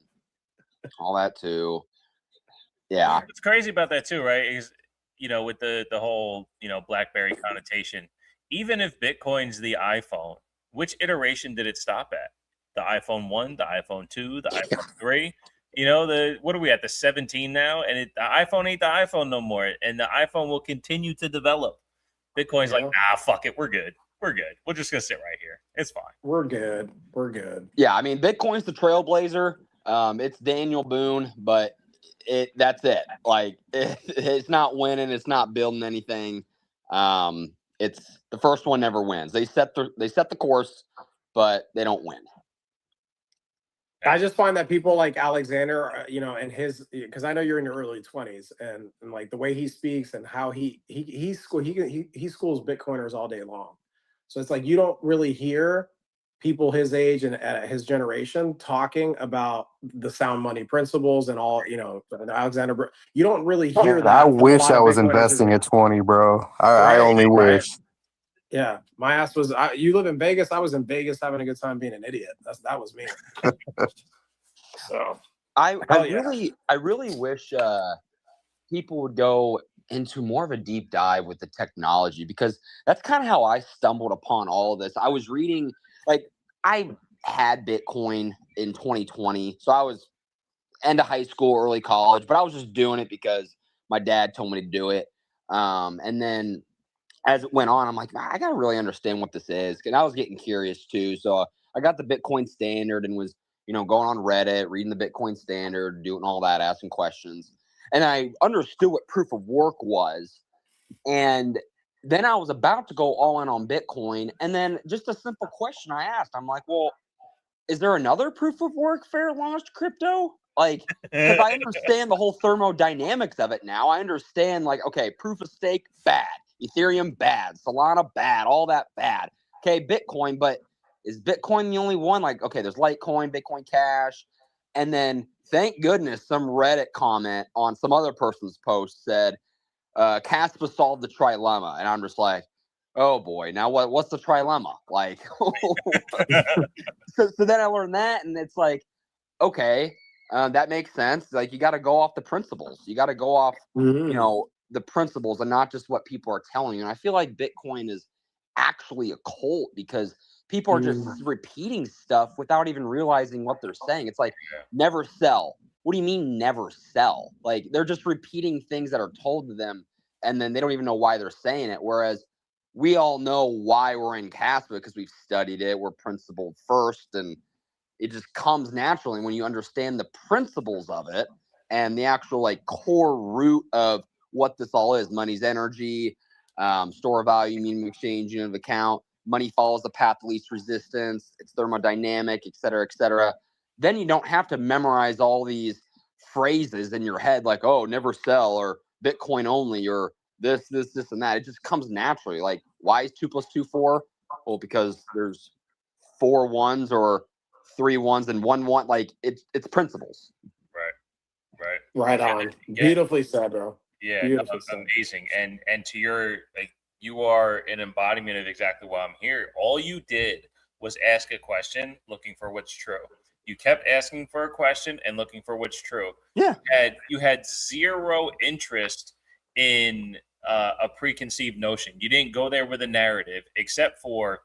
all that too. Yeah. What's crazy about that too, right? Is with the whole BlackBerry connotation. Even if Bitcoin's the iPhone, which iteration did it stop at? The iPhone 1, the iPhone 2, the iPhone 3. What are we at? The 17 now, and the iPhone ain't the iPhone no more, and the iPhone will continue to develop. Bitcoin's like, nah, fuck it, we're good. We're good. We're just gonna sit right here. It's fine. We're good. We're good. Yeah, I mean, Bitcoin's the trailblazer. It's Daniel Boone, but that's it. Like it's not winning. It's not building anything. It's the first one never wins. They set the course, but they don't win. I just find that people like Alexander, and his, because I know you're in your early 20s, and like the way he speaks and how he schools Bitcoiners all day long. So it's like you don't really hear people his age and his generation talking about the sound money principles and all, Alexander. You don't really hear that. I wish I was investing at 20, bro. I only wish. Yeah, my ass was. You live in Vegas. I was in Vegas having a good time being an idiot. That was me. So I really wish people would go into more of a deep dive with the technology, because that's kind of how I stumbled upon all of this. I was reading, like, I had Bitcoin in 2020, so I was end of high school, early college, but I was just doing it because my dad told me to do it. And then as it went on, I'm like, I gotta really understand what this is, and I was getting curious too. So I got the Bitcoin Standard and was going on Reddit, reading the Bitcoin Standard, doing all that, asking questions. And I understood what proof of work was. And then I was about to go all in on Bitcoin. And then just a simple question I asked, I'm like, well, is there another proof of work fair launched crypto? Like, because I understand the whole thermodynamics of it now. I understand, like, okay, proof of stake, bad. Ethereum, bad. Solana, bad. All that, bad. Okay, Bitcoin, but is Bitcoin the only one? Like, okay, there's Litecoin, Bitcoin Cash. And then, thank goodness, some Reddit comment on some other person's post said, Kaspa solved the trilemma. And I'm just like, oh boy, now what's the trilemma? Like, so then I learned that, and it's like, okay, that makes sense. Like, you got to go off the principles. You got to go off, the principles and not just what people are telling you. And I feel like Bitcoin is actually a cult because people are just repeating stuff without even realizing what they're saying. It's like, never sell. What do you mean never sell? Like, they're just repeating things that are told to them, and then they don't even know why they're saying it. Whereas we all know why we're in Kaspa because we've studied it. We're principled first, and it just comes naturally when you understand the principles of it and the actual, like, core root of what this all is. Money's energy, store of value, minimum exchange unit of account. Money follows the path of least resistance. It's thermodynamic, et cetera, et cetera. Then you don't have to memorize all these phrases in your head like, oh, never sell, or Bitcoin only, or this, and that. It just comes naturally. Like, why is 2 + 2 4? Well, because there's 4 1s or 3 1s and 1 1. Like, it's principles. Right on. Beautifully said, bro. Yeah, beautifully said. Amazing. And to your, like, you are an embodiment of exactly why I'm here. All you did was ask a question looking for what's true. You kept asking for a question and looking for what's true. Yeah. You had zero interest in a preconceived notion. You didn't go there with a narrative, except for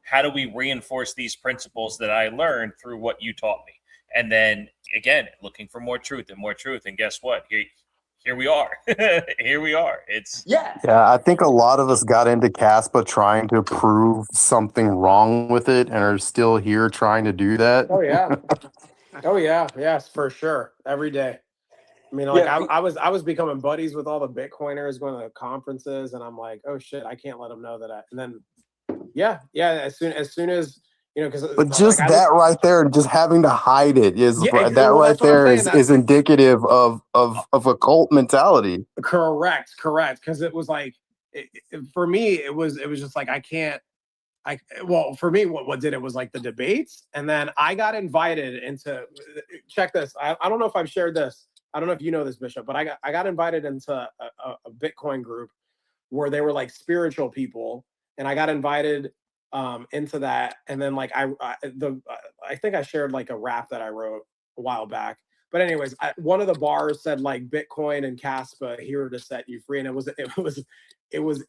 how do we reinforce these principles that I learned through what you taught me? And then again, looking for more truth and more truth. And guess what? Here we are. Here we are. Yeah, I think a lot of us got into Kaspa trying to prove something wrong with it and are still here trying to do that. Oh yeah. Oh yeah. Yes, for sure. Every day. I mean, like I was becoming buddies with all the Bitcoiners, going to the conferences, and I'm like, oh shit, I can't let them know that. And then, yeah. As soon as because But just that right there, just having to hide it is is indicative of a cult mentality. Correct. Because it was like, for me, it was just like well, for me, what did it was like the debates, and then I got invited into. Check this. I don't know if I've shared this. I don't know if you know this, Bishop, but I got invited into a Bitcoin group where they were like spiritual people, and I got invited into that. And then like I think I shared like a rap that I wrote a while back. But anyways, one of the bars said like Bitcoin and Kaspa here to set you free, and it was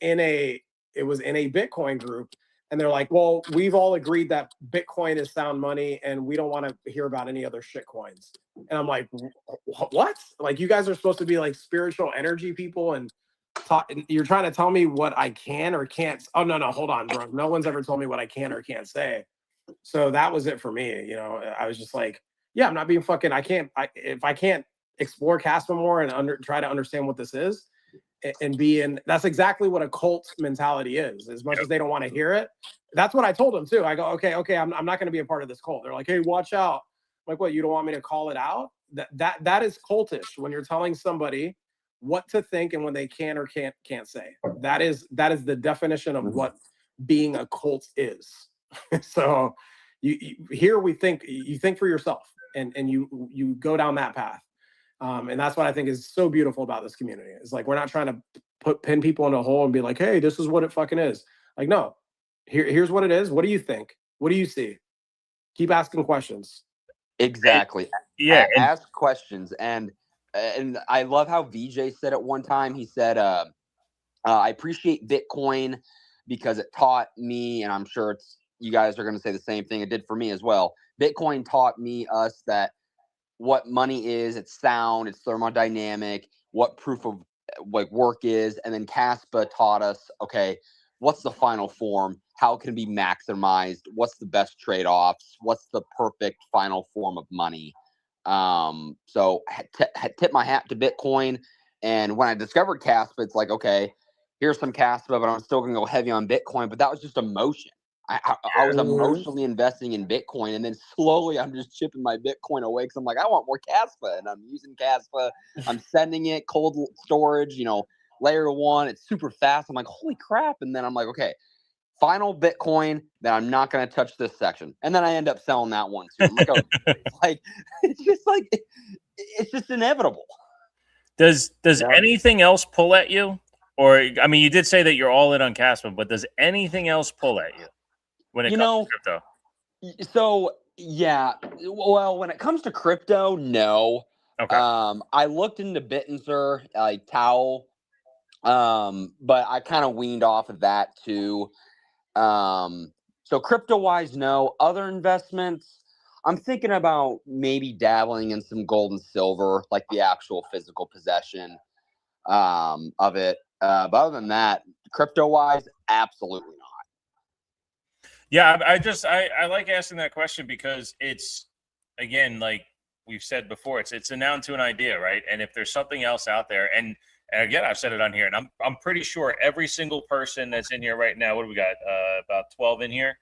in a Bitcoin group. And they're like, well, we've all agreed that Bitcoin is sound money and we don't want to hear about any other shit coins. And I'm like, what? Like, you guys are supposed to be like spiritual energy people and you're trying to tell me what I can or can't. Oh, no, hold on, bro. No one's ever told me what I can or can't say. So that was it for me. I was just like, yeah, I'm not being fucking, if I can't explore Caspa more and try to understand what this is, and that's exactly what a cult mentality is. As much as they don't want to hear it, that's what I told them too. I go, okay, I'm not going to be a part of this cult. They're like, hey, watch out. I'm like, what? You don't want me to call it out? That is cultish when you're telling somebody what to think and when they can or can't say. That is the definition of what being a cult is. So here you think for yourself and you go down that path. And that's what I think is so beautiful about this community. It's like, we're not trying to pin people in a hole and be like, hey, this is what it fucking is. Like, no, here's what it is. What do you think? What do you see? Keep asking questions. Exactly. Yeah. Ask questions. And I love how VJ said it one time. He said, I appreciate Bitcoin because it taught me, and I'm sure you guys are going to say the same thing. It did for me as well. Bitcoin taught us that what money is, it's sound, it's thermodynamic, what proof of like work is, and then Kaspa taught us, okay, what's the final form? How can it be maximized? What's the best trade-offs? What's the perfect final form of money? So tip my hat to Bitcoin. And when I discovered Kaspa, it's like, okay, here's some Kaspa, but I'm still going to go heavy on Bitcoin. But that was just emotion. I was emotionally investing in Bitcoin, and then slowly I'm just chipping my Bitcoin away because I'm like, I want more Kaspa, and I'm using Kaspa. I'm sending it cold storage, layer 1. It's super fast. I'm like, holy crap. And then I'm like, okay, final Bitcoin, then I'm not going to touch this section. And then I end up selling that one too. I'm like, oh, it's just inevitable. Does anything else pull at you? Or, I mean, you did say that you're all in on Kaspa, but does anything else pull at you when it comes to crypto? So, yeah. Well, when it comes to crypto, no. Okay. I looked into Bittenser, like Towel, but I kind of weaned off of that too. So crypto-wise, no. Other investments, I'm thinking about maybe dabbling in some gold and silver, like the actual physical possession of it. But other than that, crypto-wise, absolutely not. Yeah, I like asking that question because it's, again, like we've said before, it's a noun to an idea, right? And if there's something else out there, and again, I've said it on here, and I'm pretty sure every single person that's in here right now, what do we got? About 12 in here.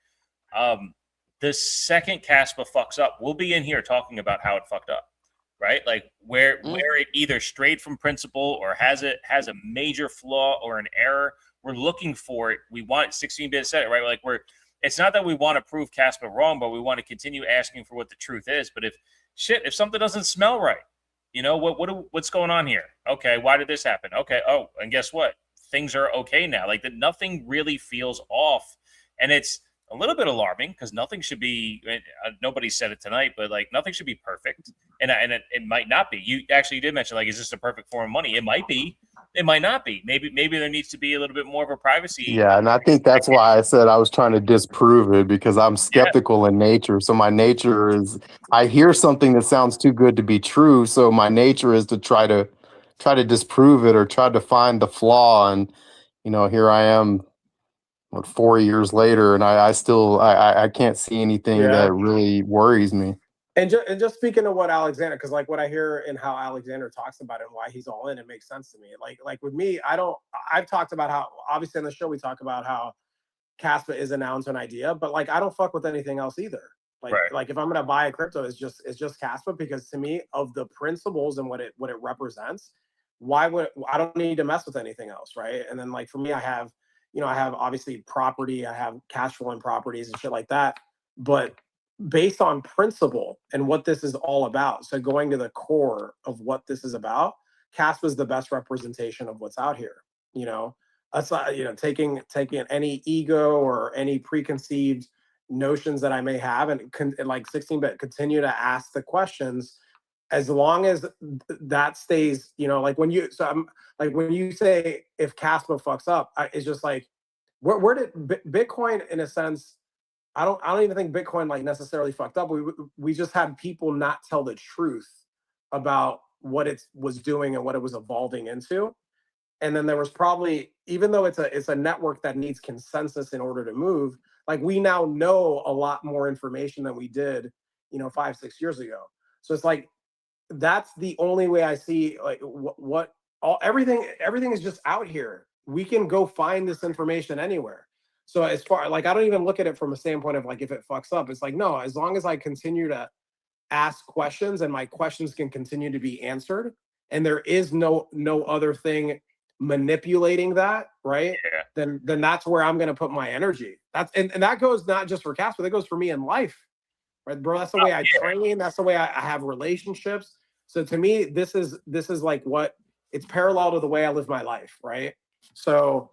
The second Kaspa fucks up, we'll be in here talking about how it fucked up. Right, like where it either strayed from principle or has a major flaw or an error. We're looking for it. We want 16-bit set, right? Like it's not that we want to prove Kaspa wrong, but we want to continue asking for what the truth is. But if something doesn't smell right, what's going on here? Okay, why did this happen? Okay, oh, and guess what? Things are okay now. Like that, nothing really feels off, and it's a little bit alarming because nothing should be. Nobody said it tonight, but like nothing should be perfect, and it might not be. You did mention, like, is this a perfect form of money? It might be, It might not be. Maybe there needs to be a little bit more of a privacy. Yeah, and I think that's why I said I was trying to disprove it, because I'm skeptical in nature. So my nature is, I hear something that sounds too good to be true, so my nature is to try to disprove it or try to find the flaw. And here I am, 4 years later, and I still I can't see anything Yeah. that really worries me. And just speaking of what Alexander, because like what I hear and how Alexander talks about it and why he's all in, it makes sense to me. Like with me, I've talked about how, obviously on the show we talk about how Kaspa is a noun to an idea, but like I don't fuck with anything else either. Like if I'm gonna buy a crypto, it's just Kaspa, because to me, of the principles and what it represents, I don't need to mess with anything else, right? And then like for me, I have obviously property, I have cash flowing properties and shit like that, but based on principle and what this is all about. So going to the core of what this is about, Kaspa is the best representation of what's out here. Aside, taking any ego or any preconceived notions that I may have, and like 16-bit, continue to ask the questions, as long as that stays, like when you say if Kaspa fucks up, it's just like, where did Bitcoin, in a sense, I don't even think Bitcoin like necessarily fucked up. We just had people not tell the truth about what it was doing and what it was evolving into. And then there was probably, even though it's a network that needs consensus in order to move, like we now know a lot more information than we did, 5-6 years ago. So it's like, that's the only way I see like everything is just out here. We can go find this information anywhere. So as far, like, I don't even look at it from a standpoint of like if it fucks up. It's like, no, as long as I continue to ask questions and my questions can continue to be answered, and there is no other thing manipulating that, right? Yeah. Then that's where I'm going to put my energy. That's and that goes not just for Kaspa, that goes for me in life, right, bro? That's the way I train. That's the way I have relationships. So to me, this is like what, it's parallel to the way I live my life, right? So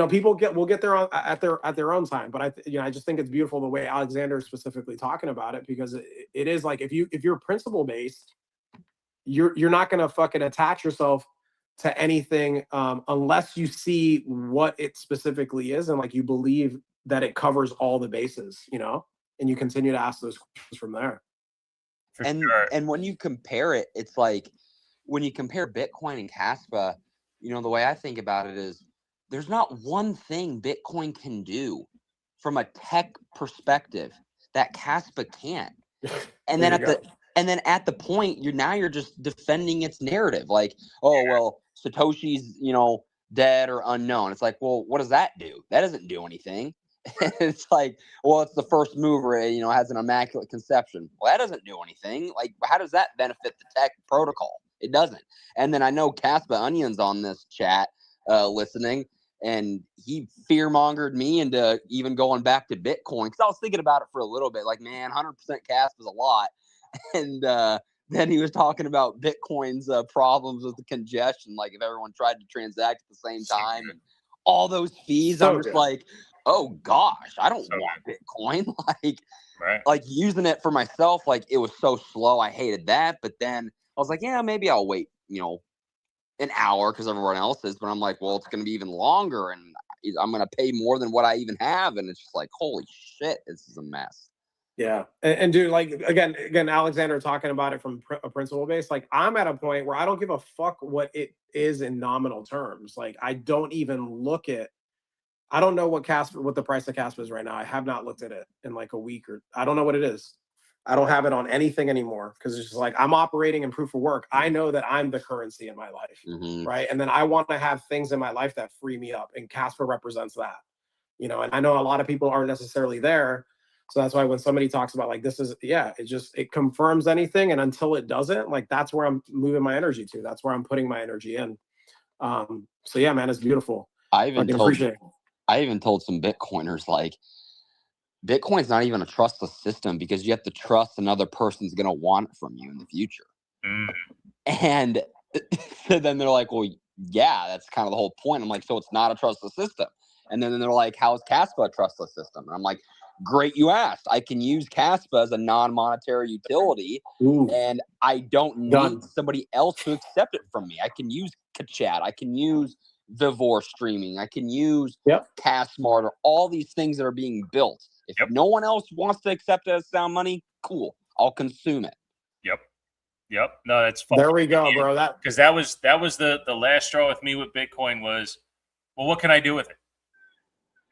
people will get there at their own time, but I just think it's beautiful the way Alexander is specifically talking about it, because it is like, if you're principle based, you're not going to fucking attach yourself to anything unless you see what it specifically is, and like you believe that it covers all the bases, and you continue to ask those questions from there. And when you compare it, it's like when you compare Bitcoin and Kaspa, the way I think about it is, there's not one thing Bitcoin can do from a tech perspective that Kaspa can't. And then at the point you're just defending its narrative, like, oh well, Satoshi's dead or unknown. It's like, well, what does that do? That doesn't do anything. It's like, well, it's the first mover, it has an immaculate conception. Well, that doesn't do anything. Like, how does that benefit the tech protocol? It doesn't. And then I know Kaspa Onion's on this chat listening, and he fear-mongered me into even going back to Bitcoin, because I was thinking about it for a little bit, like, man, 100% Kaspa is a lot. And then he was talking about Bitcoin's problems with the congestion, like if everyone tried to transact at the same time and all those fees. I'm just like, oh gosh, I don't want Bitcoin. Like using it for myself, like it was so slow. I hated that. But then I was like, yeah, maybe I'll wait, an hour because everyone else is. But I'm like, well, it's going to be even longer, and I'm going to pay more than what I even have. And it's just like, holy shit, this is a mess. Yeah. And dude, like, again, Alexander talking about it from a principle base, like I'm at a point where I don't give a fuck what it is in nominal terms. Like I don't even look at, I don't know what the price of Kaspa is right now. I have not looked at it in like a week, or I don't know what it is. I don't have it on anything anymore, because it's just like, I'm operating in proof of work. I know that I'm the currency in my life, right? And then I want to have things in my life that free me up, and Kaspa represents that, and I know a lot of people aren't necessarily there. So that's why when somebody talks about like, this is, it confirms anything. And until it doesn't, like, that's where I'm moving my energy to. That's where I'm putting my energy in. So yeah, man, it's beautiful. I even told some Bitcoiners, like, Bitcoin's not even a trustless system, because you have to trust another person's going to want it from you in the future. And then they're like, well, yeah, that's kind of the whole point. I'm like, so it's not a trustless system. And then they're like, how is Kaspa a trustless system? And I'm like, Great, you asked. I can use Kaspa as a non-monetary utility, and I don't need somebody else to accept it from me. I can use Kachat. I can use Vivore streaming. I can use CastSmart, or all these things that are being built. If no one else wants to accept it as sound money, cool. I'll consume it. Yep. No, that's there we go, bro. Because that was the last straw with me with Bitcoin was, well, what can I do with it?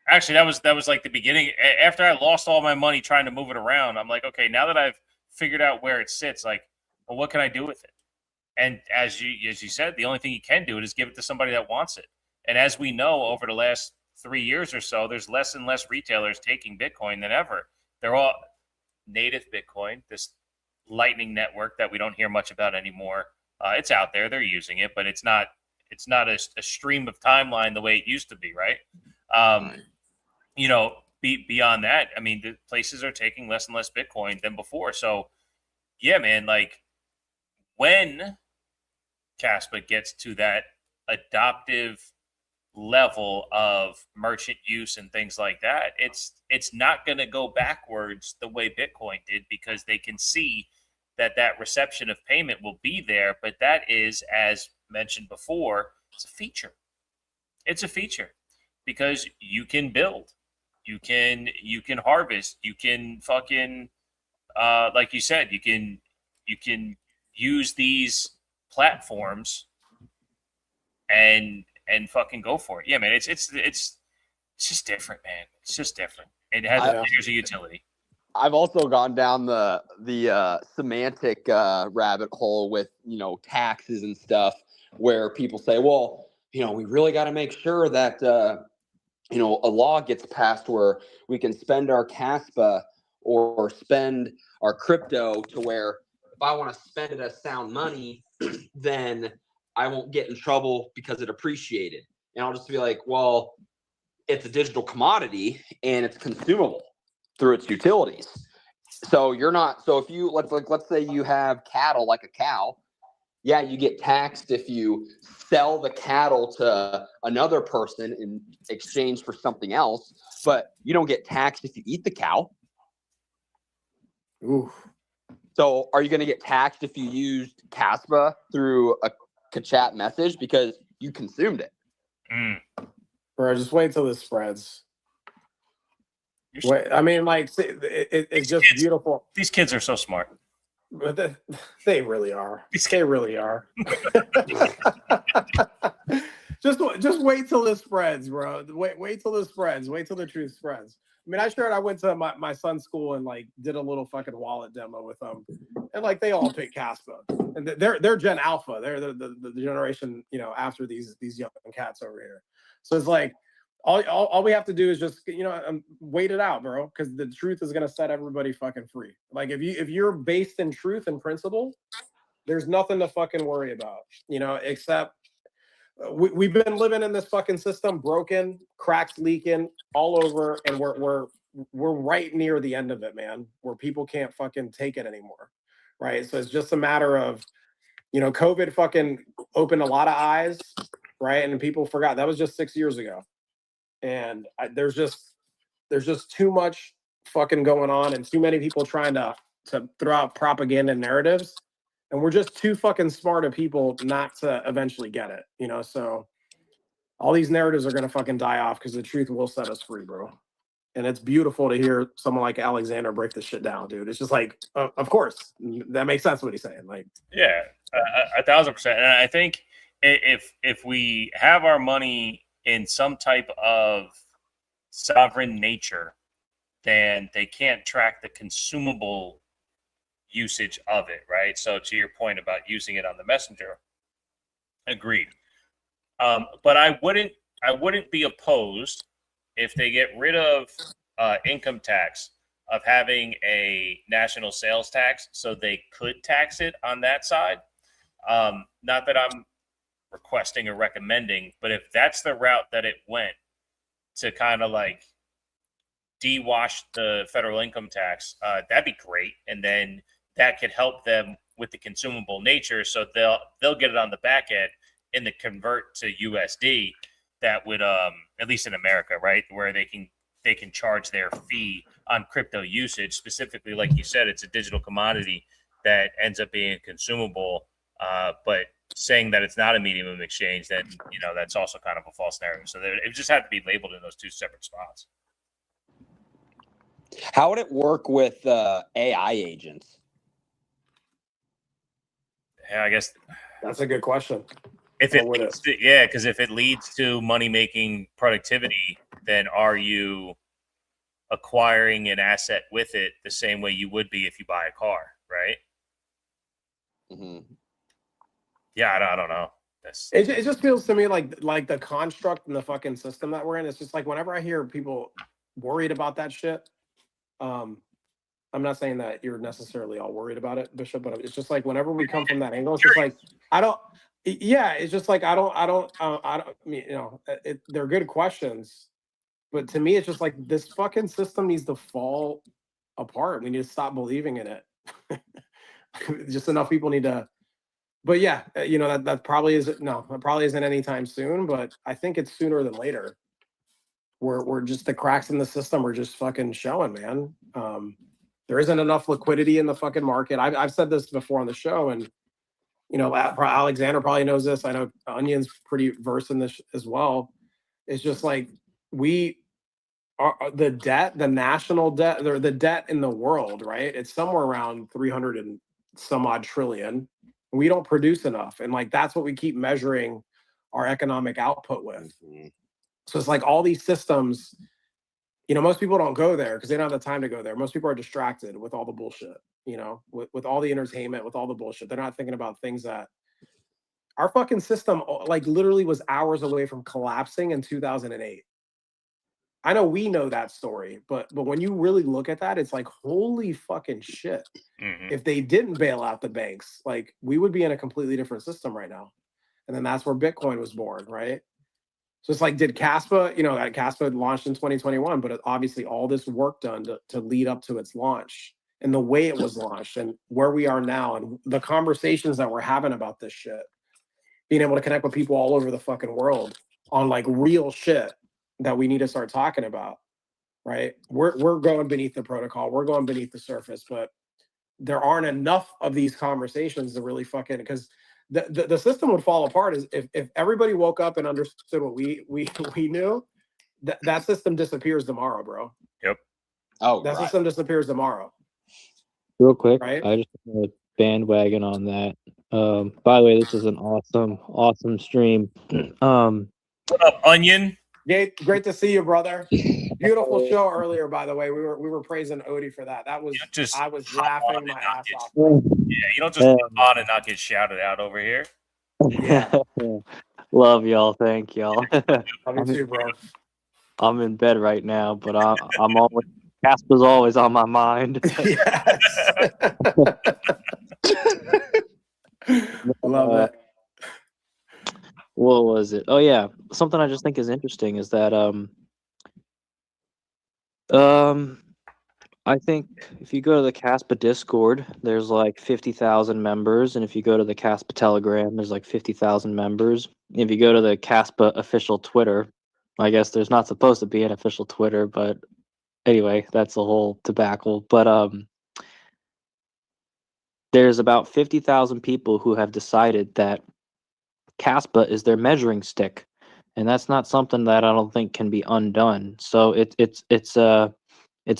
Actually, that was like the beginning. After I lost all my money trying to move it around, I'm like, okay, now that I've figured out where it sits, like, well, what can I do with it? And as you said, the only thing you can do is give it to somebody that wants it. And as we know, over the last 3 years or so, there's less and less retailers taking Bitcoin than ever. They're all native Bitcoin, this Lightning network that we don't hear much about anymore. It's out there; they're using it, but it's not a stream of timeline the way it used to be, right? Beyond that, I mean, the places are taking less and less Bitcoin than before. So, yeah, man, like when Kaspa gets to that adoptive level of merchant use and things like that, it's not going to go backwards the way Bitcoin did, because they can see that reception of payment will be there. But that is, as mentioned before, it's a feature. It's a feature because you can build, you can harvest, you can fucking like you said, you can use these platforms and fucking go for it. Yeah, man, it's just different, man. It's just different. It has here's a utility. I've also gone down the semantic rabbit hole with, taxes and stuff, where people say, well, we really got to make sure that a law gets passed where we can spend our Kaspa or spend our crypto to where if I want to spend it as sound money, then I won't get in trouble because it appreciated. And I'll just be like, well, it's a digital commodity and it's consumable through its utilities. So if you let's say you have cattle like a cow, yeah, you get taxed if you sell the cattle to another person in exchange for something else, but you don't get taxed if you eat the cow. Ooh. So are you going to get taxed if you used Kaspa through a Kachat message because you consumed it? Bro, just wait till this spreads. Wait, I mean, like, it's just beautiful. These kids are so smart. But they really are. They really are. just wait till this spreads, bro. Wait till this spreads. Wait till the truth spreads. I mean, I went to my son's school and like did a little fucking wallet demo with them, and like they all pick Kaspa, and they're Gen Alpha. They're the generation after these young cats over here. So it's like all we have to do is just wait it out, bro, because the truth is gonna set everybody fucking free. Like if you're based in truth and principle, there's nothing to fucking worry about, except we've been living in this fucking system, broken, cracks leaking all over, and we're right near the end of it, man, where people can't fucking take it anymore, right? So it's just a matter of, COVID fucking opened a lot of eyes, right? And people forgot that was just 6 years ago, and there's just too much fucking going on, and too many people trying to throw out propaganda narratives. And we're just too fucking smart of people not to eventually get it, So all these narratives are gonna fucking die off because the truth will set us free, bro. And it's beautiful to hear someone like Alexander break this shit down, dude. It's just like, of course, that makes sense what he's saying. Like, yeah, 1,000%. And I think if we have our money in some type of sovereign nature, then they can't track the consumable usage of it, right? So to your point about using it on the messenger, agreed. But I wouldn't be opposed if they get rid of income tax, of having a national sales tax, so they could tax it on that side. Not that I'm requesting or recommending, but if that's the route that it went, to kind of like de-wash the federal income tax, that'd be great. And then that could help them with the consumable nature, so they'll get it on the back end in the convert to USD. That would at least in America, right, where they they can charge their fee on crypto usage. Specifically, like you said, it's a digital commodity that ends up being consumable. But saying that it's not a medium of exchange, then that's also kind of a false narrative. So it just had to be labeled in those two separate spots. How would it work with AI agents? Yeah, I guess That's a good question. if it leads to, because if it leads to money making productivity, then are you acquiring an asset with it the same way you would be if you buy a car, right? Mm-hmm. Yeah, I don't know. It just feels to me like the construct and the fucking system that we're in. It's just like whenever I hear people worried about that shit, I'm not saying that you're necessarily all worried about it, Bishop, but it's just like whenever we come from that angle, it's just like I don't. Yeah, it's just like I don't. I mean, they're good questions, but to me, it's just like this fucking system needs to fall apart. We need to stop believing in it. Just enough people need to. But yeah, that probably isn't. No, that probably isn't anytime soon. But I think it's sooner than later. We're just the cracks in the system are just fucking showing, man. There isn't enough liquidity in the fucking market. I've said this before on the show, and Alexander probably knows this. I know Onion's pretty versed in this as well. It's just like we are the debt, the national debt, or the debt in the world, right? It's somewhere around 300 and some odd trillion. We don't produce enough, and like that's what we keep measuring our economic output with. Mm-hmm. So it's like all these systems. Most people don't go there because they don't have the time to go there. Most people are distracted with all the bullshit, with all the entertainment, with all the bullshit. They're not thinking about things that our fucking system, like literally was hours away from collapsing in 2008. I know we know that story, but when you really look at that, it's like, holy fucking shit. Mm-hmm. If they didn't bail out the banks, like we would be in a completely different system right now. And then that's where Bitcoin was born, right? So it's like, did Kaspa, that Kaspa launched in 2021, but obviously all this work done to lead up to its launch and the way it was launched and where we are now and the conversations that we're having about this shit, being able to connect with people all over the fucking world on like real shit that we need to start talking about, right? We're going beneath the protocol. We're going beneath the surface, but there aren't enough of these conversations to really fucking, because the system would fall apart if everybody woke up and understood what we knew. That system disappears tomorrow, bro. Yep. Oh, that system disappears tomorrow. Real quick, right? I just want to bandwagon on that. By the way, this is an awesome stream. What up, Onion? Great to see you, brother. Beautiful show earlier, by the way. We were praising Odie for that. That was I was laughing my ass off. Yeah, you don't just come on and not get shouted out over here. Yeah. Love y'all. Thank y'all. Love you too, bro. I'm in bed right now, but I'm always Kaspa's always on my mind. Yes. Love it. What was it? Oh yeah, something I just think is interesting is that I think if you go to the Kaspa Discord, there's like 50,000 members, and if you go to the Kaspa Telegram, there's like 50,000 members. If you go to the Kaspa official Twitter, I guess there's not supposed to be an official Twitter, but anyway, that's the whole tobacco. But there's about 50,000 people who have decided that Kaspa is their measuring stick, and that's not something that I don't think can be undone. So it's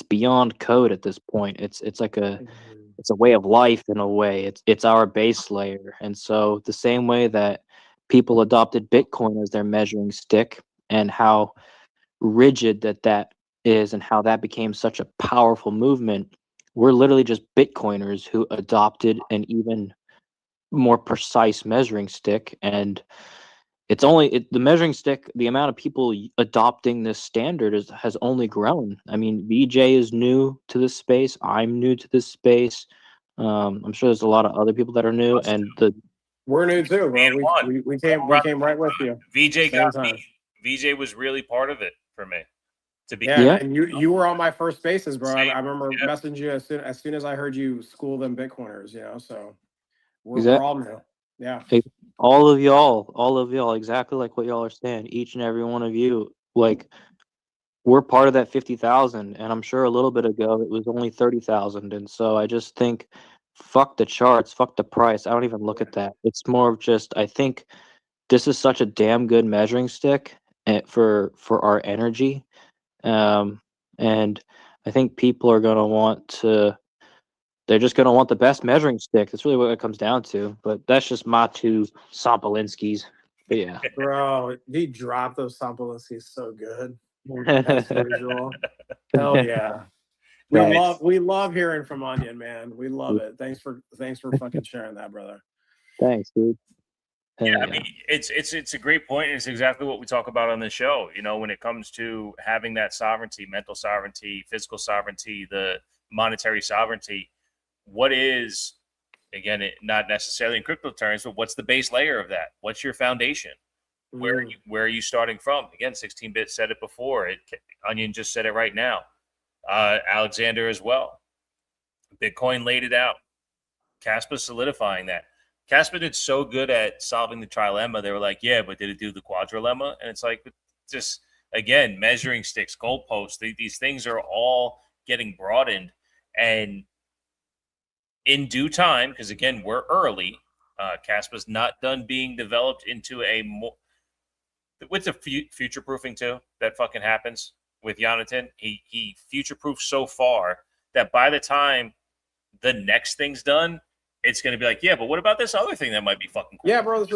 beyond code at this point. It's like it's a way of life in a way. It's our base layer, and so the same way that people adopted Bitcoin as their measuring stick, and how rigid that is, and how that became such a powerful movement, we're literally just Bitcoiners who adopted an even more precise measuring stick. And it's only the measuring stick, the amount of people adopting this standard has only grown. I mean, VJ is new to this space. I'm new to this space. I'm sure there's a lot of other people that are new, and we're new too, bro. We came right with you. VJ got me. VJ was really part of it for me. And you were on my first spaces, bro. I remember messaging you as soon as I heard you school them Bitcoiners, so we're all new. Yeah. All of y'all, exactly like what y'all are saying. Each and every one of you, like, we're part of that 50,000, and I'm sure a little bit ago it was only 30,000. And so I just think, fuck the charts, fuck the price. I don't even look at that. It's more of just, I think this is such a damn good measuring stick for our energy. And I think people are going to want to, they're just going to want the best measuring stick. That's really what it comes down to. But that's just my two Sampolinskis. But yeah. Bro, he dropped those samples. He's so good. As usual. Hell yeah. Nice. We love hearing from Onion, man. We love it. Thanks for fucking sharing that, brother. Thanks, dude. Hell Yeah, I mean, it's a great point. It's exactly what we talk about on the show. You know, when it comes to having that sovereignty, mental sovereignty, physical sovereignty, the monetary sovereignty, what is, again, not necessarily in crypto terms, but what's the base layer of that? What's your foundation? Where are you starting from? Again, 16-bit said it before. Onion just said it right now. Alexander as well. Bitcoin laid it out. Kaspa solidifying that. Kaspa did so good at solving the trilemma. They were like, yeah, but did it do the quadrilemma? And it's like, just, again, measuring sticks, goalposts, these things are all getting broadened. And in due time, because, again, we're early, Kaspa's not done being developed into a more... With the future-proofing, too, that fucking happens with Jonathan. He future-proofs so far that by the time the next thing's done, it's going to be like, yeah, but what about this other thing that might be fucking cool? Yeah, bro.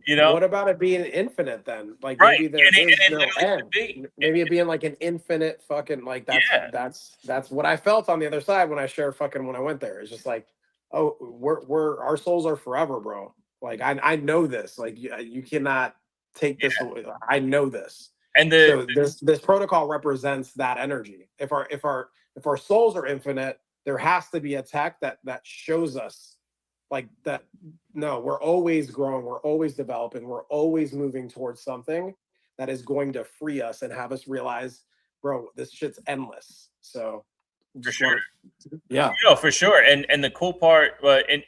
You know, what about it being infinite then? Like, right? maybe there is no end. Be. Maybe it being like an infinite fucking, like, that's what I felt on the other side when I shared fucking when I went there. It's just like, oh, we're our souls are forever, bro. Like, I know this. Like, you cannot take this away. I know this. And so this protocol represents that energy. If our souls are infinite, there has to be a tech that shows us like that. No, we're always growing, we're always developing, we're always moving towards something that is going to free us and have us realize, bro, this shit's endless. So for sure. Yeah. No, for sure. And the cool part,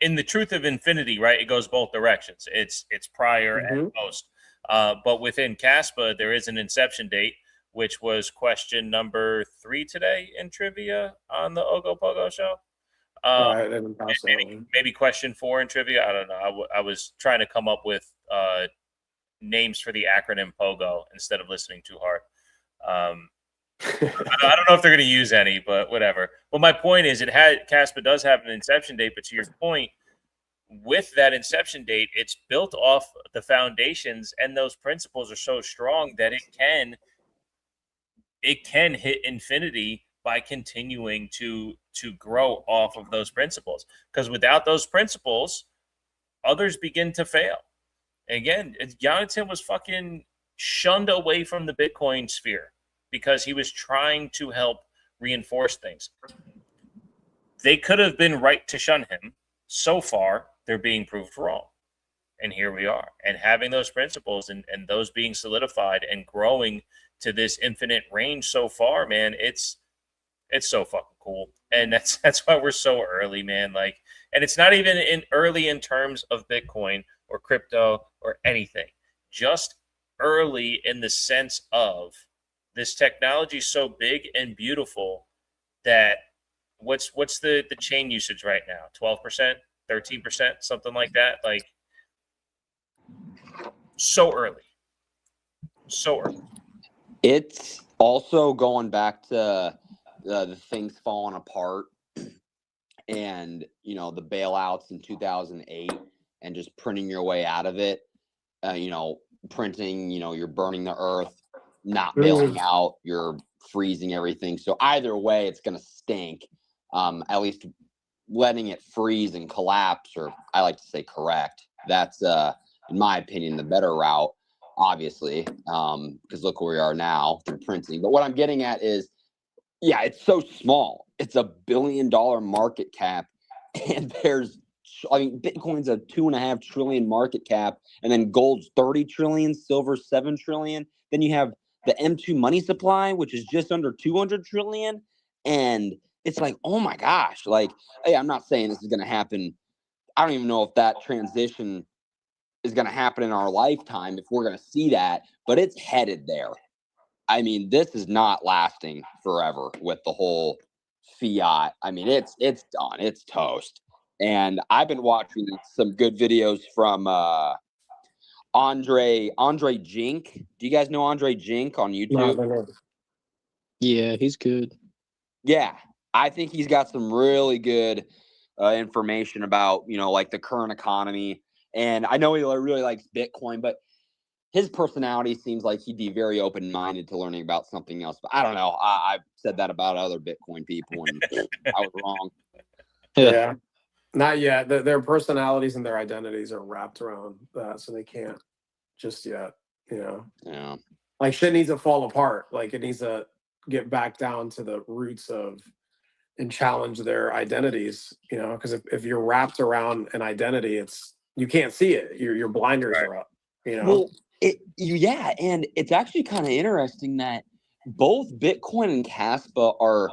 in the truth of infinity, right, it goes both directions. It's prior and post. But within Kaspa, there is an inception date, which was question number 3 today in trivia on the Ogo Pogo show. Maybe question 4 in trivia. I don't know. I was trying to come up with names for the acronym Pogo instead of listening too hard. I don't know if they're going to use any, but whatever. Well, my point is, Kaspa does have an inception date, but to your point, with that inception date, it's built off the foundations, and those principles are so strong that it can hit infinity by continuing to grow off of those principles. Because without those principles, others begin to fail. Again, Jonathan was fucking shunned away from the Bitcoin sphere because he was trying to help reinforce things. They could have been right to shun him. So far, they're being proved wrong. And here we are. And having those principles and those being solidified and growing to this infinite range so far, man, it's so fucking cool. And that's why we're so early, man. Like, and it's not even early in terms of Bitcoin or crypto or anything. Just early in the sense of this technology is so big and beautiful that what's the chain usage right now? 12%, 13%, something like that. Like, so early. It's also going back to the things falling apart and, the bailouts in 2008 and just printing your way out of it. Printing, you're burning the earth, not bailing out, you're freezing everything. So either way, it's going to stink. At least letting it freeze and collapse, or I like to say correct. That's, in my opinion, the better route, obviously, because look where we are now through printing. But what I'm getting at is, yeah, it's so small. It's $1 billion market cap, and Bitcoin's a $2.5 trillion market cap, and then gold's 30 trillion, silver 7 trillion. Then you have the M2 money supply, which is just under 200 trillion, and it's like, oh my gosh, like, hey, I'm not saying this is going to happen. I don't even know if that transition is going to happen in our lifetime, if we're going to see that, but it's headed there. I mean, this is not lasting forever with the whole fiat. I mean, it's done. It's toast. And I've been watching some good videos from Andre Jink. Do you guys know Andre Jink on YouTube? No. Yeah, he's good. Yeah, I think he's got some really good information about, like the current economy. And I know he really likes Bitcoin, but his personality seems like he'd be very open-minded to learning about something else. But I don't know. I've said that about other Bitcoin people, and I was wrong. Yeah. Not yet. Their personalities and their identities are wrapped around that, so they can't just yet, Yeah. Like shit needs to fall apart. Like it needs to get back down to the roots of and challenge their identities, because if you're wrapped around an identity, you can't see it. Your blinders are up, Well, and it's actually kind of interesting that both Bitcoin and Kaspa are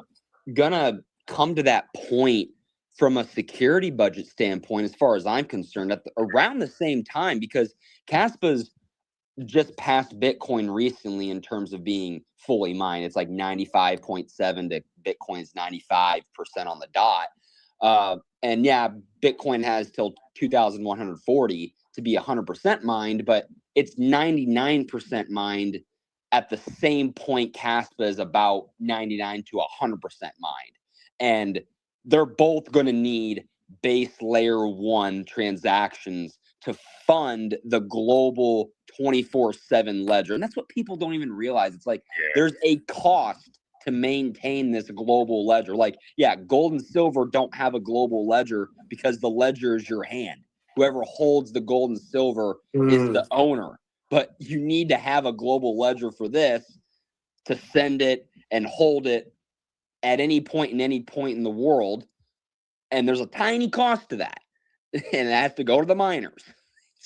gonna come to that point from a security budget standpoint, as far as I'm concerned, around the same time, because Kaspa's just passed Bitcoin recently in terms of being fully mined. It's like 95.7 to Bitcoin's 95% on the dot. And yeah, Bitcoin has till 2,140 to be 100% mined, but it's 99% mined at the same point Kaspa is about 99 to 100% mined. And they're both going to need base layer 1 transactions to fund the global 24/7 ledger. And that's what people don't even realize. It's like there's a cost to maintain this global ledger. Like, yeah, gold and silver don't have a global ledger because the ledger is your hand. Whoever holds the gold and silver is the owner. But you need to have a global ledger for this to send it and hold it at any point in the world. And there's a tiny cost to that. And it has to go to the miners.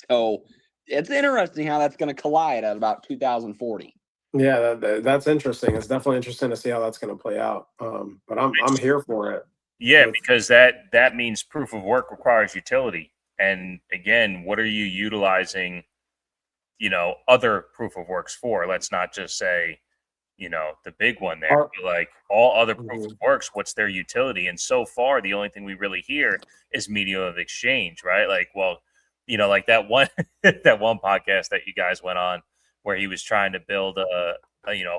So it's interesting how that's going to collide at about 2040. Yeah, that's interesting. It's definitely interesting to see how that's going to play out. But I'm here for it. Yeah, because that means proof of work requires utility. And again, what are you utilizing, other proof of works for? Let's not just say, the big one there. Like all other proof of works, what's their utility? And so far, the only thing we really hear is medium of exchange, right? Like, well, like that one that one podcast that you guys went on where he was trying to build a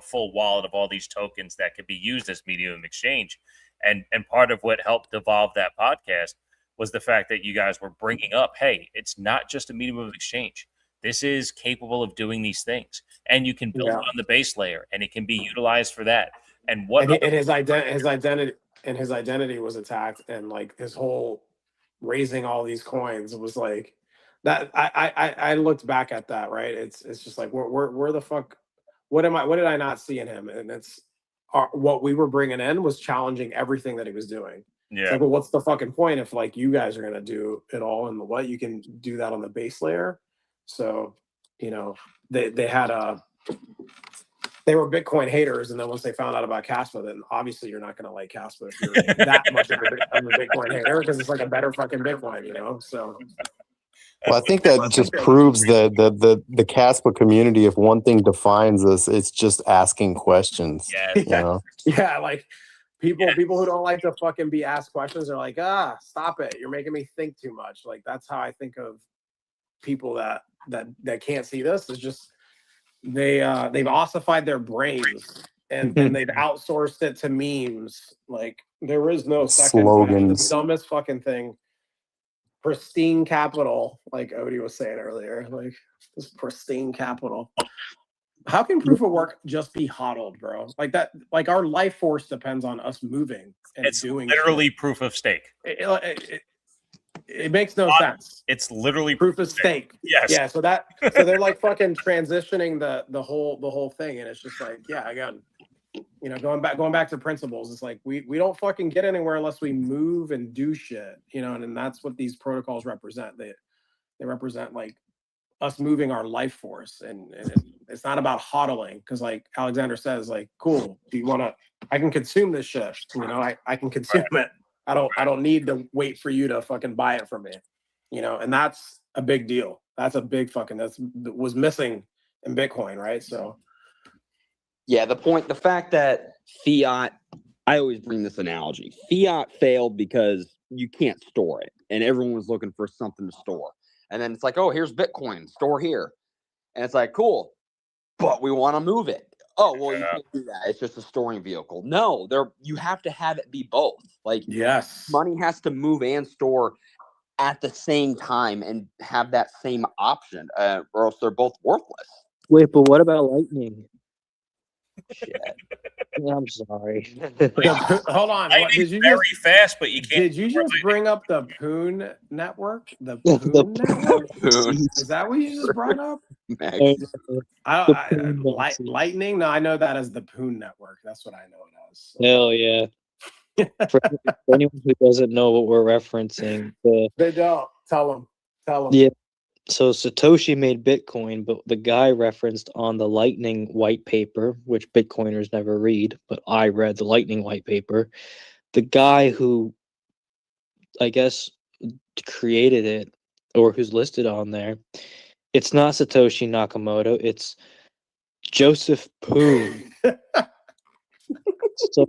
full wallet of all these tokens that could be used as medium of exchange. And part of what helped evolve that podcast was the fact that you guys were bringing up, hey, it's not just a medium of exchange. This is capable of doing these things, and you can build it on the base layer, and it can be utilized for that. And his identity was attacked, and like his whole raising all these coins was like that. I looked back at that, right? It's just like where the fuck? What did I not see in him? And it's what we were bringing in was challenging everything that he was doing. Yeah. It's like, well, what's the fucking point if like you guys are gonna do it all and what you can do that on the base layer? So, they had they were Bitcoin haters, and then once they found out about Kaspa, then obviously you're not going to like Kaspa if you're that much of a Bitcoin hater, because it's like a better fucking Bitcoin, So, well, I think that just proves that the Kaspa community, if one thing defines us, it's just asking questions. Yeah, like people who don't like to fucking be asked questions are like, stop it, you're making me think too much. Like that's how I think of people that can't see this. Is just they've ossified their brains and they've outsourced it to memes. Like there is no second slogans. The dumbest fucking thing. Pristine capital, like Odie was saying earlier. Like this pristine capital. How can proof of work just be hodled, bro? Like that. Like our life force depends on us moving and it's doing. Literally shit. Proof of stake. It makes no sense. It's literally proof of stake. Yes. Yeah. So they're like fucking transitioning the whole thing, and it's just like, yeah, again, going back to principles. It's like we don't fucking get anywhere unless we move and do shit, and that's what these protocols represent. They represent like us moving our life force, and it's not about hodling, because like Alexander says, like, cool, do you want to? I can consume this shit. I can consume it. I don't need to wait for you to fucking buy it from me, and that's a big deal. That's a big fucking, that was missing in Bitcoin, right? So Yeah, the fact that fiat, I always bring this analogy. Fiat failed because you can't store it, and everyone was looking for something to store. And then it's like, oh, here's Bitcoin, store here. And it's like, cool, but we want to move it. Oh, well, you can't do that. It's just a storing vehicle. No, you have to have it be both. Like, Yes. money has to move and store at the same time and have that same option, or else they're both worthless. Wait, but what about Lightning? Shit. I'm sorry. Hold on. What, Lightning's did you very just fast, but you can't. did you just bring up the Poon network? The The Poon network? Poon. Is that what you just brought up? Max. Lightning? No, I know that as the Poon network. That's what I know it as. Hell yeah. For anyone who doesn't know what we're referencing, They don't. Tell them. yeah. So Satoshi made Bitcoin, but the guy referenced on the Lightning white paper, which Bitcoiners never read, but I read the Lightning white paper. The guy who, I guess, created it or who's listed on there, it's not Satoshi Nakamoto, it's Joseph Poon. So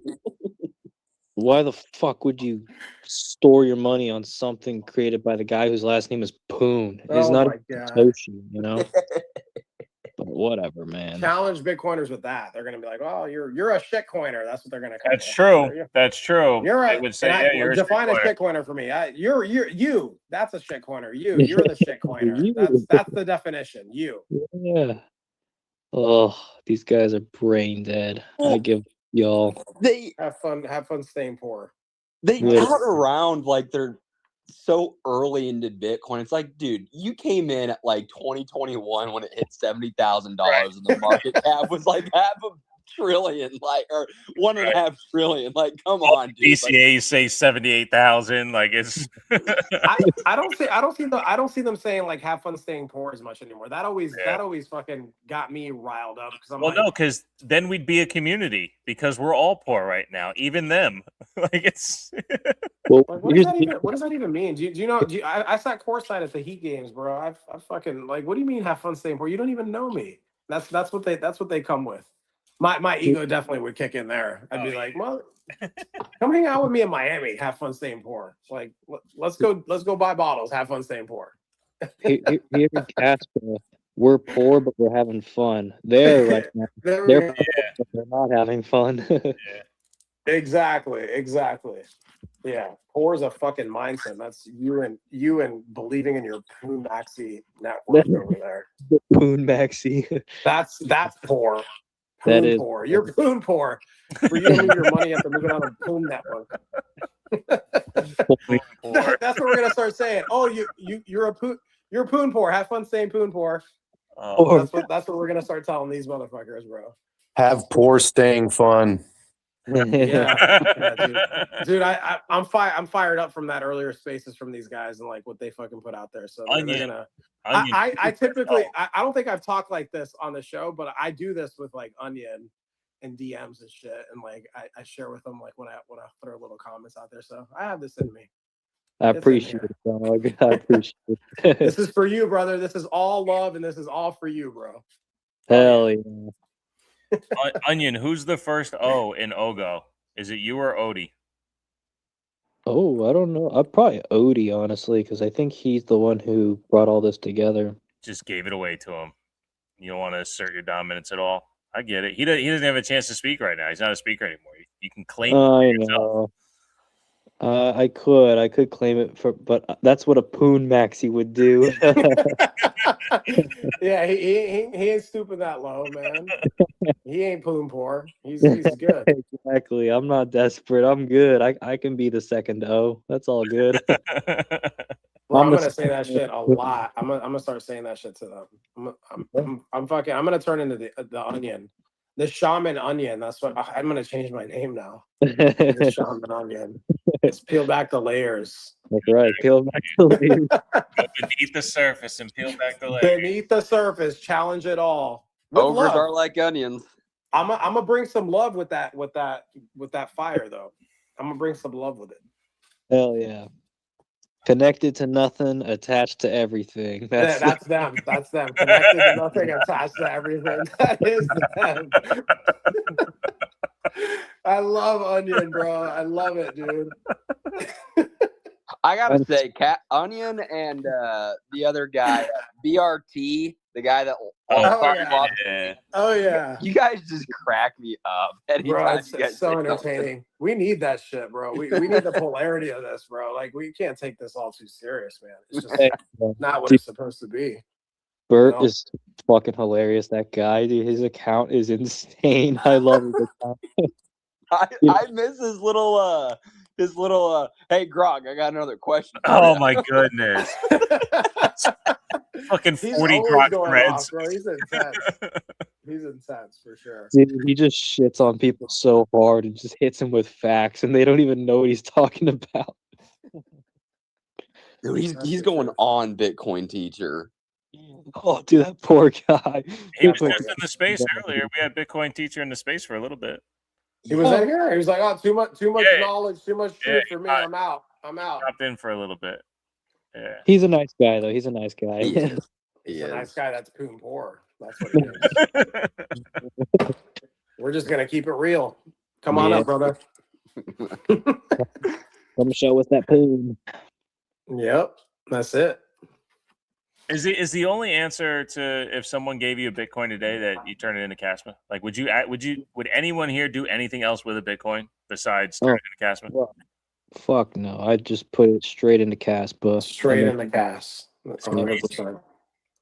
why the fuck would you store your money on something created by the guy whose last name is Poon? It's not Satoshi, you know? But whatever, man. Challenge Bitcoiners with that. They're gonna be like, "Oh, you're a shitcoiner." That's what they're gonna call That's it. true. That's true. You're I a, would say, yeah, you're define a shitcoiner. shitcoiner for me. You. That's a shitcoiner. You're the shitcoiner. That's the definition. You. Yeah. Oh, these guys are brain dead. I give y'all. They have fun staying poor. They Yeah. tout around like they're so early into Bitcoin. It's like, dude, you came in at like 2021 when it hit $70,000 and the market cap was like $500 billion, like, or $1.5 trillion. Like, come on, dude. DCA say 78,000. Like, it's. I don't see them saying like have fun staying poor as much anymore. That always fucking got me riled up because I'm Well, no, because then we'd be a community because we're all poor right now, even them. Like, it's. Well, like, what does that even mean? Do you know? I sat courtside at the Heat games, bro. I fucking like. What do you mean have fun staying poor? You don't even know me. That's what they come with. My ego definitely would kick in there. I'd be like, well, come hang out with me in Miami. Have fun staying poor. Like, let's go buy bottles. Have fun staying poor. Here in Kaspa, we're poor, but we're having fun. There right now. They're poor, but they're not having fun. Exactly. Yeah, poor is a fucking mindset. That's you and believing in your Poon Maxi network over there. The Poon Maxi. That's poor. That Poon is poor. You're Poon poor. For you to move your money after moving on a Poon network. That's what we're gonna start saying. Oh, you're a Poon. You're Poon poor. Have fun staying Poon poor. That's what we're gonna start telling these motherfuckers, bro. Have poor staying fun. Yeah, dude. I'm fired up from that earlier spaces from these guys and like what they fucking put out there. So they're gonna. I typically I don't think I've talked like this on the show, but I do this with like Onion and DMs and shit, and like I share with them like when I throw little comments out there. So I have this in me. I appreciate it, dog. I appreciate it. This is for you, brother. This is all love, and this is all for you, bro. Hell yeah. Onion, who's the first O in Ogo? Is it you or Odie? Oh, I don't know. I'd probably Odie, honestly, because I think he's the one who brought all this together. Just gave it away to him. You don't want to assert your dominance at all. I get it. He doesn't have a chance to speak right now. He's not a speaker anymore. You can claim it for yourself. I could claim it but that's what a Poon Maxi would do. Yeah, he ain't stooping that low, man. He ain't Poon poor. He's good. Exactly. I'm not desperate. I'm good. I can be the second O. That's all good. Bro, I'm gonna say that shit a lot. I'm gonna start saying that shit to them. I'm gonna turn into the Onion, the Shaman Onion. That's what I'm gonna change my name now. The Shaman Onion. Let's peel back the layers. That's right. Peel back the layers. Go beneath the surface and peel back the layers. Beneath the surface, challenge it all. Ogres are like onions. I'm gonna bring some love with that fire though. I'm gonna bring some love with it. Hell yeah. Connected to nothing, attached to everything. That's them. That's them. Connected to nothing, attached to everything. That is them. I love Onion, bro. I love it, dude. I gotta say, Onion and the other guy, BRT, the guy that lost. Yeah. Oh yeah. You guys just crack me up Bro, anytime it's you guys so say something. entertaining. We need that shit, bro. We need the polarity of this, bro. Like, we can't take this all too serious, man. It's just not what it's supposed to be. Bert No. is fucking hilarious. That guy, dude, his account is insane. I love his account. I miss his little hey Grog, I got another question. Oh my goodness. Fucking He's 40 always Grog going threads. off, bro. He's intense. He's intense for sure. Dude, he just shits on people so hard and just hits them with facts, and they don't even know what he's talking about. Dude, he's going on Bitcoin teacher. Oh, dude, that poor guy. He was just in the space earlier. We had Bitcoin teacher in the space for a little bit. He was in here. He was like, "Oh, too much Yeah. knowledge, too much truth for me. I'm out. I'm out." Dropped in for a little bit. Yeah. He's a nice guy, though. He's a nice guy. He is. He's a nice guy. That's poon poor. That's what he is. We're just gonna keep it real. Come on up, brother. Come show us that poon. Yep, that's it. Is the only answer to if someone gave you a Bitcoin today that you turn it into Kaspa? Like, would anyone here do anything else with a Bitcoin besides turn it into Kaspa? Well, fuck no. I'd just put it straight into Kaspa. Straight into gas. 100%.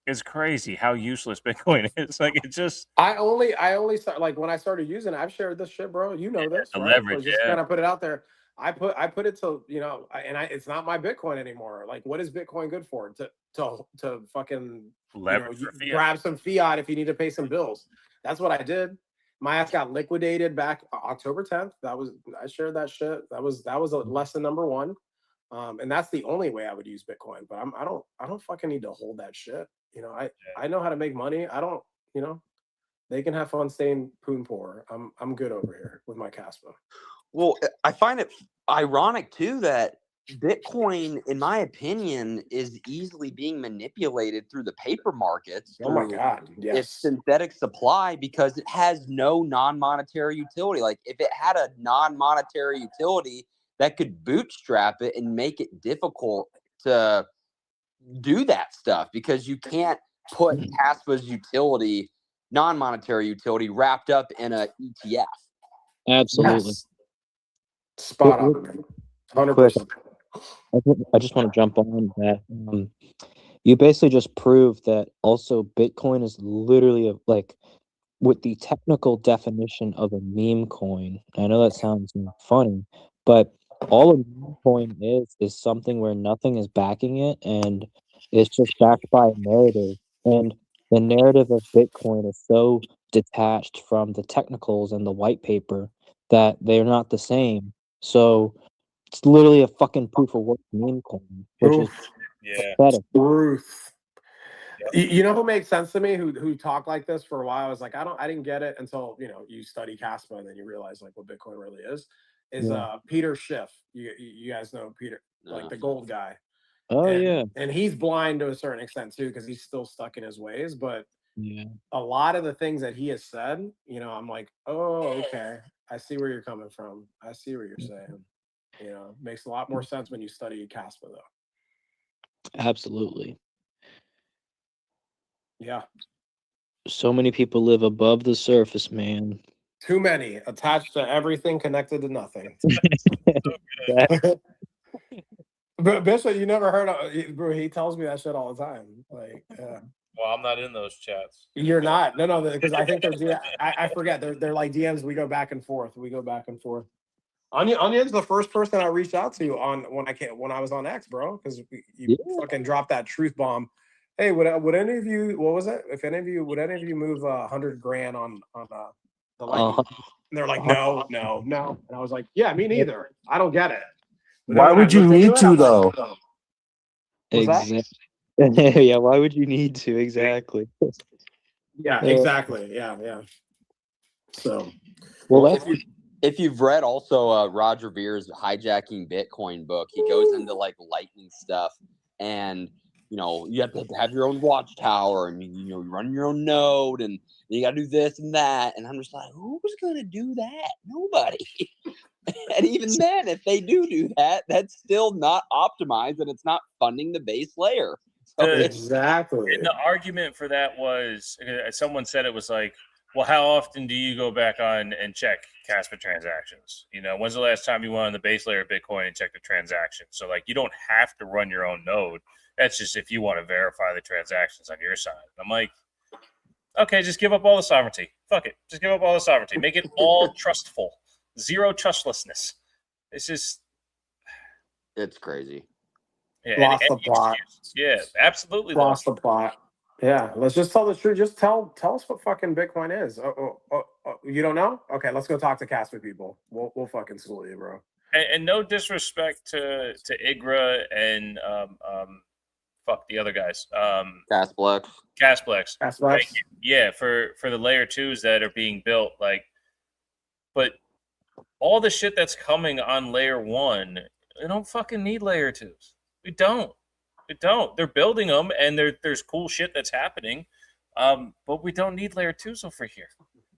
It's crazy how useless Bitcoin is. Like, it just. I only start, like, when I started using it. I've shared this shit, bro. You know this, the right? leverage, So just kind of put it out there. I put it to, it's not my Bitcoin anymore. Like, what is Bitcoin good for? To fucking Leverage for fiat. grab some fiat if you need to pay some bills. That's what I did. My ass got liquidated back October 10th. I shared that shit. That was a lesson number one. And that's the only way I would use Bitcoin. But I don't fucking need to hold that shit. I know how to make money. I don't, they can have fun staying poon poor. I'm good over here with my Kaspa. Well, I find it ironic too that Bitcoin, in my opinion, is easily being manipulated through the paper markets. Oh my God. Yes. Its synthetic supply, because it has no non-monetary utility. Like, if it had a non-monetary utility that could bootstrap it and make it difficult to do that stuff, because you can't put Kaspa's utility, non-monetary utility, wrapped up in a ETF. Absolutely. Yes. Spot on. 100%. I just want to jump on that. You basically just proved that also Bitcoin is literally like with the technical definition of a meme coin. I know that sounds funny, but all a meme coin is something where nothing is backing it, and it's just backed by a narrative. And the narrative of Bitcoin is so detached from the technicals and the white paper that they're not the same. So it's literally a fucking proof of work meme coin, which is pathetic. Truth. You know who makes sense to me? Who talked like this for a while? I was like, I didn't get it until you study Kaspa and then you realize like what Bitcoin really is. Peter Schiff. You guys know Peter, like the gold guy. Oh yeah. And he's blind to a certain extent too, because he's still stuck in his ways. But Yeah. a lot of the things that he has said, I'm like, oh, okay. I see where you're coming from. I see what you're saying. Makes a lot more sense when you study Kaspa, though. Absolutely. Yeah. So many people live above the surface, man. Too many, attached to everything, connected to nothing. But Bishop, you never heard of, bro? He tells me that shit all the time. Like, well, I'm not in those chats. You're not. No, because I think they're. I forget. They're like DMs. We go back and forth. Onion's the first person I reached out to when I was on X, bro, because you fucking dropped that truth bomb. Hey, would any of you? What was it? Would any of you move $100,000 on the Lightning? And they're like, no. And I was like, yeah, me neither. I don't get it. But Why would you need to though? Exactly. Yeah. Why would you need to? Exactly. Yeah. Exactly. Yeah. So, well, If you've read also Roger Vere's Hijacking Bitcoin book, he goes into like lightning stuff, and you have to have your own watchtower, and you run your own node, and you got to do this and that. And I'm just like, who's gonna do that? Nobody. And even then, if they do that, that's still not optimized, and it's not funding the base layer. So Exactly. And the argument for that was someone said it was like, well, how often do you go back on and check Kaspa transactions? When's the last time you went on the base layer of Bitcoin and checked the transaction? So like, you don't have to run your own node. That's just if you want to verify the transactions on your side. I'm like, okay, just give up all the sovereignty. Fuck it. Just give up all the sovereignty. Make it all trustful. Zero trustlessness. It's crazy. Yeah, Lost the plot. Yeah, absolutely lost the plot. Yeah, let's just tell the truth. Just tell us what fucking Bitcoin is. You don't know? Okay, let's go talk to Kaspa people. We'll fucking school you, bro. And no disrespect to IGRA and fuck the other guys. Kaspa.kas. Yeah, for the layer 2s that are being built, like, but all the shit that's coming on layer 1, we don't fucking need layer 2s. We don't. They're building them, and there's cool shit that's happening, but we don't need layer 2s over here.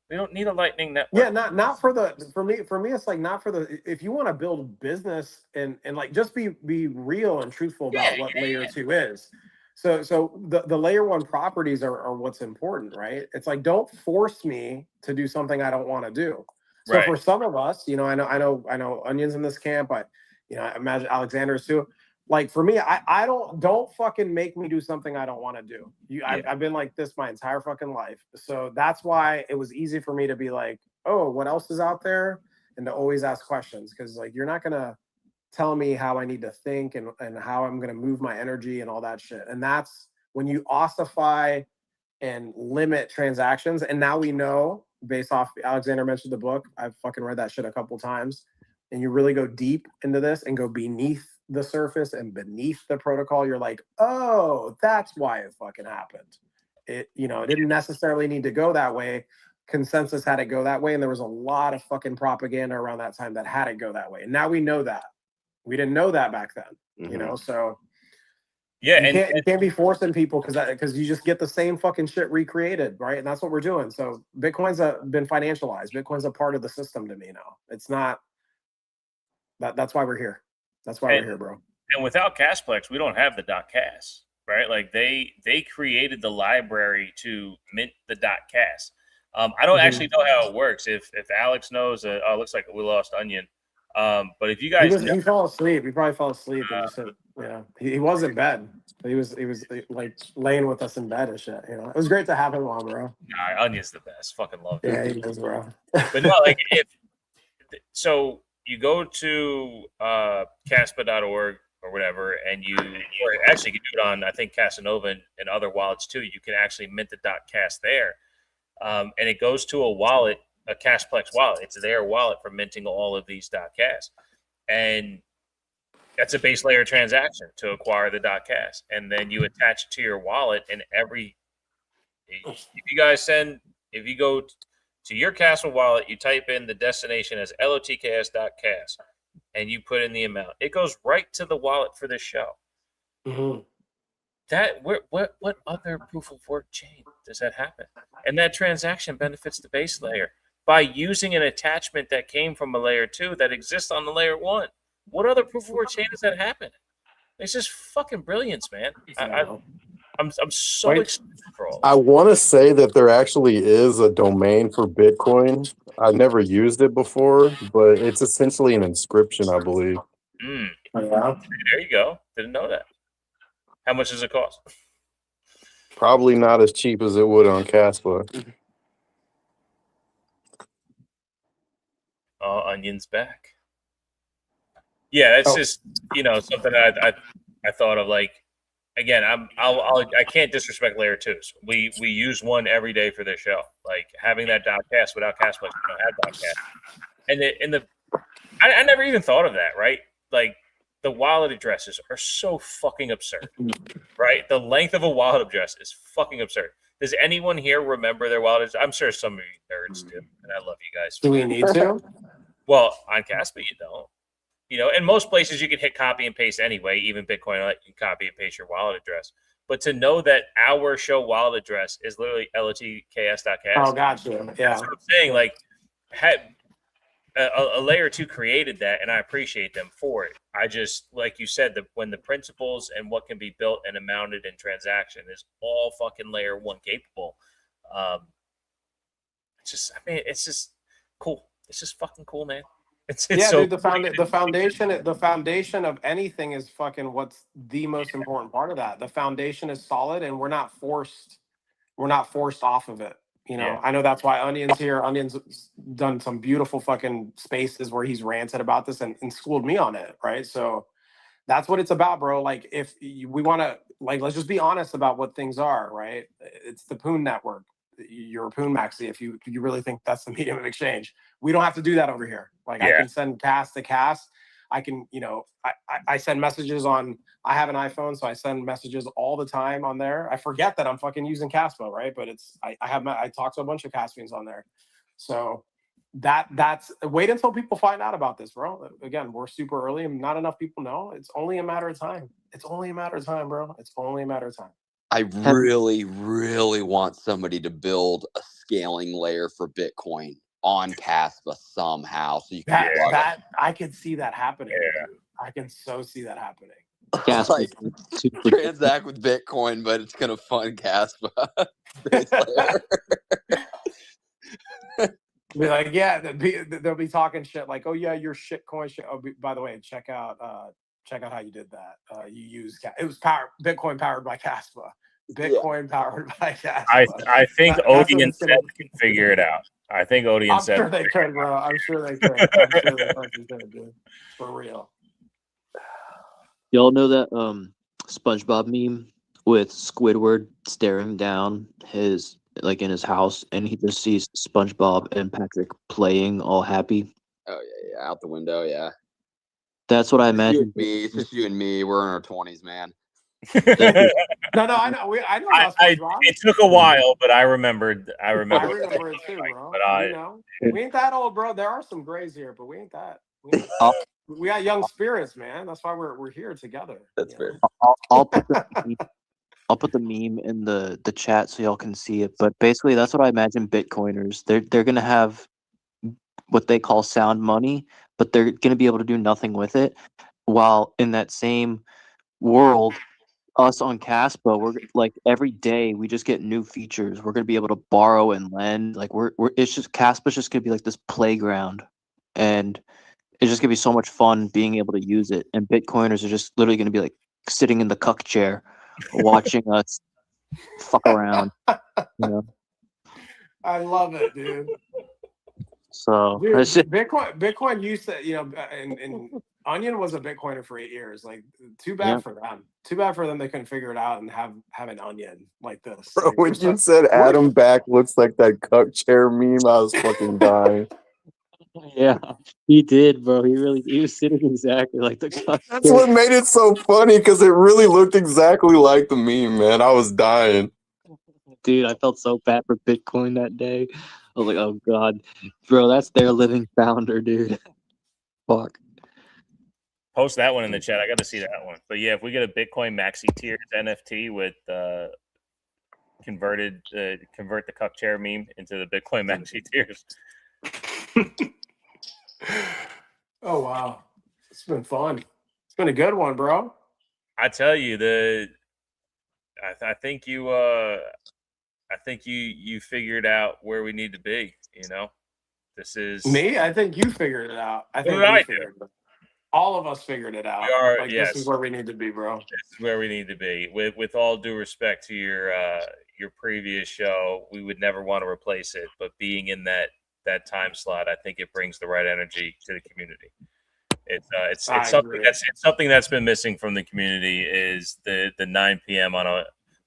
We don't need a Lightning network. Yeah, not for me. It's like not for the. If you want to build business and like just be real and truthful about what layer 2 is. So the layer 1 properties are what's important, right? It's like, don't force me to do something I don't want to do. So for some of us, I know Onion's in this camp, but I imagine Alexander's too. Like for me, I don't fucking make me do something I don't want to do. I've been like this my entire fucking life. So that's why it was easy for me to be like, oh, what else is out there? And to always ask questions. Because like, you're not going to tell me how I need to think and how I'm going to move my energy and all that shit. And that's when you ossify and limit transactions. And now we know, based off, Alexander mentioned the book. I've fucking read that shit a couple times. And you really go deep into this and go beneath the surface and beneath the protocol, you're like, oh, that's why it fucking happened. It didn't necessarily need to go that way. Consensus had it go that way, and there was a lot of fucking propaganda around that time that had it go that way. And now we know that. We didn't know that back then, so yeah, you can't be forcing people because you just get the same fucking shit recreated, right? And that's what we're doing. So Bitcoin's been financialized. Bitcoin's a part of the system to me now. It's not that's why we're here. That's why we're here, bro. And without Kaspa, we don't have the .kas, right? Like they created the library to mint the .kas. I don't actually know how it works. If Alex knows, it looks like we lost Onion. But if you guys, he fell asleep. He probably fell asleep and just said, he was in bed. He was like laying with us in bed and shit. It was great to have him on, bro. Nah, Onion's the best. Fucking love him. Yeah, he is, bro. But no, like so. You go to Kaspa.org or whatever, and or actually you can do it on, I think, Casanova and other wallets too. You can actually mint the .kas there, and it goes to a wallet, a Kaspa wallet. It's their wallet for minting all of these .kas, and that's a base layer transaction to acquire the .kas, and then you attach it to your wallet. And if you go to your Kaspa wallet, you type in the destination as LOTKS.kas, and you put in the amount. It goes right to the wallet for this show. Mm-hmm. What other proof of work chain does that happen? And that transaction benefits the base layer by using an attachment that came from a layer 2 that exists on the layer 1. What other proof of work chain does that happen? It's just fucking brilliance, man. I'm so excited for all this. I want to say that there actually is a domain for Bitcoin. I've never used it before, but it's essentially an inscription, I believe. There you go. Didn't know that. How much does it cost? Probably not as cheap as it would on Kaspa. Onion's back. Yeah, that's just something I thought of. Like, again, I can't disrespect layer 2s. We use one every day for this show. Like having that .kas without Kaspa, we don't have .kas. And I never even thought of that, right? Like the wallet addresses are so fucking absurd, right? The length of a wallet address is fucking absurd. Does anyone here remember their wallet address? I'm sure some of you nerds do, and I love you guys. Do we need to? Well, on Kaspa, you don't. In most places you can hit copy and paste anyway. Even Bitcoin, you can copy and paste your wallet address. But to know that our show wallet address is literally LOTKS.kas. Oh, gotcha. Yeah. That's what I'm saying. Like, had a layer 2 created that, and I appreciate them for it. I just, like you said, when the principles and what can be built and amounted in transaction is all fucking layer 1 capable. It's just cool. It's just fucking cool, man. It's Yeah, so dude. The foundation of anything is fucking what's the most important part of that. The foundation is solid, and we're not forced off of it. Yeah. I know that's why Onion's here. Onion's done some beautiful fucking spaces where he's ranted about this and schooled me on it, right? So that's what it's about, bro. Like, if we want to, like, let's just be honest about what things are, right? It's the Poon network. You're a Poon maxi if you really think that's the medium of exchange. We don't have to do that over here. Like, I can send kas. I can, I send messages on. I have an iPhone, so I send messages all the time on there. I forget that I'm fucking using Kaspa, right? But I talk to a bunch of Caspians on there. So that's wait until people find out about this, bro. Again, we're super early and not enough people know. It's only a matter of time. It's only a matter of time, bro. It's only a matter of time. I really, really want somebody to build a scaling layer for Bitcoin on Kaspa somehow, so you can that I could see that happening. Yeah. Dude. I can so see that happening. Like, transact with Bitcoin, but it's gonna fund Kaspa. Be like, yeah, they'll be talking shit like, oh yeah, your shitcoin shit. Oh, by the way, check out how you did that. You used it was Bitcoin powered by Kaspa. Bitcoin powered by Kaspa. I think Odie and Seth can figure it out. I think Odie and Seth. I'm sure they could, bro. I'm sure they could. I'm sure they fucking could, dude. For real. Y'all know that SpongeBob meme with Squidward staring down his in his house, and he just sees SpongeBob and Patrick playing, all happy. Oh yeah, out the window, yeah. That's what I imagine. It's just you and me. We're in our 20s, man. No, I know. I know about SpongeBob. It took a while, but I remembered. I remember it too, bro. But we ain't that old, bro. There are some grays here, but we ain't that. We got young spirits, man. That's why we're here together. That's fair. I'll put the meme in the chat so y'all can see it. But basically, that's what I imagine Bitcoiners. They're gonna have what they call sound money, but they're gonna be able to do nothing with it. While in that same world, us on Kaspa, we're like every day we just get new features. We're gonna be able to borrow and lend. Like it's just Kaspa's just gonna be like this playground, and it's just gonna be so much fun being able to use it. And Bitcoiners are just literally gonna be like sitting in the cuck chair, watching us fuck around. I love it, dude. So dude, Bitcoin used to, and Onion was a Bitcoiner for 8 years. Like, too bad for them. Too bad for them they couldn't figure it out and have an Onion like this. Bro, like, when you said Adam back looks like that cuck chair meme, I was fucking dying. Yeah, he did, bro. He was sitting exactly like the cuck. That's what made it so funny, because it really looked exactly like the meme, man. I was dying. Dude, I felt so bad for Bitcoin that day. I was like, oh god, bro, that's their living founder, dude. Fuck. Post that one in the chat. I got to see that one. But yeah, if we get a Bitcoin maxi tier NFT with convert the cuck chair meme into the Bitcoin maxi tiers. Oh wow, it's been fun. It's been a good one, bro. I tell you, I think you figured out where we need to be. This is me. I think you figured it out. I think all of us figured it out. Yes. This is where we need to be, bro. This is where we need to be. With all due respect to your previous show, we would never want to replace it. But being in that time slot, I think it brings the right energy to the community. It's something that's been missing from the community is the 9 p.m.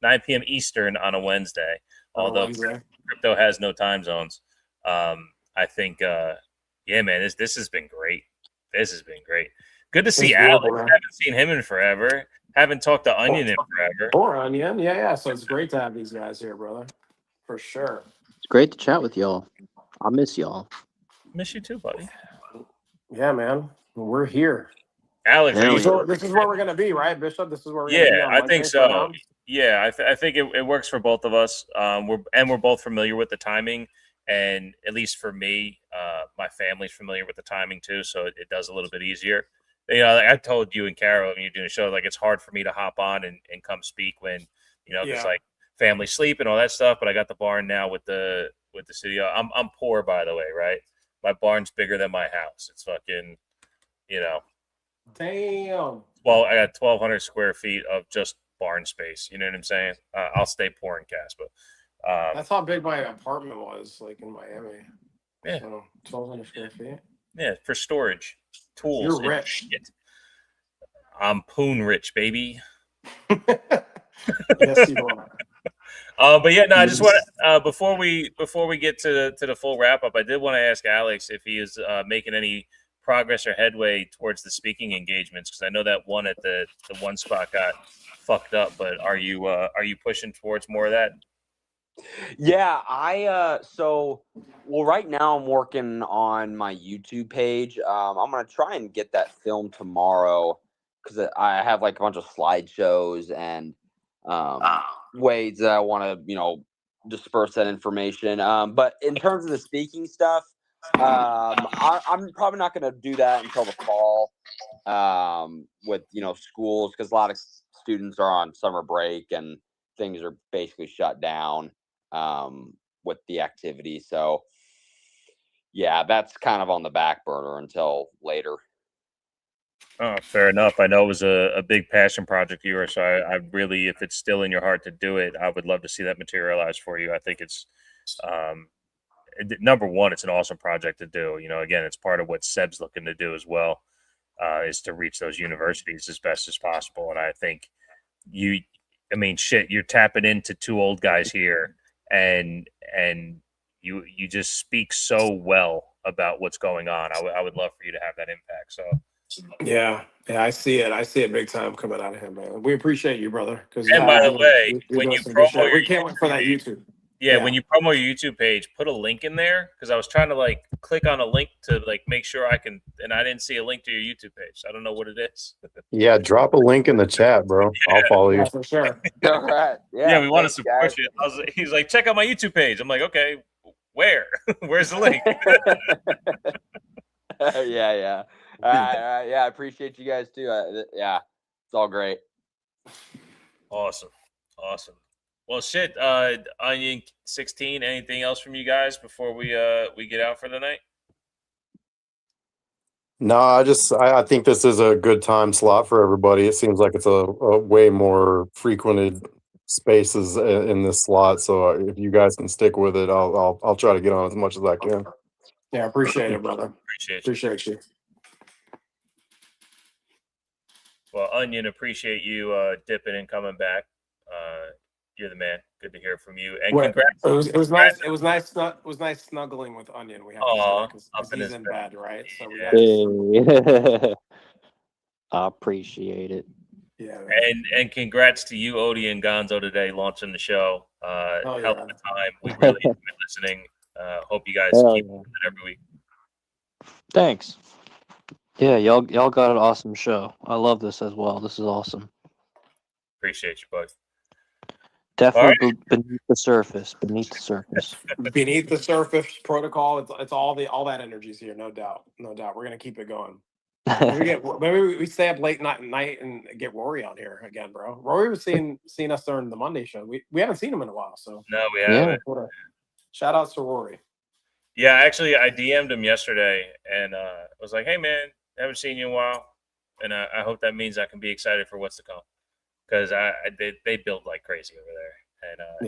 9 p.m. Eastern on a Wednesday. Although crypto has no time zones, I think man, this has been great. This has been great. Good to see Alex. Haven't seen him in forever. Haven't talked to Onion in forever. Or Onion, yeah. So it's great to have these guys here, brother. For sure. It's great to chat with y'all. I miss y'all. Miss you too, buddy. Yeah, man. We're here. Alex, are There you? we go. This is where we're gonna be, right, Bishop? This is where we're gonna Yeah, be on I think Wednesday for so. now. Yeah, I think it works for both of us. We're both familiar with the timing, and at least for me, my family's familiar with the timing too, so it does a little bit easier. You know, like I told you and Carol when you're doing a show, like it's hard for me to hop on and come speak when because Yeah. like family sleep and all that stuff. But I got the barn now with the studio. I'm poor, by the way, right? My barn's bigger than my house. It's fucking, you know. Damn. Well, I got 1,200 square feet of just barn space. You know what I'm saying? I'll stay poor in Caspa. That's how big my apartment was, like in Miami. Yeah. So 1,200 square feet. Yeah, for storage, tools. You're and rich. shit. I'm poon rich, baby. Yes, you are. But yeah, no, I just want to before we get to the full wrap up, I did want to ask Alex if he is making any progress or headway towards the speaking engagements, because I know that one at the one spot got fucked up. But are you pushing towards more of that? Yeah, right now I'm working on my YouTube page. I'm gonna try and get that filmed tomorrow because I have like a bunch of slideshows and ways that I want to disperse that information. But in terms of the speaking stuff, I'm probably not gonna do that until the fall. With schools, because a lot of students are on summer break and things are basically shut down with the activity. So yeah, that's kind of on the back burner until later. Oh, fair enough. I know it was a big passion project of yours, so I really, if it's still in your heart to do it, I would love to see that materialize for you. I think it's number one, it's an awesome project to do. Again, it's part of what Seb's looking to do as well, is to reach those universities as best as possible. And I think you're tapping into two old guys here, and you just speak so well about what's going on. I would love for you to have that impact. So Yeah, I see it. I see it big time coming out of him, man. We appreciate you, brother. Because and by the way, you're when doing you some good promo shit. We can't wait for that YouTube. yeah, when you promo your YouTube page, put a link in there, because I was trying to like click on a link to like make sure I can, and I didn't see a link to your YouTube page. So I don't know what it is. Yeah, drop a link in the chat, bro. I'll follow you. Yeah, for sure. All right. Yeah, we want to thanks, support guys. you. He's like, check out my YouTube page. I'm like, okay, where? Where's the link? Yeah. Yeah, I appreciate you guys too. Yeah, it's all great. Awesome. Well, shit. Onion 16. Anything else from you guys before we get out for the night? No, I think this is a good time slot for everybody. It seems like it's a way more frequented spaces in this slot. So if you guys can stick with it, I'll try to get on as much as I can. Yeah, appreciate it, brother. Appreciate you. Well, Onion, appreciate you dipping and coming back. You're the man. Good to hear from you. And congrats. It was nice. It was nice snuggling with Onion. We have to say because he's in bed, right? So we Hey. I appreciate it. Yeah. And congrats to you, Odie and Gonzo, today launching the show. Hell of a time. We really enjoyed listening. Hope you guys keep doing it every week. Thanks. Yeah, y'all got an awesome show. I love this as well. This is awesome. Appreciate you, bud. Definitely beneath the surface. Beneath the surface protocol. It's all that energy's here, no doubt. We're gonna keep it going. Maybe we stay up late night and get Rory on here again, bro. Rory was seeing us during the Monday show. We haven't seen him in a while, so no, we haven't. Shout out to Rory. Yeah, actually, I DM'd him yesterday and I was like, "Hey, man, haven't seen you in a while, and I hope that means I can be excited for what's to come, because they build like crazy over there,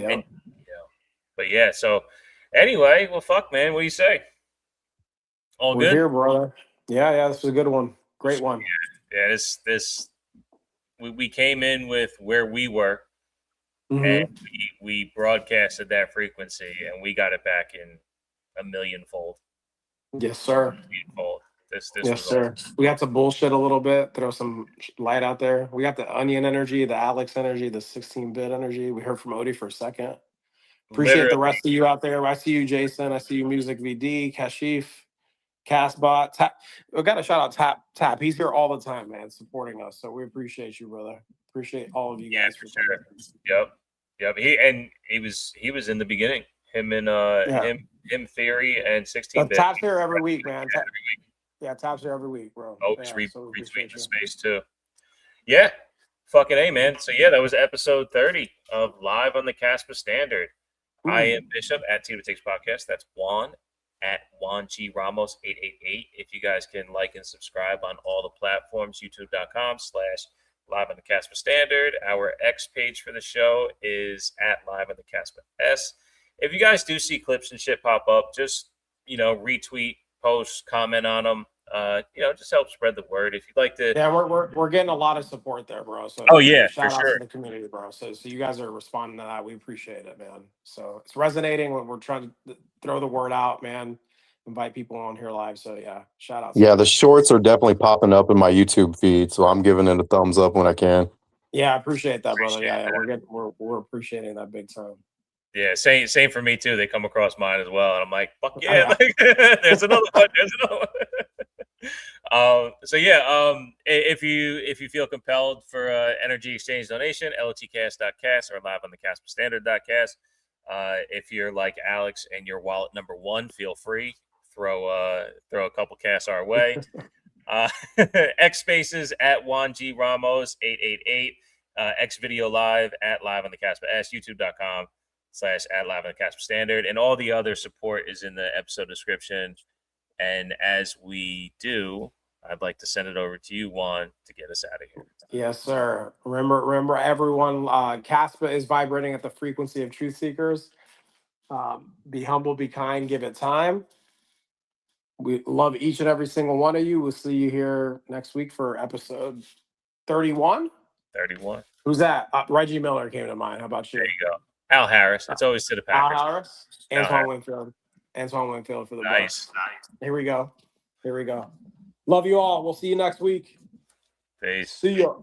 and but yeah. So anyway, well, fuck, man, what do you say? All We're good here, brother. Yeah, this was a good one. Great one. Yeah, this we came in with where we were, and we broadcasted that frequency, and we got it back in a millionfold. Yes, sir. This yes, sir. Awesome. We got to bullshit a little bit, throw some light out there. We got the Onion energy, the Alex energy, the 16-bit energy. We heard from Odie for a second. Appreciate the rest of you out there. I see you, Jason. I see you, Music VD, Kashif. Kaspa, Tap. We got to shout out Tap. He's here all the time, man, supporting us. So we appreciate you, brother. Appreciate all of you guys for sure. Yep. He was in the beginning. Him and him Theory and 16-bit. Tap's here every week, man. Yeah, Tap's here every week, bro. Always retweeting the space too. Yeah. Fucking A, man. So yeah, that was episode 30 of Live on the Kaspa Standard. I am Bishop at LOTKS.kas. That's Juan at Juan G Ramos 888. If you guys can like and subscribe on all the platforms, youtube.com/Live on the Kaspa Standard. Our X page for the show is at Live on the Kaspa.s. If you guys do see clips and shit pop up, just retweet, post, comment on them. Just help spread the word. If you'd like to, yeah, we're getting a lot of support there, bro. So shout out to the community, bro. So you guys are responding to that. We appreciate it, man. So it's resonating when we're trying to throw the word out, man. Invite people on here live. So yeah, shout out. Yeah, the shorts are definitely popping up in my YouTube feed, so I'm giving it a thumbs up when I can. Yeah, I apprient that, brother. We're appreciating that big time. Yeah, same for me too. They come across mine as well, and I'm like, fuck yeah! There's another one. There's another one. If you feel compelled for energy exchange donation, LOTKS.kas or liveonthekaspastandard.kas. If you're like Alex and your wallet number one, feel free throw a couple cash our way. xSpaces at Juan G Ramos 888. X video live at Live on the Kaspa, youtube.com/at Live on the Kaspa Standard, and all the other support is in the episode description. And as we do, I'd like to send it over to you, Juan, to get us out of here. Yes, sir. Remember, everyone. Kaspa is vibrating at the frequency of truth seekers. Be humble, be kind, give it time. We love each and every single one of you. We'll see you here next week for episode 31. 31. Who's that? Reggie Miller came to mind. How about you? There you go. Al Harris. It's always to the Packers. Al Harris. Antoine Winfield for the nice. Here we go. Love you all. We'll see you next week. Peace. See ya.